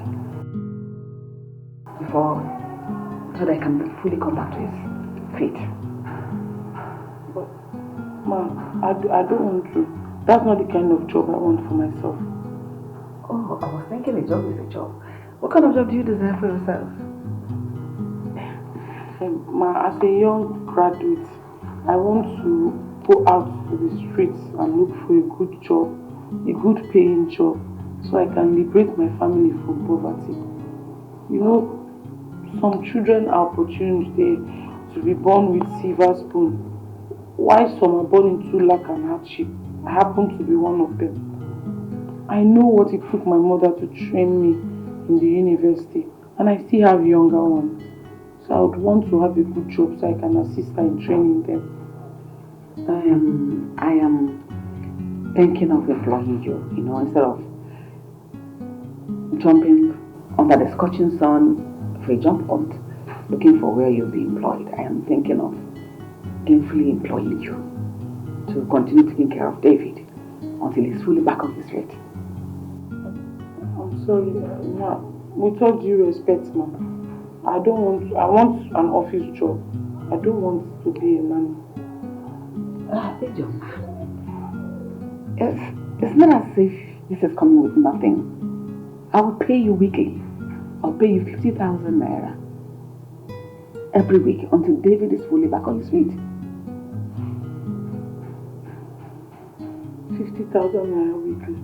so that I can fully come back to his feet. But, ma, I don't want to. That's not the kind of job I want for myself. Oh, I was thinking a job is a job. What kind of job do you desire for yourself? Ma, as a young graduate, I want to go out to the streets and look for a good job, a good paying job, so I can liberate my family from poverty. You know, some children are opportunity to be born with silver spoon, while some are born into lack and hardship. I happen to be one of them. I know what it took my mother to train me in the university, and I still have younger ones. So I would want to have a good job so I can assist her in training them. I am thinking of employing you, instead of jumping under the scorching sun for a jump hunt, looking for where you'll be employed. I am thinking of gainfully employing you to continue taking care of David until he's fully back on his feet. I'm sorry, ma. With all due respect, ma, I want an office job. I don't want to be a nanny. It's not as if this is coming with nothing. I will pay you weekly. I'll pay you 50,000 naira every week until David is fully back on his feet. 50,000 naira weekly.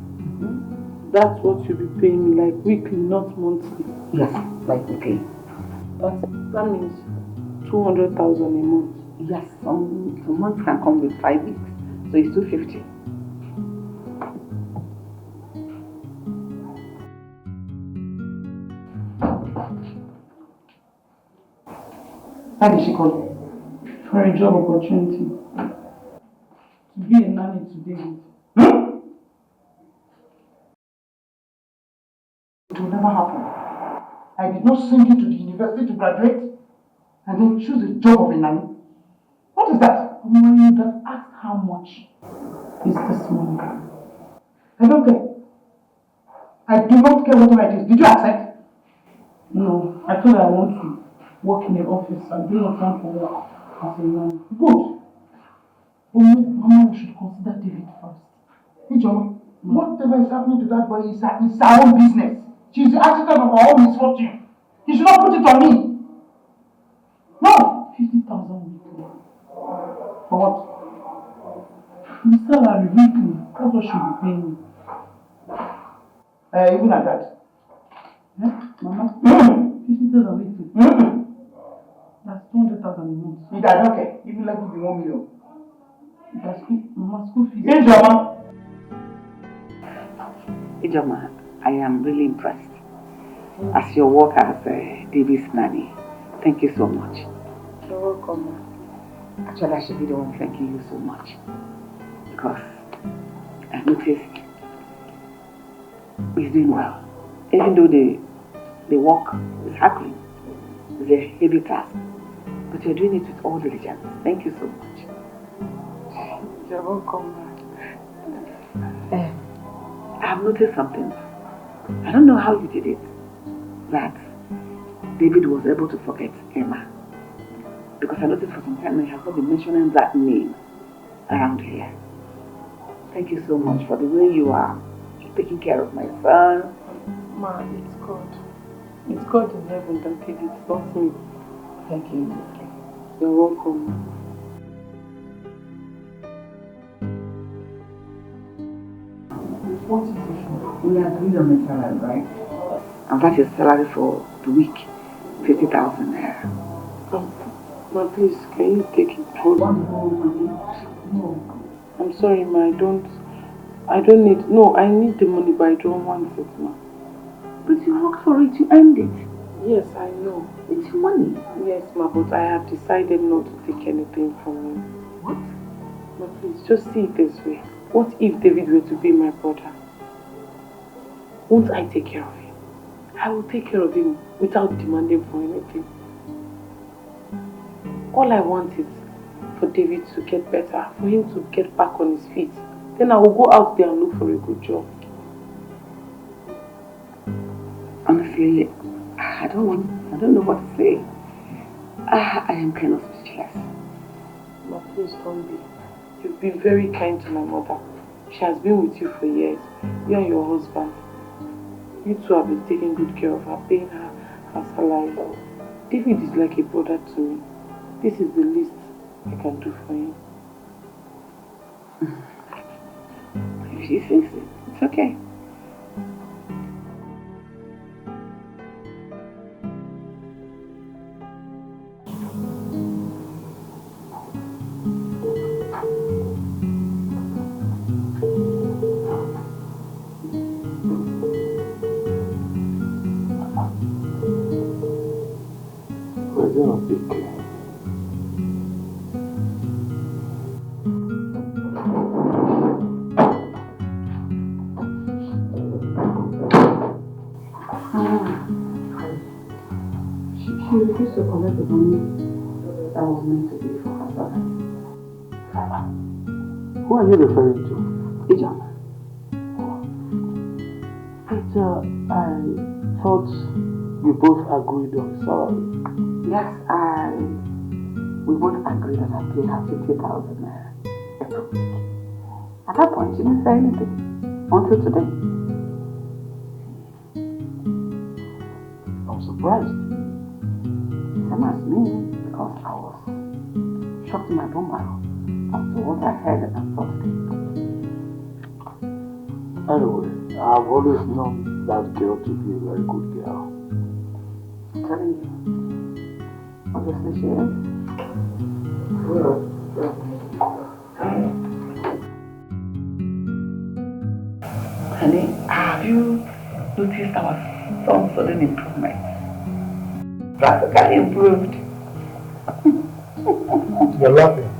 That's what you'll be paying me, like weekly, not monthly. Yes, like weekly. That means 200,000 a month. Yes, some months can come with 5 weeks, so it's 250. Why did she call you? For a job opportunity. To be a nanny to David. It will never happen. I did not send you to the university to graduate and then choose a job of a nanny. What is that? Mama, you would have asked how much is this money. I don't care. I do not care whatever it is. Did you accept? No, I told her I want to work in an office. I do not want to work as a nanny. Good. But Mama, we should consider David first. Ijoma, whatever is happening to that boy is her own business. She's the architect of her own misfortune. You should not put it on me. No. 50,000 weekly. For what? The salary weekly. That's what she'll be paying me. Even at that. Yeah, Mama? 50,000 weekly. That's 200,000 a month. I don't care. Even like give you 1 million. That's Mama, school fees. Ijoma, I am really impressed. as your work as David's nanny. Thank you so much. You're welcome, ma. Actually, I should be the one thanking you so much. Because I noticed he's doing well. Even though the work is happening, it's a heavy task. But you're doing it with all diligence. Thank you so much. You're welcome, ma. I've noticed something. I don't know how you did it. That David was able to forget Emma. Because I noticed for some time he has not been mentioning that name around here. Thank you so much for the way you are taking care of my son. Ma, it's God. It's God in heaven that did it, not me. Thank you. You're welcome. What is it? We agreed on the salary, right? And that's your salary for the week. 50,000 naira. Ma, please, can you take it from me? No. I'm sorry, ma, I don't need, no, I need the money, but I don't want it, ma. But you worked for it, you earned it. Yes, I know. It's money. Yes, ma, but I have decided not to take anything from you. What? Ma, please, just see it this way. What if David were to be my brother? Won't I take care of him? I will take care of him without demanding for anything. All I want is for David to get better, for him to get back on his feet. Then I will go out there and look for a good job. Honestly, I don't know what to say. I am kind of speechless. Ma, please don't be. You've been very kind to my mother. She has been with you for years. You and your husband. You two have been taking good care of her, paying her salary. David is like a brother to me. This is the least I can do for him. If she says it, it's okay. She refused to collect the money that was meant to be for her salary. Who are you referring to? Ijama. But I thought you both agreed on salary. Yes, we both agreed that I pay her 50,000 naira every week. At that point, she didn't say anything until today. I'm surprised. Same as me, because I was shocked in my bone marrow as to what I heard and thought today. Anyway, I've always known that girl to be a very good girl. I'm telling you. Obviously she is. Honey, have you noticed our son's sudden improvement? Practically improved. You're laughing.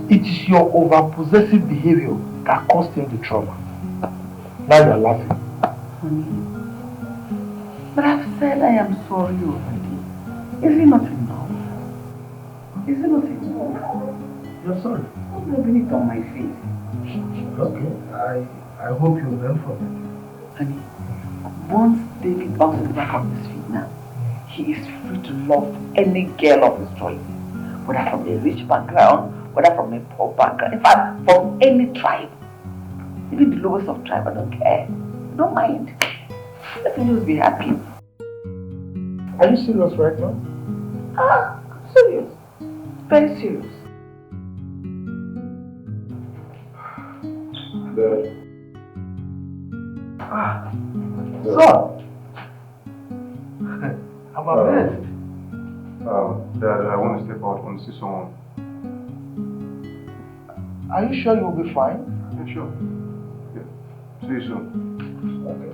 It is your over-possessive behavior that caused him the trauma. Now you're laughing. Honey, but I've said I am sorry already. Is it not enough? Is it not enough? You're sorry. I'm rubbing it on my face. Okay, I hope you learn from it. Honey, once David bounces back on his feet now, he is free to love any girl of his choice. Whether from a rich background, whether from a poor background, in fact, from any tribe. Even the lowest of tribe, I don't care. I don't mind. Let me just be happy. Are you serious right now? I'm serious. Very serious. Dad. Son! I'm amazed. Dad, I want to step out. I want to see someone. Are you sure you'll be fine? Yeah, sure. Yeah. See you soon. Okay.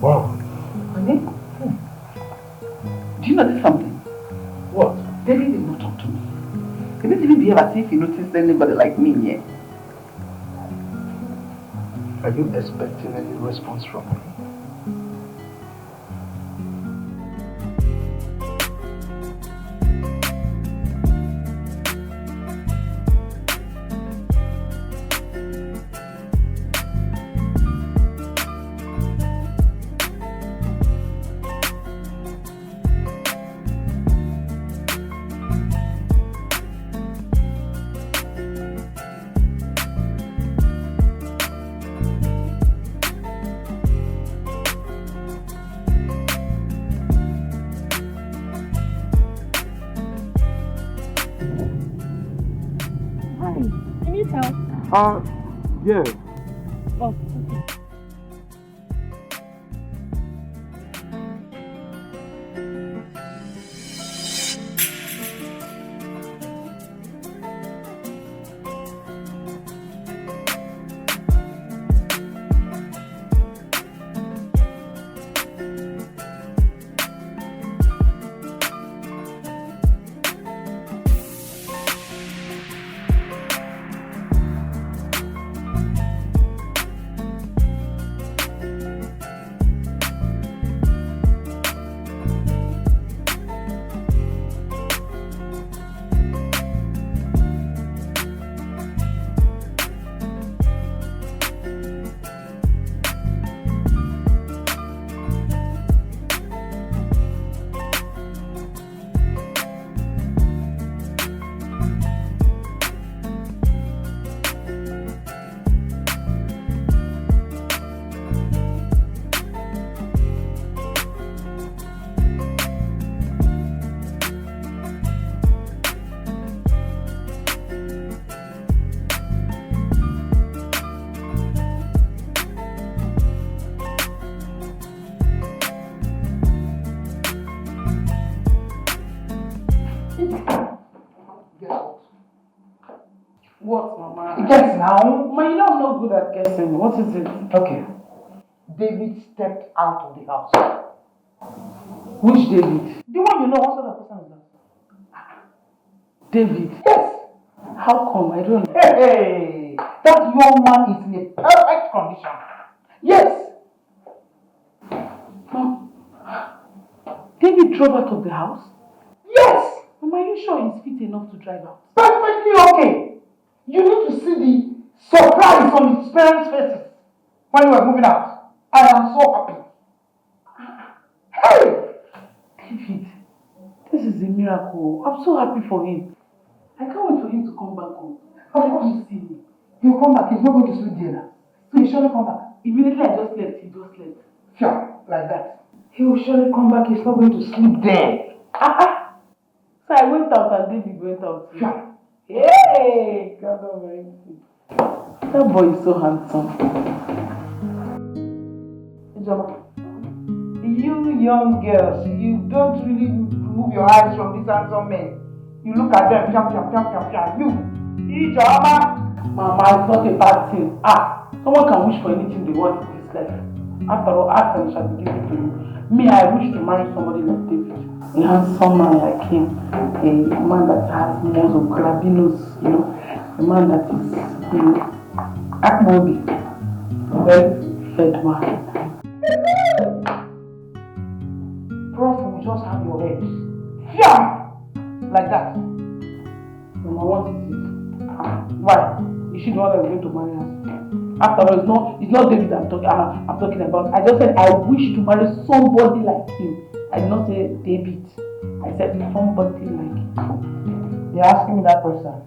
Wow. Honey? Do you notice something? What? David did not talk to me. He didn't even behave as if he noticed anybody like me yet. Are you expecting any response from me? Yeah. Oh. What, Mama? Guess now. Ma, you know I'm not good at guessing. What is it? Okay. David stepped out of the house. Which David? The one you know, what sort of person is that? David? Yes. How come? I don't know. Hey, that young man is in a perfect condition. Yes. Mom, David drove out of the house? Yes. Mama, are you sure he's fit enough to drive out? Perfectly okay. You need to see the surprise on his parents' faces when we were moving out. I am so happy. Hey! David, this is a miracle. I'm so happy for him. I can't wait for him to come back home. Of course. See him. He'll come back. He's not going to sleep there now. So he'll surely come back. Immediately I just left, he just left. Sure, like that. He will surely come back. He's not going to sleep there. So I went out and David went out too. Sure. Hey! God Almighty. That boy is so handsome. You young girls, you don't really remove your eyes from these handsome men. You look at them, you. Mama, it's not a bad thing. Someone can wish for anything they want in this life. After all, ask and it shall be given to you. Me, I wish to marry somebody like David. A handsome man like him. A man that has muscle, grabinos, you know. A man that is, you know, Akmobi. Well-fed man. Prof will just have your head. Yeah! Like that. Mama, what is it? Why? Is she the one that's going to marry us? After all, it's not David I'm talking about. I just said I wish to marry somebody like him. I did not say David. I said somebody like him. You're asking me that question.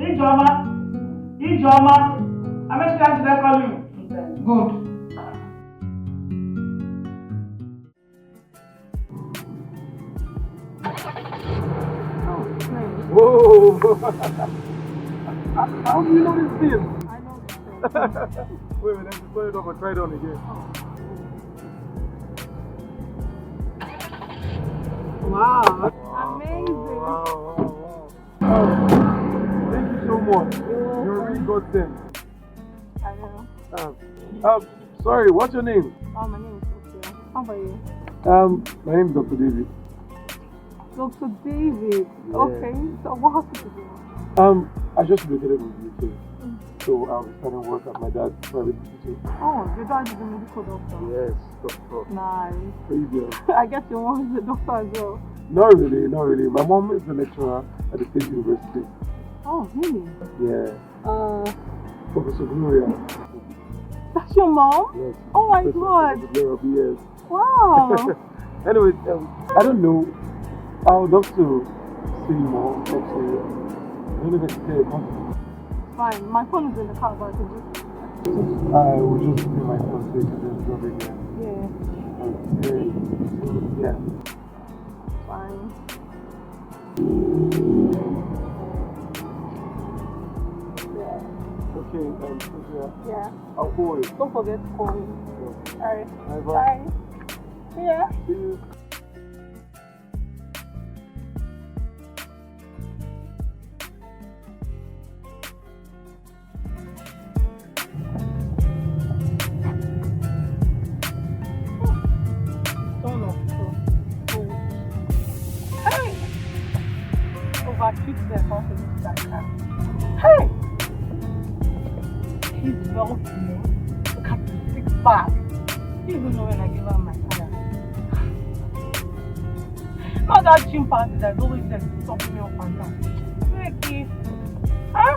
Ijoma. How many times did I call you? Good. Whoa! How do you know this thing? I know this thing. Wait a minute, just turn it off and try it on again. Wow. Amazing. Wow. Thank you so much. You're really godsend. I know. Sorry, what's your name? Oh, my name is Sophia. How about you? My name is Dr. David. Dr. David. Yeah. Okay. So what hospital do you want? I just relocated in the UK. So I'll be starting work at my dad's private hospital. Oh, your dad is a medical doctor. Yes, doctor. Nice. Crazy. I guess your mom is a doctor as well. Not really. My mom is a lecturer at the State University. Oh, really? Yeah. Professor Gloria. That's your mom? Yes. Oh my God. Gloria, yes. Wow. Anyway, I don't know. I would love to see you more. I don't know if I can tell you. Fine. My phone is in the car, but I can just... I will just bring my phone so you can just drop it here. Yeah. Yeah. Fine. Okay, Yeah. I'll call you. Don't forget to call me. Yeah. Alright. Bye. Bye. Yeah. See you. Hey! Overtreat the confidence that can. Hey! He's wealthy. Look at the six pack. You even know when I give her my salary. Not that chimpanzee that's always there stopping me up and down. Ricky. Huh?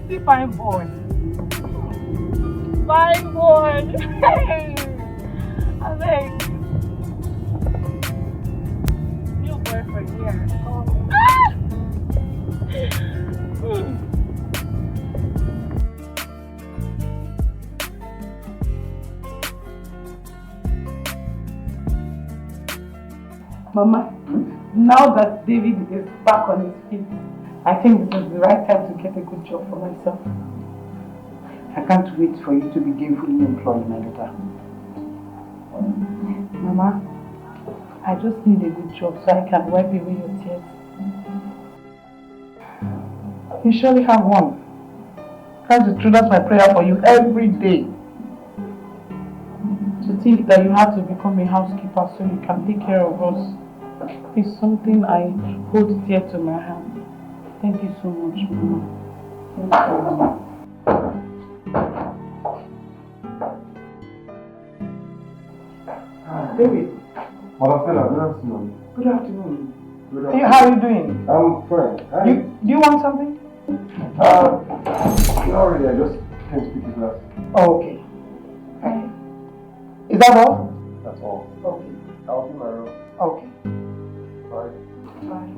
See, fine boy. Fine boy. Hey! I think. New boyfriend, yeah. Mama, now that David is back on his feet, I think this is the right time to get a good job for myself. I can't wait for you to be gainfully employed, my daughter. Mama, I just need a good job so I can wipe away your tears. You surely have one. That's the truth, that's my prayer for you every day. To think that you have to become a housekeeper so you can take care of us is something I hold dear to my heart. Thank you so much, Mama. Thank you, Mama. David. Madam Stella, good afternoon. Good afternoon. Good Hey, how are you doing? I'm fine. Do you want something? Not really, I just came to pick his glass. Oh, okay. Is that all? That's all. Okay. I'll be my room. Okay. Bye. Bye.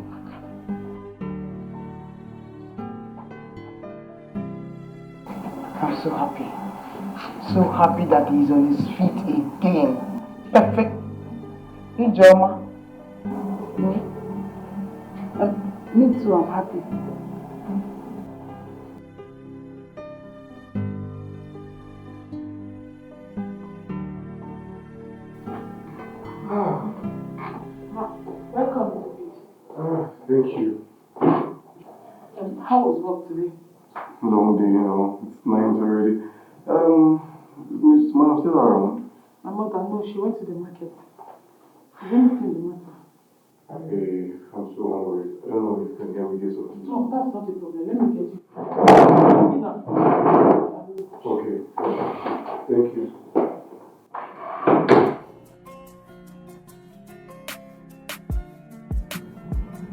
I'm so happy. So happy that he's on his feet again. Perfect. Hey, Joma. Me too, I'm happy. Welcome, David. Thank you. How was work today? Long day, it's 9 already. Miss Madam Stella around? My mother, no, she went to the market. Is anything the matter? Hey, I'm so hungry. I don't know if you can get me this or No, that's not a problem. Let me get you. Okay. Thank you.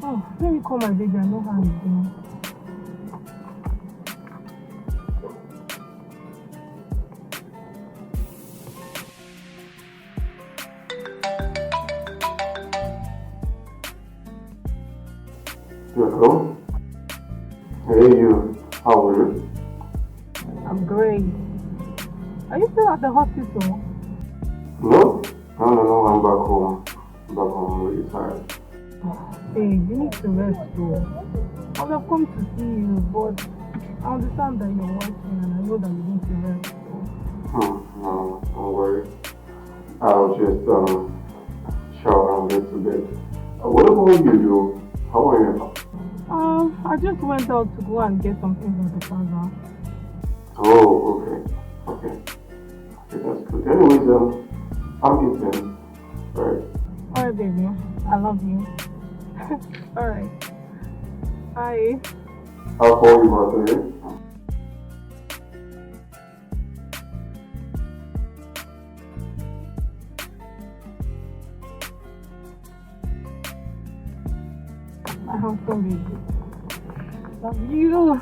Oh, let me call my baby. I know how he's doing. Hello? Hey, you. How are you? I'm great. Are you still at the hospital? No, I'm back home. I'm really tired. Hey, you need to rest though. I would have come to see you, but I understand that you're working and I know that you need to rest. No, don't worry. I'll just shower and get to bed. What about you, Joe? How are you? I just went out to go and get some things at the plaza. Oh, okay. Okay, that's good. Anyways, I'm eating. Alright. Alright, baby. I love you. Alright. Bye. I'll call you back, okay? I hope so, baby. Love you.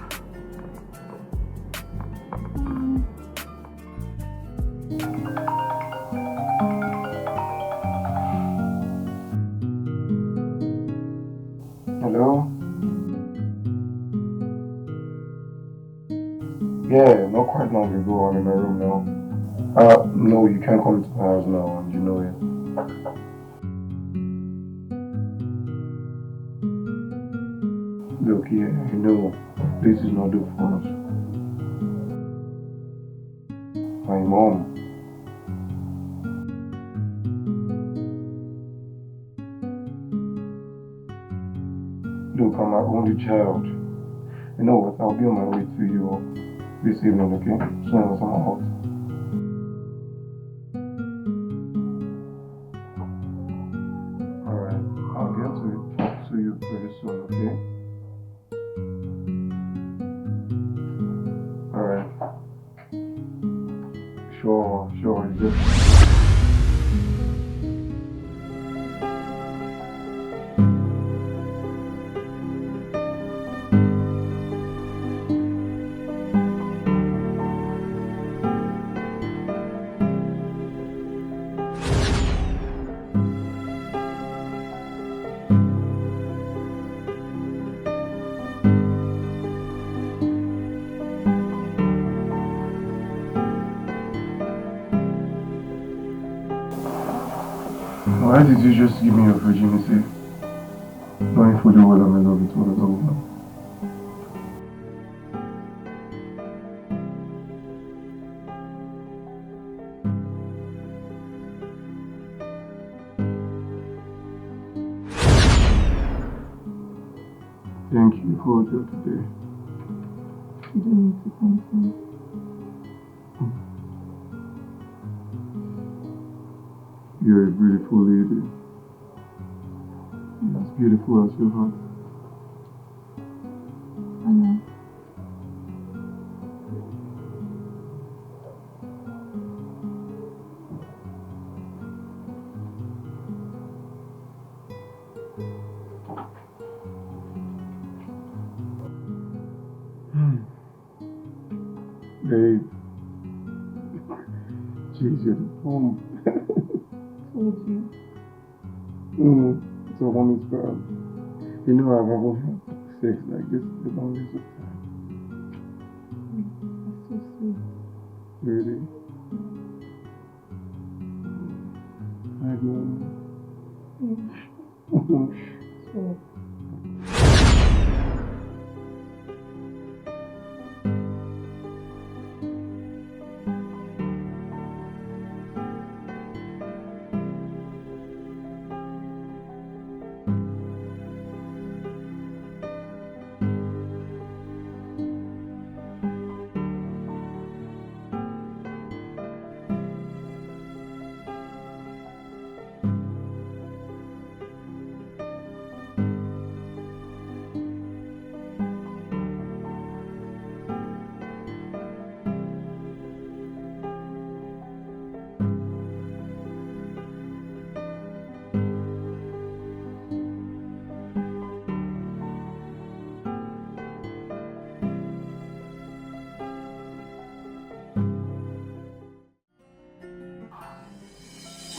Hello? Yeah, not quite long ago. I'm in my room now. No, you can't come to the house now, and you know it. Look, yeah, I know this is not good for us. My mom. Look, I'm my only child. You know what? I'll be on my way to you this evening, okay? As soon as I'm out. Alright, I'll get to talk to you very soon, okay? Alright. Sure, it's just... Why did you just give me your virginity? Knowing fully well I'm in love with one other woman. Thank you for that today. You don't need to thank me. You're a beautiful lady. You're as beautiful as your heart. I know. Babe. Jeez, you're the bomb. Told you. It's a woman's girl. You know I've never had sex like this the longest of time. That's so sweet. Really? I know. Sure.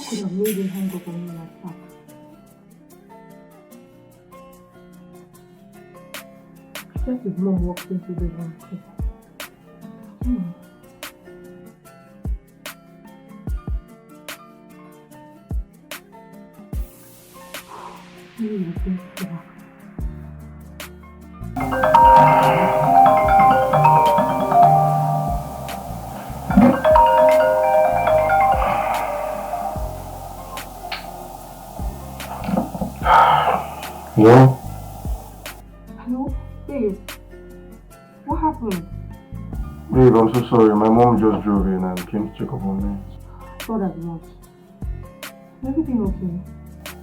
Could have made him hang up on me like that. Just his mom walked into the room. Maybe it's going to back. Hello? Hello? Babe. What happened? Babe, I'm so so sorry. My mom just drove in and came to check up on me. Not as much. Everything okay?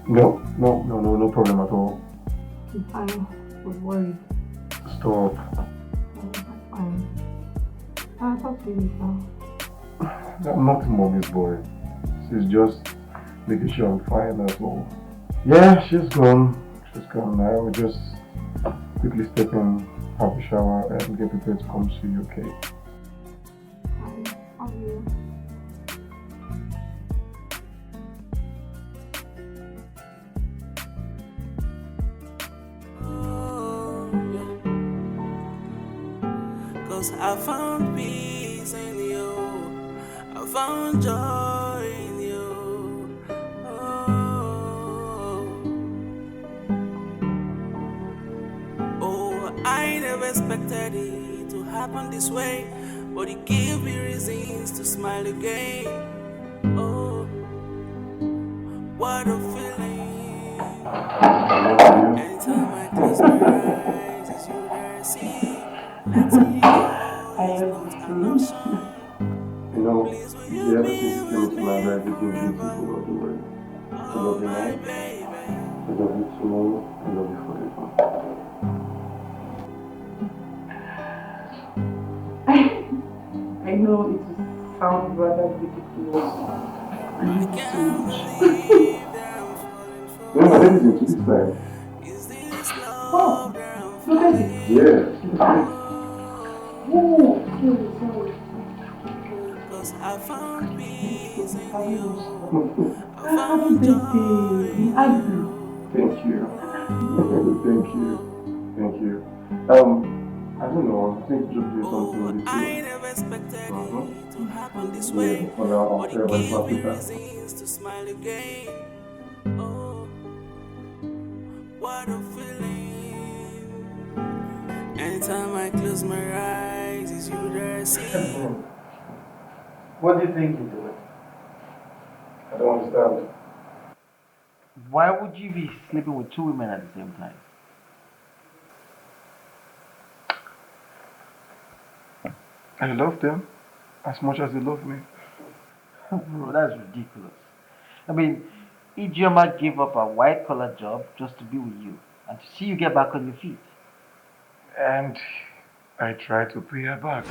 No problem at all. I was worried. Stop. That's fine. I'll talk to you later. I'm not mommy's boy. She's just making sure I'm fine, that's all. Yeah, she's gone. I will just quickly step in, have a shower, and get prepared to come see you, okay? I'll be here. Cause I found peace in you, I found joy in you. Oh, I never expected it to happen this way, but it gave me reasons to smile again. Oh, what a feeling. Anytime I close my eyes, it's you that I see. Letting you go is not an option. You know, ever since you came into my life, it's been beautiful all the way. I love you now. I love you tomorrow. I love you forever. I know it will sound rather ridiculous. I love you so much. Yeah, my dad is into this time. Oh, look at it. Yeah. Oh, sorry. Cause I found peace in you. Happy birthday. I do. Thank you. Thank you. I don't know, I think you should do something with it. I never expected it to happen this way, but it gave me reasons to smile again. Oh, what a feeling. Anytime I close my eyes, it's you that I see. What do you think you're doing? I don't understand. Why would you be sleeping with two women at the same time? I love them as much as they love me. Bro, that's ridiculous. I mean, Ijeoma gave up a white-collar job just to be with you and to see you get back on your feet. And I try to pay her back.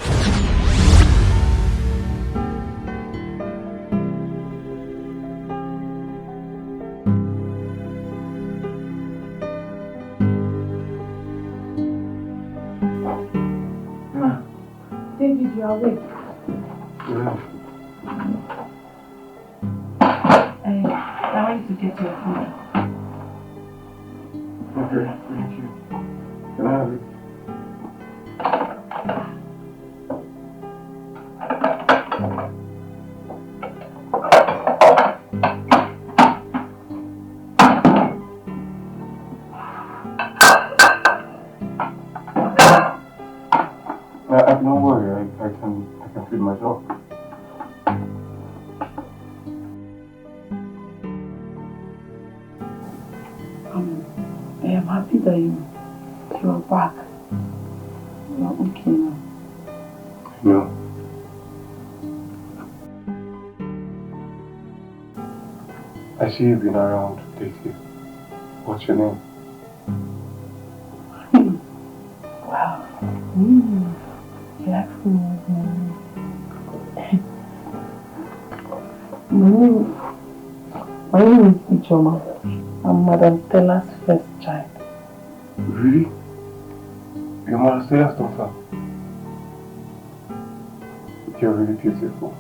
David, you are awake. Yeah. I want you to get your food. Okay, thank you. Can I have it? Don't worry, I can feed myself. I am happy that you are back. You are okay now. No. I see you've been around lately. What's your name? Wow. You asked me what's my name is Ijeoma. I'm Madam Stella's first child. Really? You're Madam Stella's daughter? You're really beautiful.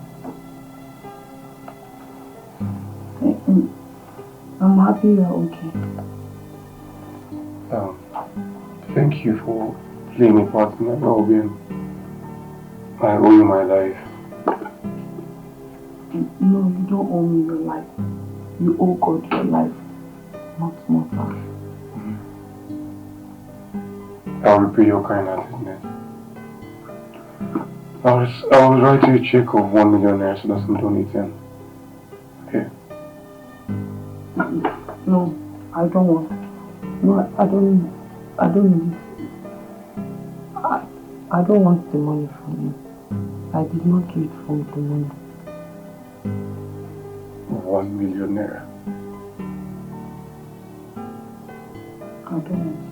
I'm happy you're okay. Thank you for playing a part in my well-being. I owe you my life. No, you don't owe me your life. You owe God your life, not Martha. I'll repay your kind-heartedness. I'll write you a check of 1 million naira so that I'm donating. Okay? No, I don't want. No, I don't need it. I don't want the money from you. I I did not do it for the money. 1 million naira. I don't know.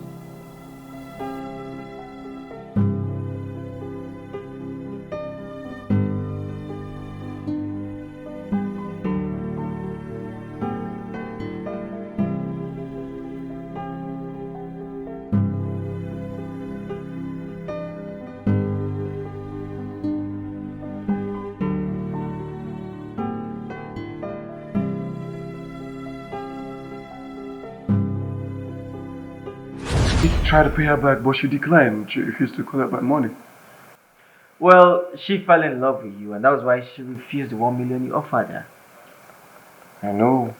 Tried to pay her back, but she declined. She refused to collect my money. Well, she fell in love with you, and that was why she refused the 1 million you offered her. I know.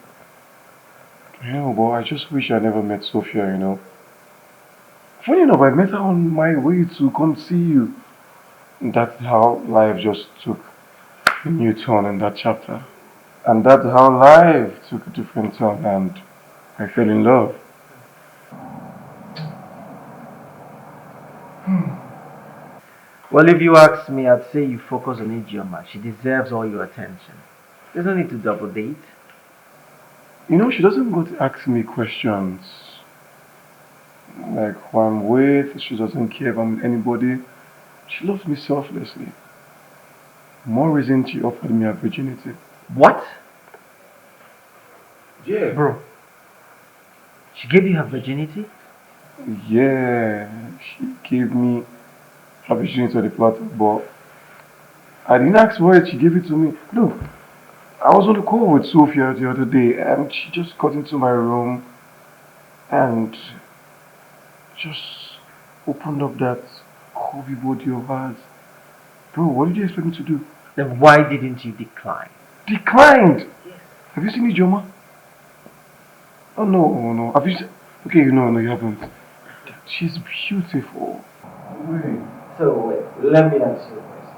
But I just wish I never met Sophia, you know. Funny enough, I met her on my way to come see you. That's how life just took a new turn in that chapter. And that's how life took a different turn, and I fell in love. Well, if you ask me, I'd say you focus on Ijeoma. She deserves all your attention. There's no need to double date. You know, she doesn't go to ask me questions. Like who I'm with, she doesn't care if I'm with anybody. She loves me selflessly. More reason she offered me her virginity. What? Yeah. Bro, she gave you her virginity? Yeah, she gave me her virginity on the platter, but I didn't ask for it, she gave it to me. Look, I was on the call with Sophia the other day and she just got into my room and just opened up that curvy body of hers. Bro, what did you expect me to do? Then why didn't you decline? Declined? Yes. Have you seen Ijeoma? Oh no. Have you seen? Okay, no, you haven't. She's beautiful. Wait. So, let me ask you a question.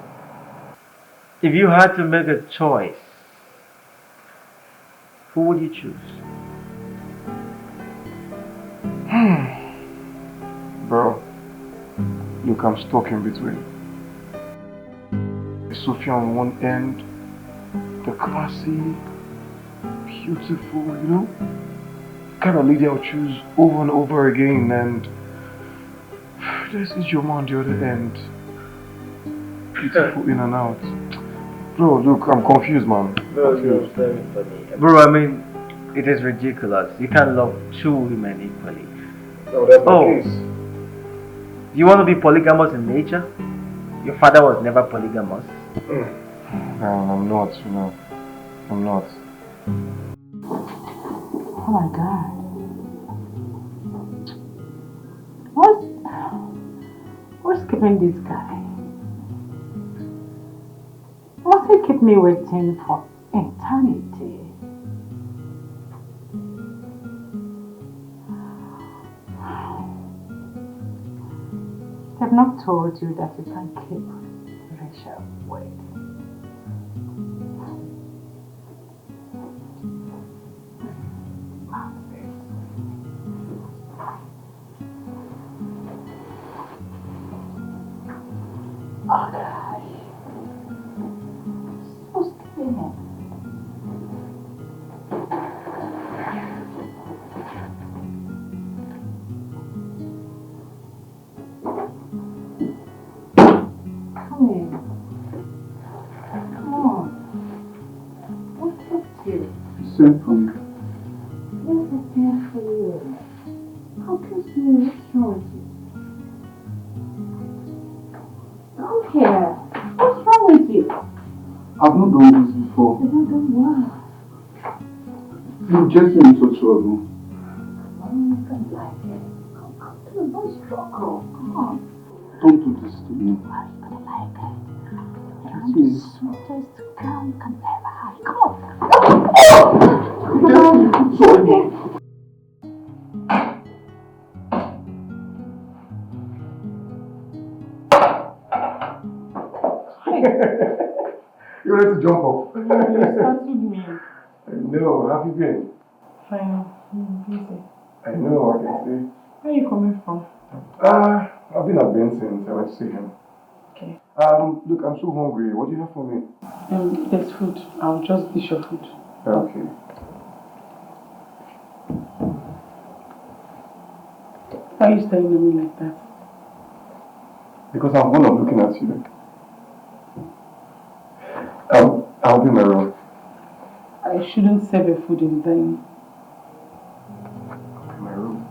If you had to make a choice, who would you choose? Bro, look, I'm stuck in between. Sophia on one end, the classy, beautiful, you know, kind of lady I'll choose over and over again, and there's Ijeoma on the other end, beautiful in and out. Bro, look, I'm confused, man. Bro, you're very funny. Bro, I mean, it is ridiculous. You can't love two women equally. No, that's the case. You want to be polygamous in nature? Your father was never polygamous. No, I'm not, you know. I'm not. Oh my God. What's keeping this guy? Must he keep me waiting for eternity? I've not told you that you can keep Rachel waiting. Okay. So skinny. Come in. Come on. What kept you? Same for you. Yes, it's here for you. How can you what's wrong with you? Come here. What's wrong with you? I've not done this before. You've not done what? You just into trouble. I don't like it. Come, don't struggle. Come on. Don't do this to me. Why are you gonna like it? I'm the sweetest girl you can ever have. Come on. Sorry. You ready to jump off? You startled me. I know. How have you been? Fine. I'm busy. I know. I can see. Where are you coming from? I've been at Benson's. I went to see him. Okay. Look, I'm so hungry. What do you have for me? There's food. I'll just dish your food. Okay. Why are you staring at me like that? Because I'm one of looking at you. I'll be in my room. I shouldn't serve your food in the dining. I'll be in my room.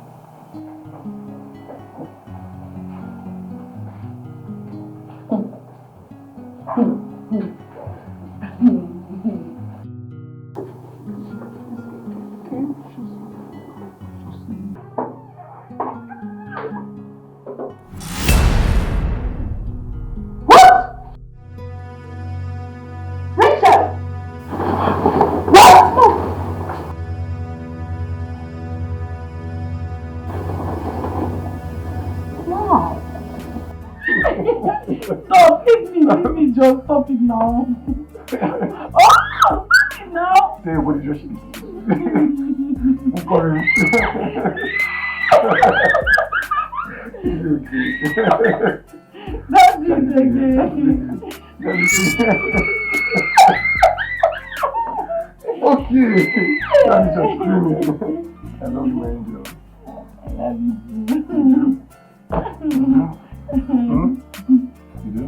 Stop, leave me, just stop it now. Oh, stop it now. Say what did you say? I'm sorry. That's it again. Okay. Daddy just screaming. I love you, angel. I love you too. You do?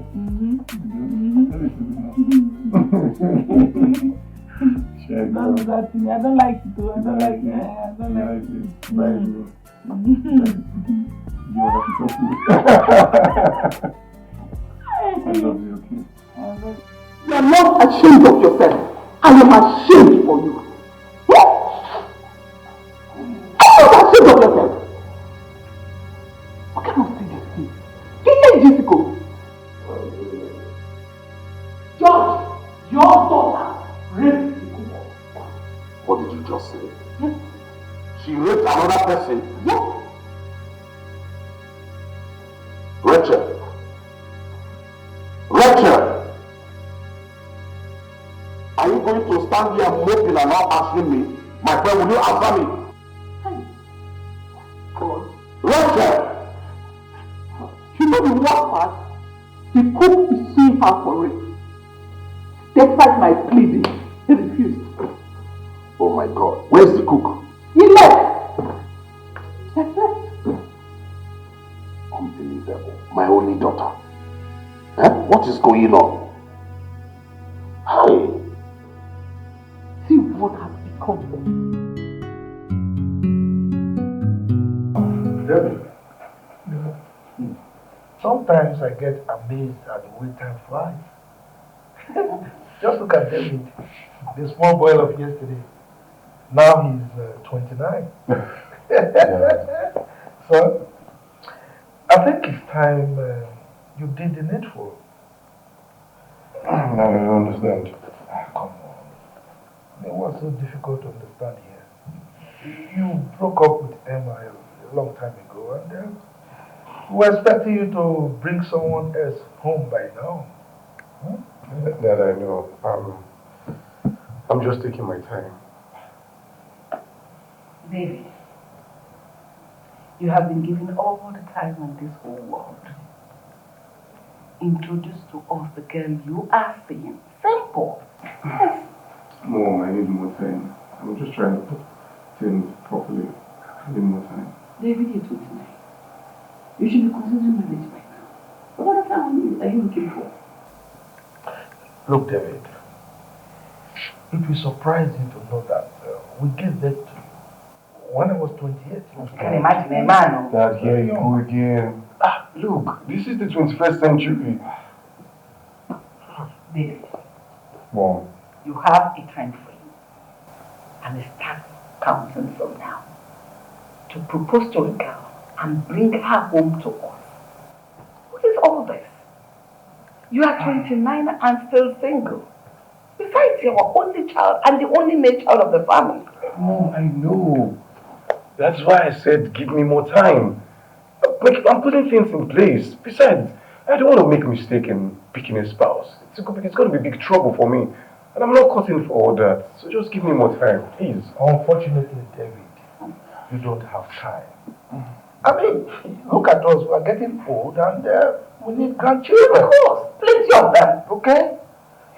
Don't do that to me. I don't like it too. I don't like it. I don't like it. You want to talk to me? I love you, okay? You are not ashamed of yourself. I am ashamed for you. I'm not ashamed of yourself. What kind of thing is this? Do you hear Jessica? George, your daughter raped the cook. What did you just say? Yes. She raped another person? Yes. Rachel! Rachel! Are you going to stand here moping and not answering me? My friend, will you answer me? God. Rachel! You know the worst part? The cook is suing her for rape. Despite my pleading, he refused. Oh my God, where's the cook? He left. That's it. Unbelievable. My only daughter. What is going on? Hi. See what has become. Debbie, sometimes I get amazed at the way time flies. Just look at David, the small boy of yesterday. Now he's 29. So, I think it's time you did the needful. I don't understand. Come on. It was so difficult to understand here. You broke up with Emma a long time ago, and we were expecting you to bring someone else home by now. That I know. I'm just taking my time. David, you have been given all the time in this whole world. Introduce to us the girl you are seeing. Simple. Yes. Mom, I need more time. I'm just trying to put things properly. I need more time. David, you're 29. You should be considering marriage by now. What other family are you looking for? Look, David, it will surprise you to know that we gave birth to you when I was 28. You can imagine a man. Dad, here you go again. Look, this is the 21st century. David, Mom. you have a time frame, and it starts counting from now to propose to a girl and bring her home to us. What is all this? You are 29 and still single. Besides, you're our only child and the only male child of the family. Mom, I know. That's why I said give me more time. I'm putting things in place. Besides, I don't want to make a mistake in picking a spouse. It's going to be big trouble for me. And I'm not cutting for all that. So just give me more time, please. Unfortunately, David, you don't have time. I mean, look at us. We are getting old and we need grandchildren. Of course, plenty of them. Okay?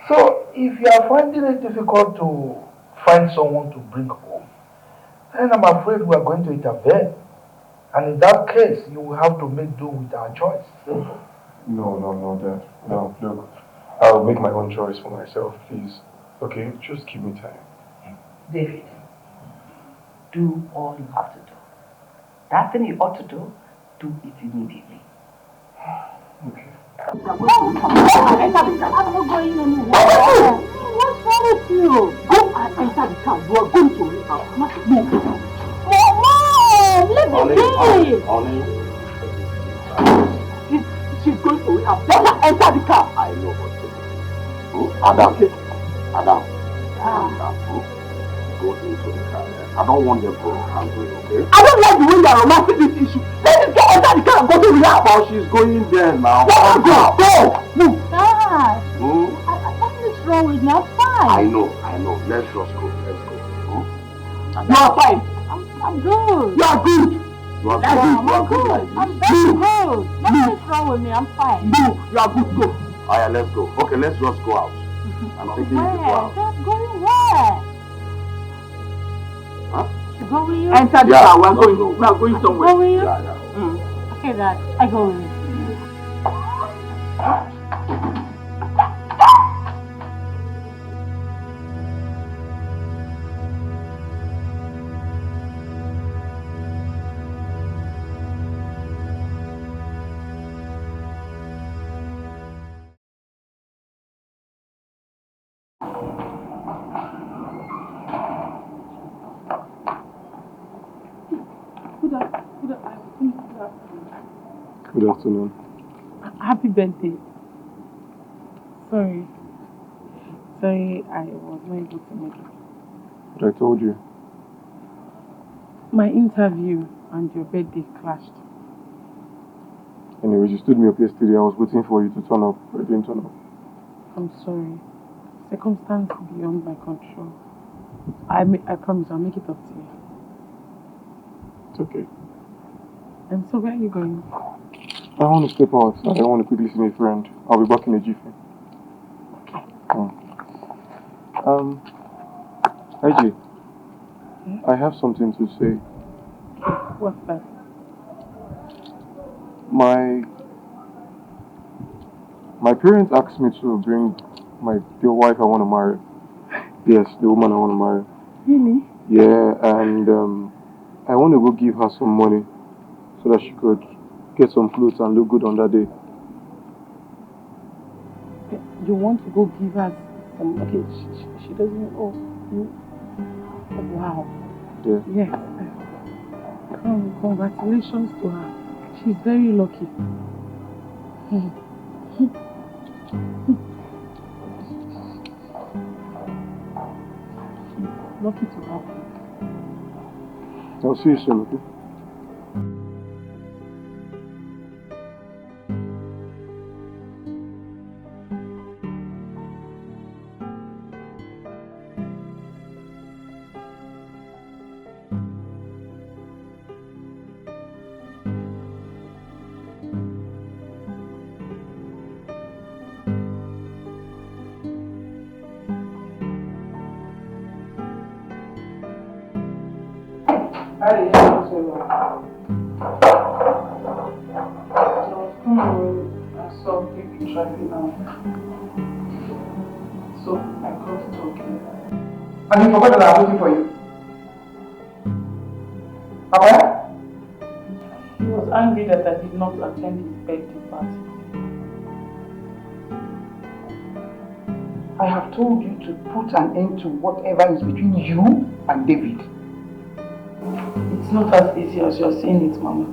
So, if you are finding it difficult to find someone to bring home, then I'm afraid we are going to intervene. And in that case, you will have to make do with our choice. No, Dad. No, look. I'll make my own choice for myself, please. Okay? Just give me time. David, do all you have to do. That thing you ought to do, do it immediately. Okay. I'm not going anywhere. What's wrong with you? Go and enter the car. You are going to leave out. Move. Mom, let me be. Honey. She's going to leave out. Let her enter the car. I know what to do. Adam. Calm down. Go into the car. I don't want them to handle it, okay? I don't like the way you are romancing this issue. Let us get enter the car and go to rehab. Oh, she's going there now. Let her go. Move. Dad. What's wrong with me? I'm fine. I know. Let's just go. You are fine. I'm good. You are good. You are good. I'm good. I'm very good. Nothing's wrong with me. I'm fine. No, you are good. Go. Alright, let's go. Okay, let's just go out. I'm taking you to go out. Dad, going where? Huh? To go with you? Enter the car. We are going somewhere. Go with you? Yeah. Okay, Dad. I go with you. Good afternoon. Happy birthday. Sorry, I was not able to make it. But I told you. My interview and your birthday clashed. Anyways, you stood me up yesterday. I was waiting for you to turn up, but you didn't turn up. I'm sorry. Circumstance beyond my control. I promise I'll make it up to you. It's okay. And so where are you going? I want to step out. I want to quickly see my friend. I'll be back in a jiffy. AJ, I have something to say. What's that? My parents asked me to bring the wife I want to marry. Yes, the woman I want to marry. Really? Yeah, and I want to go give her some money so that she could get some clothes and look good on that day. You want to go give her some... Okay, she doesn't... Oh, you... Oh, wow. Yeah. Yes. Congratulations to her. She's very lucky. She's lucky to have you. I'll see you soon, okay? So I got talking. And you forgot that I was waiting for you. Papa? He was angry that I did not attend his birthday party. I have told you to put an end to whatever is between you and David. It's not as easy as you're saying it, Mama.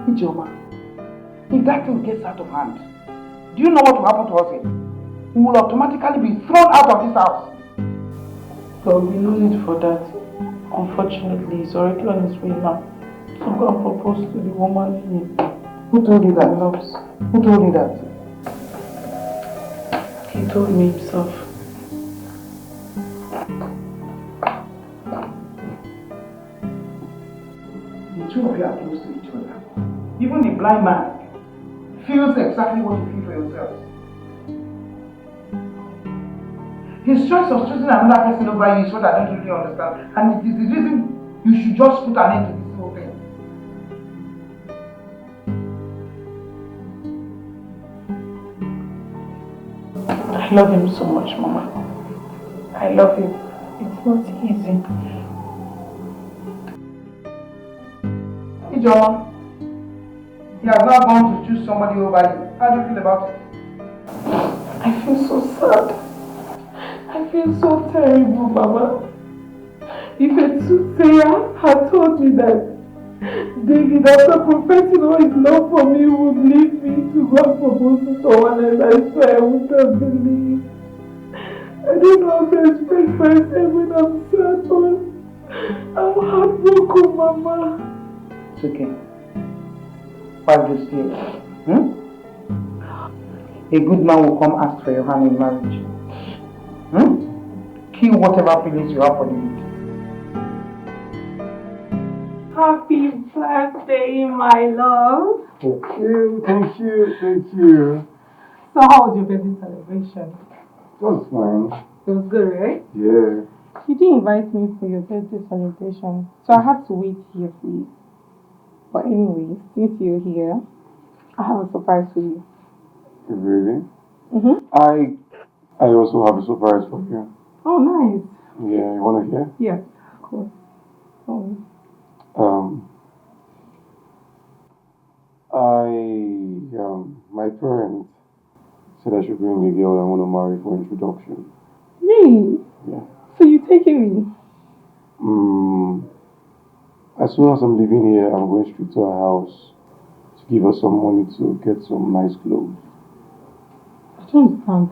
Ijoma, if that thing gets out of hand, do you know what will happen to us here? We will automatically be thrown out of this house. There will be no need for that. Unfortunately, he's already on his way now to go and propose to the woman Who told you that? he loves. Who told you that? He told me himself. two of you are close to each other. Even a blind man feels exactly what you feel for yourselves. His choice of choosing another person over you is what I don't really understand. And it is the reason you should just put an end to this whole thing. I love him so much, Mama. I love him. It's not easy. Ijoma, he has now gone to choose somebody over you. How do you feel about it? I feel so sad. I feel so terrible, Mama. If a soothsayer had told me that David, after professing all his love for me, would leave me to go and propose to someone else, I swear I wouldn't have believed. I don't know how to express myself when I'm sad, but I'm heartbroken, Mama. It's okay. Wipe those tears. A good man will come ask for your hand in marriage. Kill whatever feelings you have for David. Happy birthday, my love. Thank you, thank you, thank you. So how was your birthday celebration? It was fine. It was good, right? Yeah. You didn't invite me for your birthday celebration, so I had to wait here for you. But anyway, since you're here, I have a surprise for you. Really? Mm-hmm. I also have a surprise for you. Oh, nice. Yeah, you wanna hear? Yes, of course. Oh. My parents said I should bring the girl I want to marry for introduction. Really? Yeah. So you taking me? As soon as I'm leaving here, I'm going straight to her house to give her some money to get some nice clothes. I don't understand.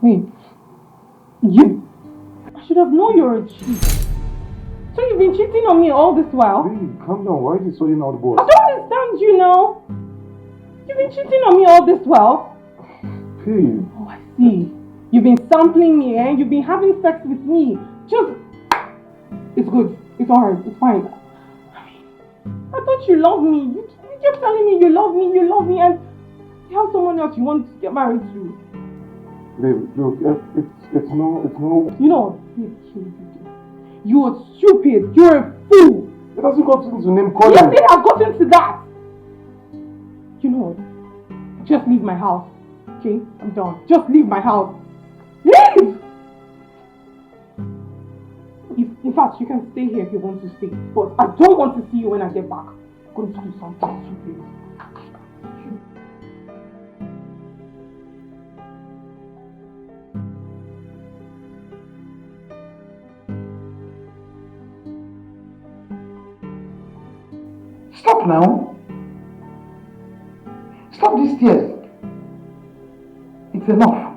Wait. You? I should have known you're a cheat. So you've been cheating on me all this while? Babe, calm down. Why are you sorting out the boss? I don't understand you now. You've been cheating on me all this while? Babe. Oh, I see. You've been sampling me, eh? You've been having sex with me. Just... It's good. It's alright. It's fine. I thought you loved me. You kept telling me you love me, and you have someone else you want to get married to. Babe, look, it's no... You know what? You are stupid. You're a fool. It hasn't got into name calling. Yes, it has gotten to that. You know what? Just leave my house. Okay? I'm done. Just leave my house. Leave! In fact, you can stay here if you want to stay. But I don't want to see you when I get back. I'm going to do something stupid. Stop now. Stop these tears. It's enough.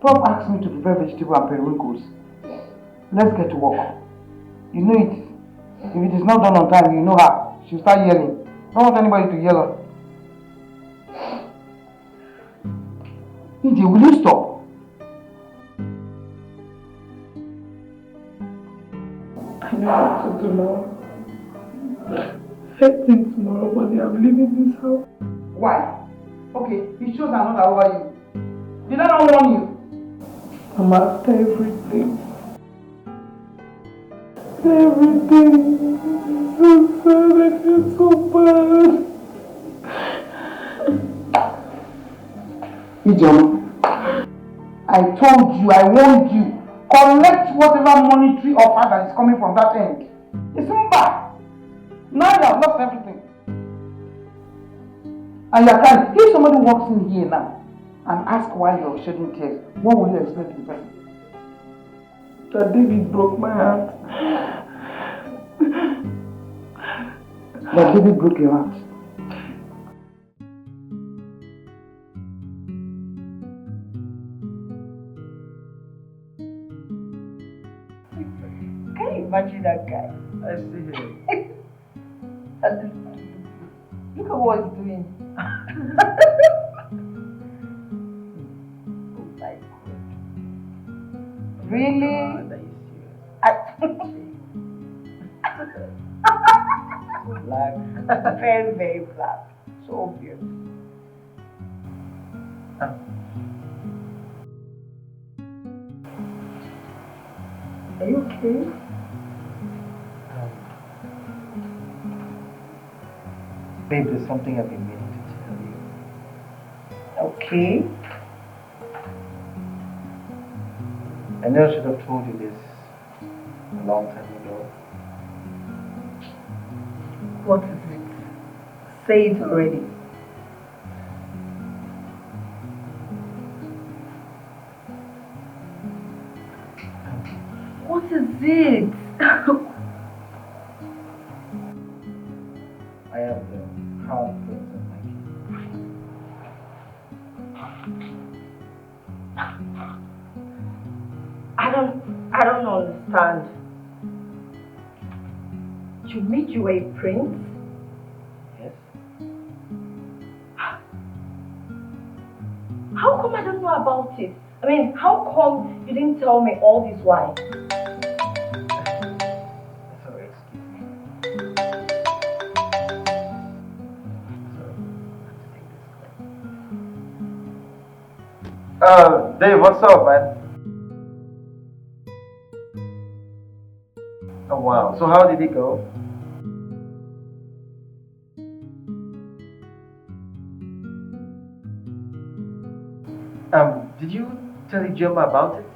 Prof asked me to prepare vegetable and periwinkles. Let's get to work. You know it. If it is not done on time, you know her. She'll start yelling. Don't want anybody to yell her. EJ, will you stop? I know what to do now. First thing tomorrow morning, I'm leaving this house. Why? Okay, he chose another over you. Did I not warn you? I'm after everything. Everything. So sad, I feel so bad. Ijom, I told you, I warned you. Collect whatever monetary offer that is coming from that end. It's not bad. Now you have lost everything. And you are crying. If somebody walks in here now and asks why you are shedding tears, what will you explain to the person? That David broke my heart. That David broke your heart. Can you imagine that guy? I see him. Look at what he's doing. Oh my God. Really? Are you serious? Black. Very, very black. So obvious. Are you okay? Babe, there's something I've been meaning to tell you. Okay. I know I should have told you this a long time ago. What is it? Say it already. What is it? I have the crown prince of my kingdom. I don't understand. You made you a prince? Yes. How come I don't know about it? I mean, how come you didn't tell me all this while? Sorry, excuse me. Sorry. Dave, what's up, man? Oh wow. So how did it go? Did you tell Ijoma about it?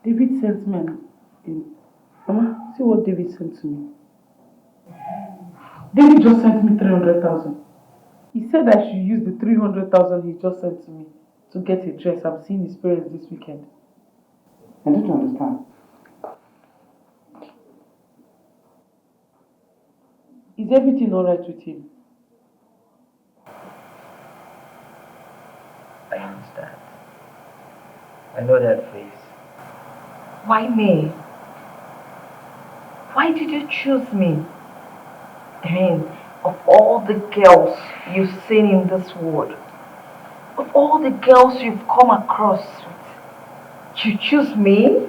David sent me Mama, see what David sent to me. David just sent me 300,000. He said I should use the 300,000 he just sent to me to get a dress. I'm seeing his parents this weekend. I don't understand. Is everything alright with him? I understand. I know that face. Why me? Why did you choose me? I mean, of all the girls you've seen in this world, of all the girls you've come across with, you choose me?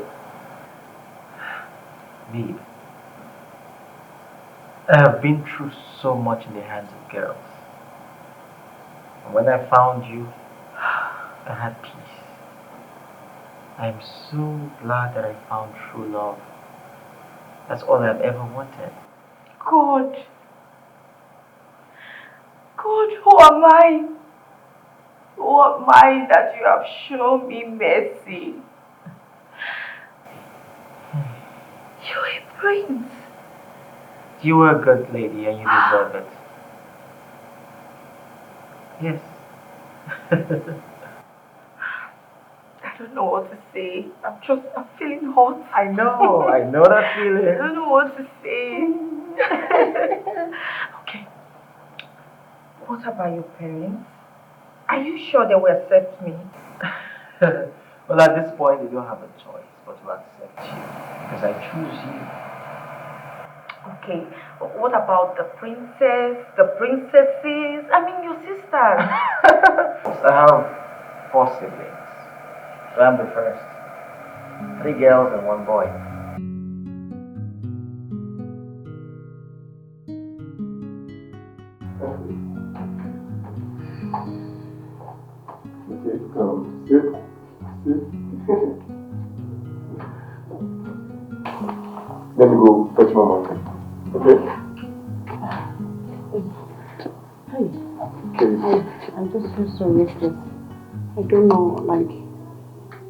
Babe, I have been through so much in the hands of girls. And when I found you, I had peace. I'm so glad that I found true love. That's all I've ever wanted. God. God, who am I? Who am I that you have shown me mercy? You're a prince. You were a good lady and you deserve it. Yes. I don't know what to say. I'm feeling hot. I know that feeling. I don't know what to say. Okay. What about your parents? Are you sure they will accept me? Well, at this point, they don't have a choice but to accept you because I choose you. Okay. What about the princess, the princesses? I mean, your sisters. I have 4 siblings. So I'm the first. 3 girls and 1 boy. Okay, come. Sit. Let me go fetch Mama. Okay? Hey. Okay. I just feel so restless. I don't know, like,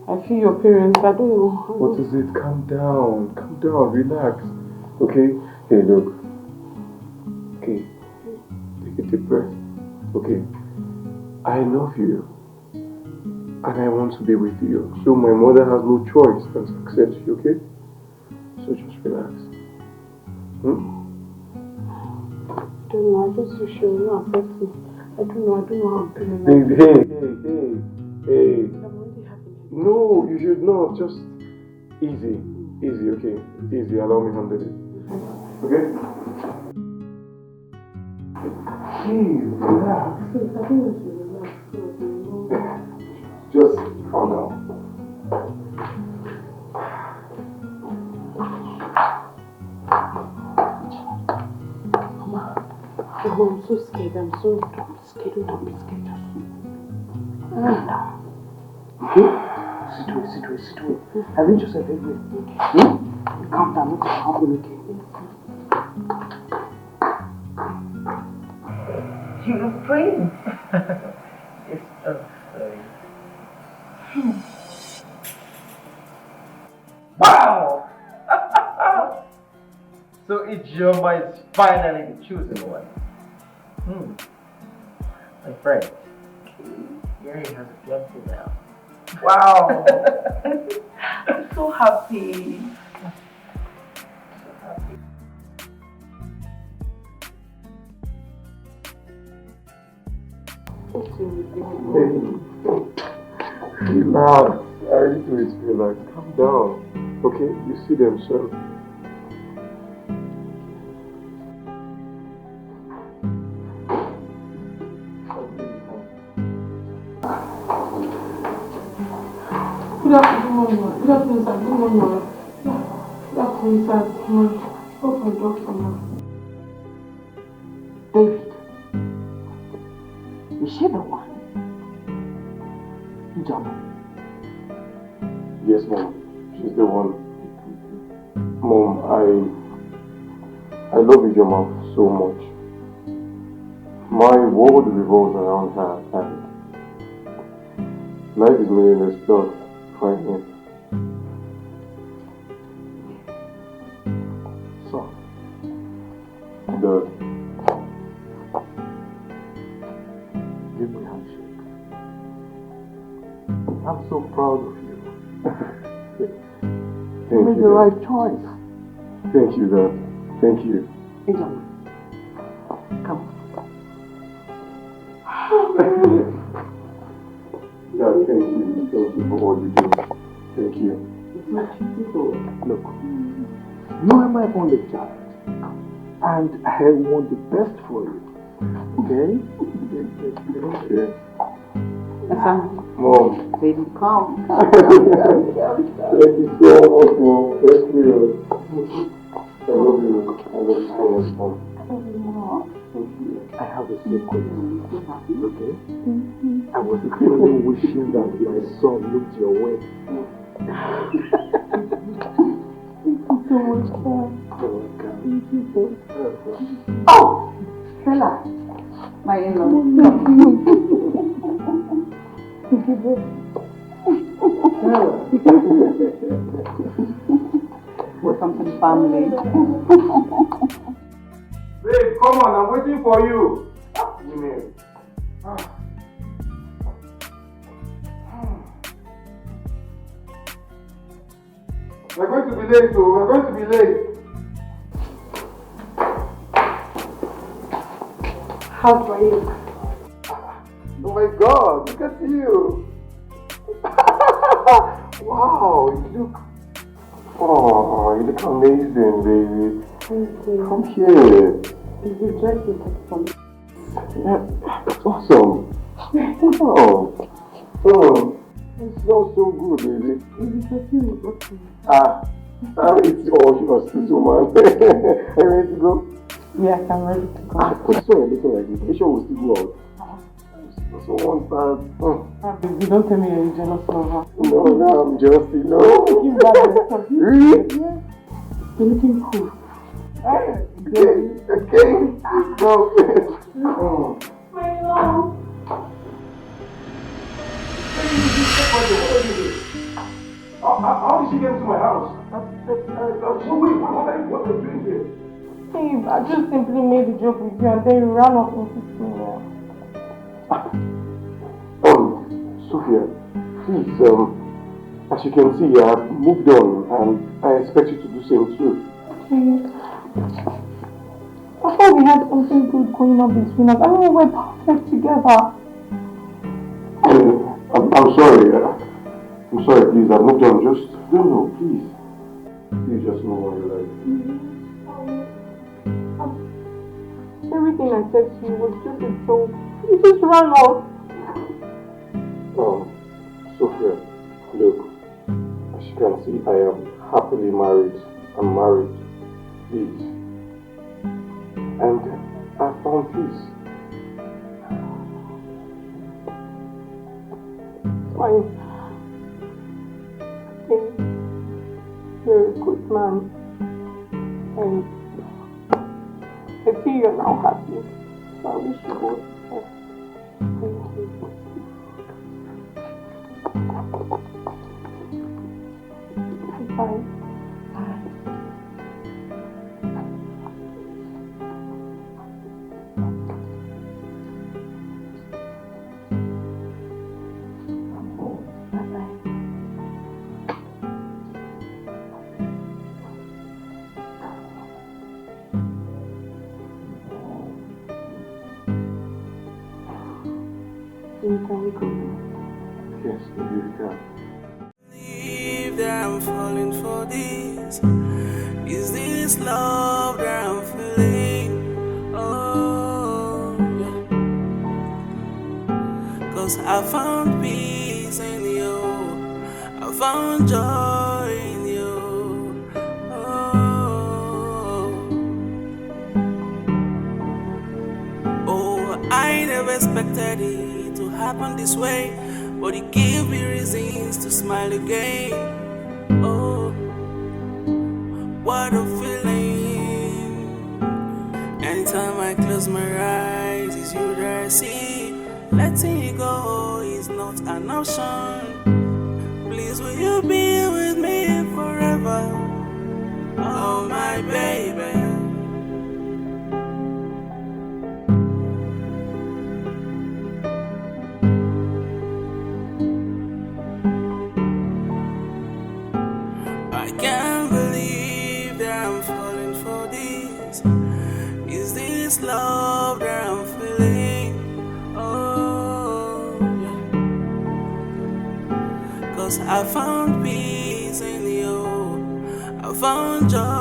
I feel your parents, I don't know. What is it? Calm down, relax. Okay? Hey, look. Okay. Take a deep breath. Okay. I love you. And I want to be with you. So my mother has no choice than to accept you, okay? So just relax. I don't know, I just wish you will not accept me. I don't know how I'm feeling. Hey. No, you should not. Just easy, okay? Easy, allow me to handle it. Okay? Hey, relax. I think we should relax. Just calm down. Mama, I'm so scared. Don't be scared. Don't be scared. Sit well. Arrange yourself very well. Calm down, look at okay. You prince. It's so sorry. Wow! So Ijoma is finally the chosen one. My friend, Gary has a fiance now. Wow! I'm so happy. Relax. I need to relax. Calm down. Okay? You see them soon. Good afternoon, sir. Good morning. Good afternoon, sir. Good morning. Go for a doctor now. David, is she the one? Ijoma. Yes, Mom. She's the one. Mom, I love Ijoma so much. My world revolves around her, and life is meaningless without her. So, Dad, give me a handshake. I'm so proud of you. You made the right choice. Thank you, Dad. Thank you. Ijoma, come. Dad, thank you. Thank you for all you do. Thank you. Look, you are my only child, and I want the best for you. Okay? Okay. Mom. Baby, come. Thank you so much, Mom. Thank you. I love you. I love you so much, Mom. I love you more. I have a secret. Okay? I was really wishing that my son looked your way. Thank you so much, sir. You're welcome. Thank you, sir. Oh! Stella, my in-law. Welcome to the family. Babe, come on, I'm waiting for you. Email. We're going to be late, so we're going to be late. How do I look? Oh my God, look at you. Wow, you look... Oh, you look amazing, baby. Thank you. Come here. The dress you took from me. Yeah, that's awesome. Oh, it smells so good, baby. It's a perfume you brought to me. It's all yours, this woman. Are you ready to go? Yes, I'm ready to go. What's so looking like this? Make sure we'll still go out. So once that... Baby, don't tell me you're jealous of her. No, I'm just, you know. Looking bad yourself. Really? Yeah. You're looking cool. Okay. No. My love. How did she get into my house? Wait, what are you doing here? Babe, I just simply made a joke with you and then you ran off into me. Sophia, please, as you can see, I've moved on and I expect you to do the same too. Okay. I thought we had something good going on between us. I know we're perfect together. I'm sorry. I'm sorry, please. I've moved on. Just, no, please. Please just move on your life. Everything I said to you was just a joke. You just ran off. Sophia, look, as you can see, I am happily married. I'm married. Please. And I found peace. Fine. Okay. You're a good man. And I see you're now happy. So I wish you both the best. Thank you. Bye. Can we go now? Yes, maybe we can. Believe that I'm falling for this. Is this love that I'm feeling? Oh, yeah. 'Cause I found peace in you. I found joy in you. Oh, I never expected it to happen this way, but it gave me reasons to smile again. Oh, what a feeling. Anytime I close my eyes, it's you that I see. Letting you go is not an option. Please, will you be with me forever? Oh, my baby. I can't believe that I'm falling for this. Is this love that I'm feeling? Oh, yeah. 'Cause I found peace in you. I found joy.